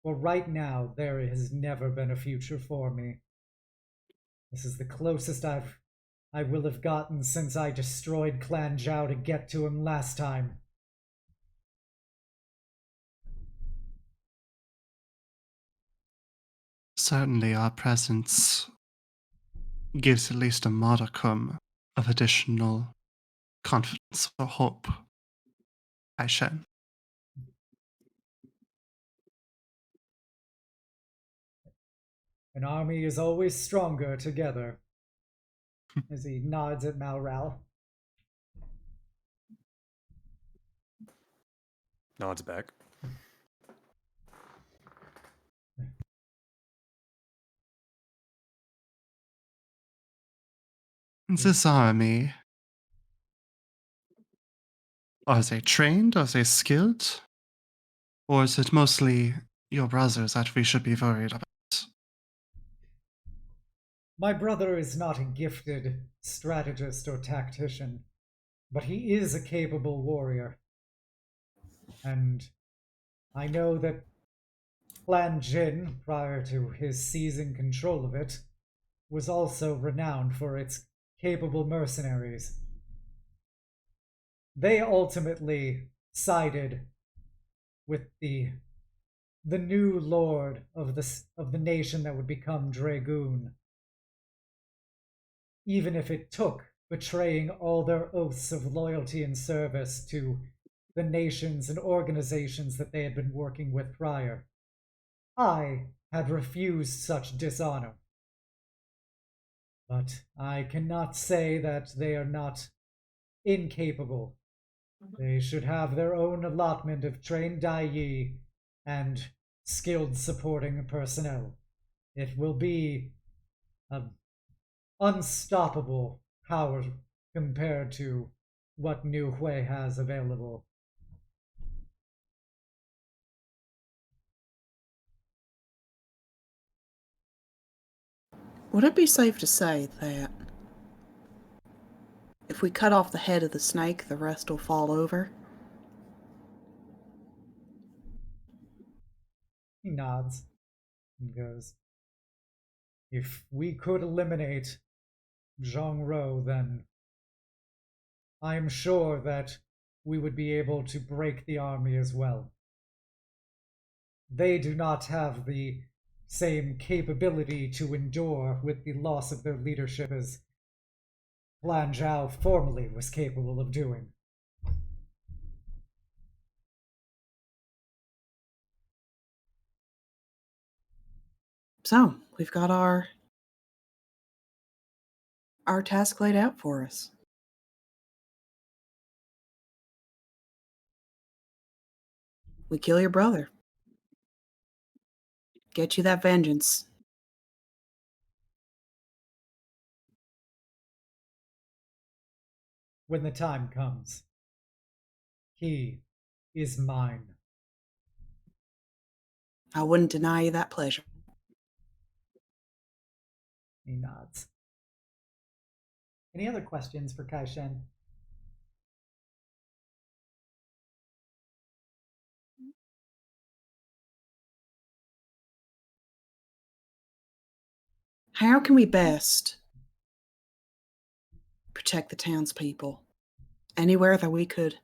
For right now, there has never been a future for me. This is the closest I will have gotten since I destroyed Clan Zhao to get to him last time. Certainly, our presence gives at least a modicum of additional confidence or hope. Kai-shen. An army is always stronger together. As he nods at Malral. Nods back. This army, are they trained? Are they skilled? Or is it mostly your brothers that we should be worried about? My brother is not a gifted strategist or tactician, but he is a capable warrior. And I know that Clan Jin, prior to his seizing control of it, was also renowned for its capable mercenaries. They ultimately sided with the new lord of the nation that would become Dragoon, even if it took betraying all their oaths of loyalty and service to the nations and organizations that they had been working with prior. I had refused such dishonor. But I cannot say that they are not incapable. They should have their own allotment of trained Dai and skilled supporting personnel. It will be an unstoppable power compared to what Nu Hue has available. Would it be safe to say that if we cut off the head of the snake, the rest will fall over? He nods and goes, if we could eliminate Zhang Ro, then I am sure that we would be able to break the army as well. They do not have the same capability to endure with the loss of their leadership as Clan Zhao formerly was capable of doing. So, we've got our task laid out for us. We kill your brother. Get you that vengeance. When the time comes, he is mine. I wouldn't deny you that pleasure. He nods. Any other questions for Kai-shen? How can we best protect the townspeople? Anywhere that we could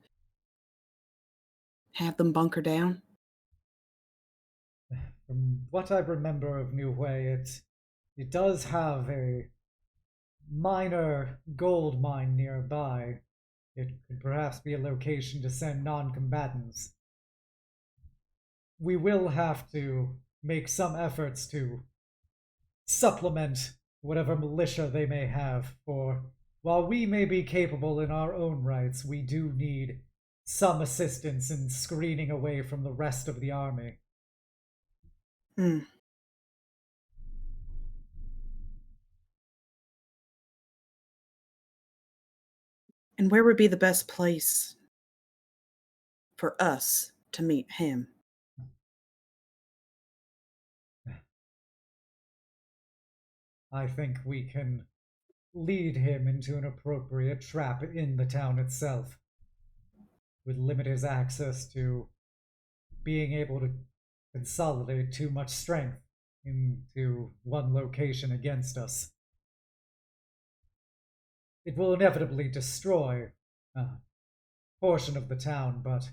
have them bunker down? From what I remember of Nu Hue, it does have a minor gold mine nearby. It could perhaps be a location to send non-combatants. We will have to make some efforts to supplement whatever militia they may have, for while we may be capable in our own rights, we do need some assistance in screening away from the rest of the army. Hmm. And where would be the best place for us to meet him? I think we can lead him into an appropriate trap in the town itself. Would limit his access to being able to consolidate too much strength into one location against us. It will inevitably destroy a portion of the town, but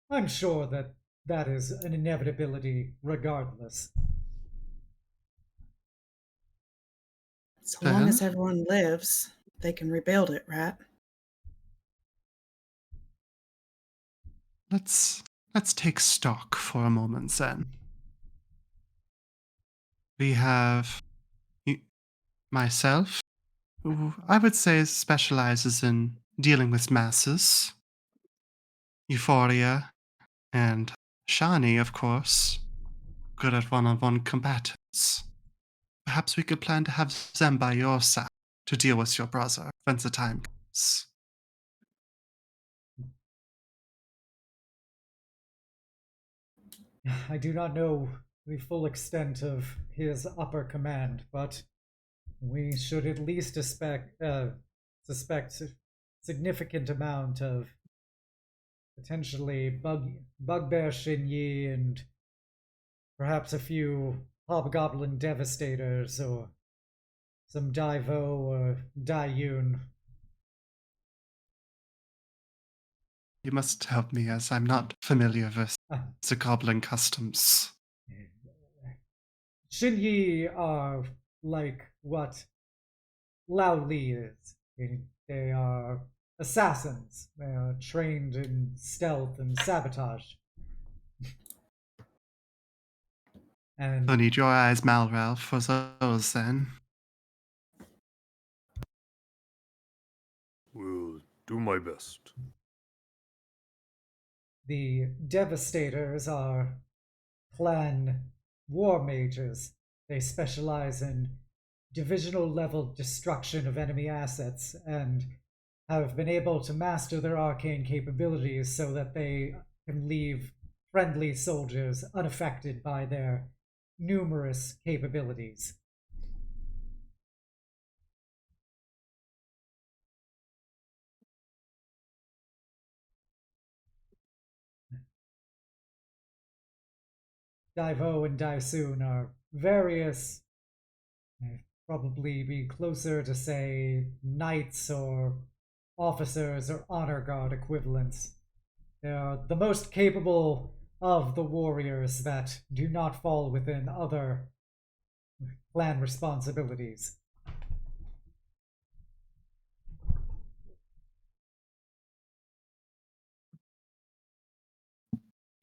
I'm sure that that is an inevitability regardless. So long as everyone lives, they can rebuild it, right? Let's take stock for a moment then. We have myself, who I would say specializes in dealing with masses. Euphoria and Shani, of course, good at one-on-one combatants. Perhaps we could plan to have them by your side to deal with your brother when the time comes. I do not know the full extent of his upper command, but we should at least suspect a significant amount of potentially bugbear Shinyi and perhaps a few hobgoblin devastators or some Daivo or Daiyun. You must help me, as I'm not familiar with the goblin customs. Shinyi are like what Lao Li is. They are assassins. They are trained in stealth and sabotage. And I need your eyes, Malralph, for those then. Will do my best. the Devastators are clan war mages. They specialize in divisional level destruction of enemy assets and have been able to master their arcane capabilities so that they can leave friendly soldiers unaffected by their numerous capabilities. Daivo and Daisun are various, probably be closer to, say, knights or officers or honor guard equivalents. They are the most capable of the warriors that do not fall within other clan responsibilities.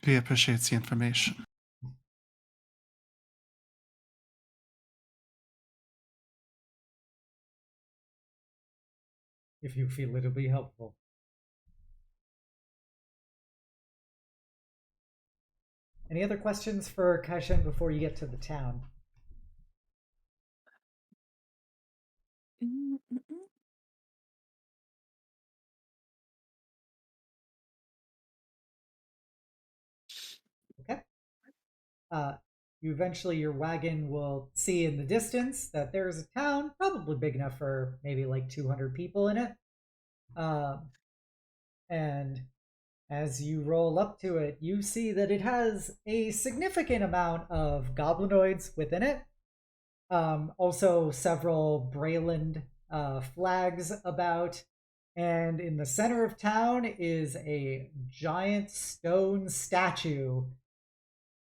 He appreciates the information. If you feel it'll be helpful. Any other questions for Kai-shen before you get to the town? Okay. Your wagon will see in the distance that there's a town, probably big enough for maybe like 200 people in it. And as you roll up to it, you see that it has a significant amount of goblinoids within it. Also, several Brayland flags about. And in the center of town is a giant stone statue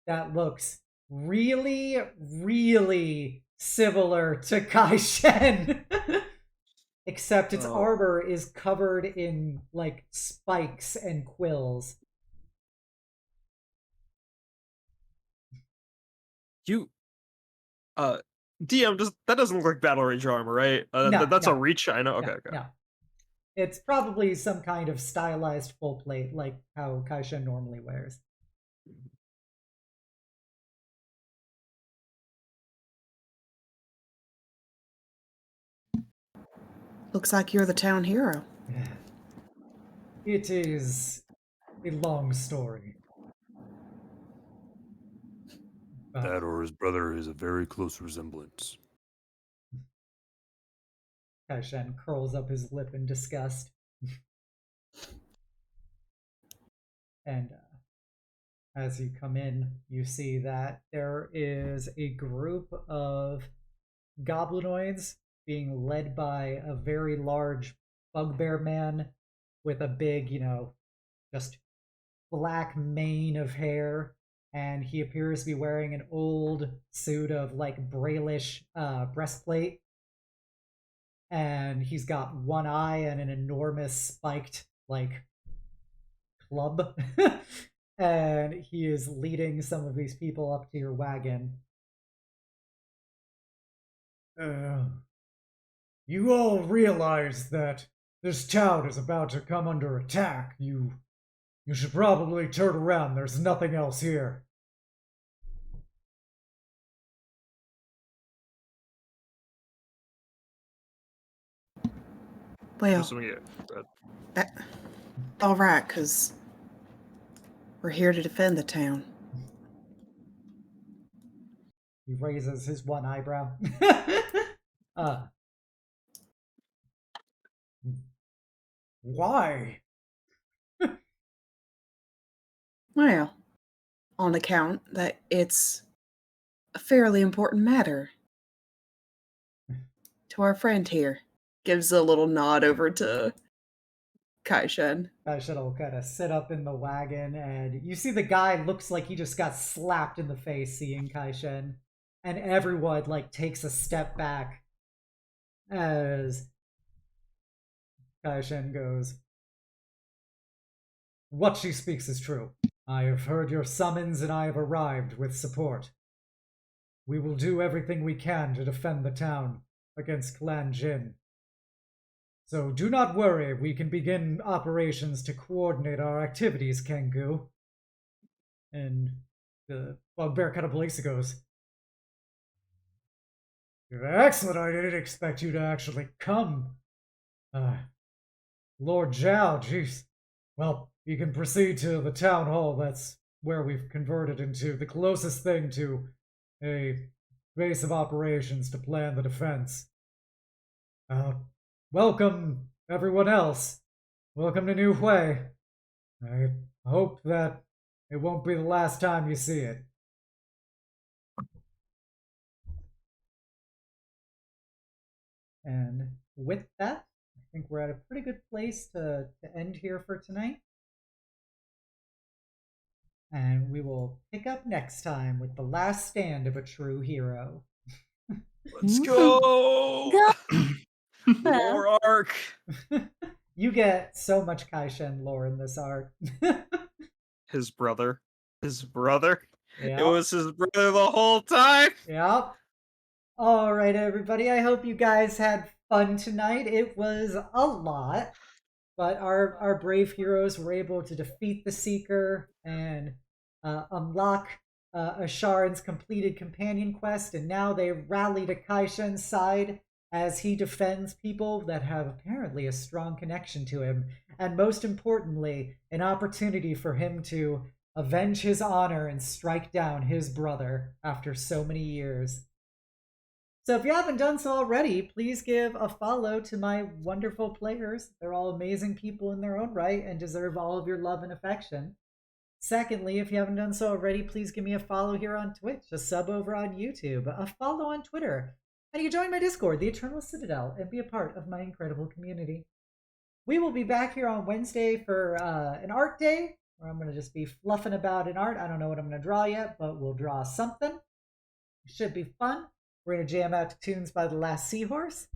that looks really, really similar to Kai-shen. Except its armor is covered in like spikes and quills. DM, that doesn't look like Battle Rage armor, right? That's a reach. I know. Okay. No. It's probably some kind of stylized full plate, like how Kai-shen normally wears. Looks like you're the town hero. It is a long story. That or his brother is a very close resemblance. Kai-shen curls up his lip in disgust. And as you come in, you see that there is a group of goblinoids being led by a very large bugbear man with a big, just black mane of hair. And he appears to be wearing an old suit of like Brailish breastplate. And he's got one eye and an enormous spiked like club. And he is leading some of these people up to your wagon. You all realize that this town is about to come under attack. You should probably turn around. There's nothing else here. Well, all right, because we're here to defend the town. He raises his one eyebrow. Why? Well, on account that it's a fairly important matter to our friend here. Gives a little nod over to Kai-shen. Kai-shen will kind of sit up in the wagon, and you see the guy looks like he just got slapped in the face seeing Kai-shen. And everyone, like, takes a step back as Kai-shen goes, "What she speaks is true. I have heard your summons and I have arrived with support. We will do everything we can to defend the town against Clan Jin. So do not worry, we can begin operations to coordinate our activities, Kengu." And the bugbear kind of blinks and goes, "Excellent, I didn't expect you to actually come. Lord Zhao, jeez. Well, you can proceed to the town hall. That's where we've converted into the closest thing to a base of operations to plan the defense. Welcome, everyone else. Welcome to Nu Hue. I hope that it won't be the last time you see it." And with that, I think we're at a pretty good place to end here for tonight. And we will pick up next time with the last stand of a true hero. Let's go! Lore arc! You get so much Kai-shen lore in this arc. His brother. Yep. It was his brother the whole time! Yep. All right, everybody. I hope you guys had fun tonight. It was a lot, but our brave heroes were able to defeat the Seeker and unlock Asharan's completed companion quest, and now they rally to Kai-shen's side as he defends people that have apparently a strong connection to him, and most importantly, an opportunity for him to avenge his honor and strike down his brother after so many years. So if you haven't done so already, please give a follow to my wonderful players. They're all amazing people in their own right and deserve all of your love and affection. Secondly, if you haven't done so already, please give me a follow here on Twitch, a sub over on YouTube, a follow on Twitter, and you can join my Discord, the Eternal Citadel, and be a part of my incredible community. We will be back here on Wednesday for an art day, where I'm going to just be fluffing about in art. I don't know what I'm going to draw yet, but we'll draw something. It should be fun. We're going to jam out to tunes by The Last Seahorse.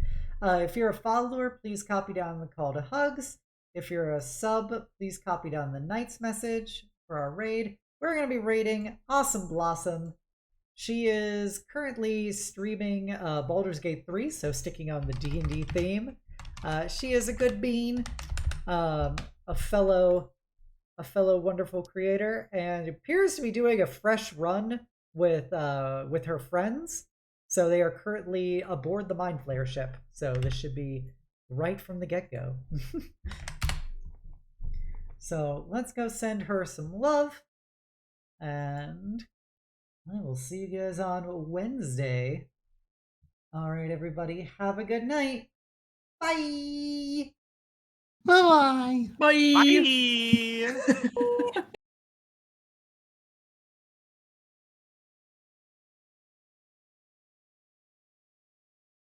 If you're a follower, please copy down the call to hugs. If you're a sub, please copy down the Knight's message for our raid. We're going to be raiding Awesome Blossom. She is currently streaming Baldur's Gate 3, so sticking on the D&D theme. She is a good bean, a fellow wonderful creator, and appears to be doing a fresh run with her friends. So they are currently aboard the Mind Flayer ship. So this should be right from the get-go. So let's go send her some love. And I will see you guys on Wednesday. All right, everybody. Have a good night. Bye. Bye-bye. Bye. Bye.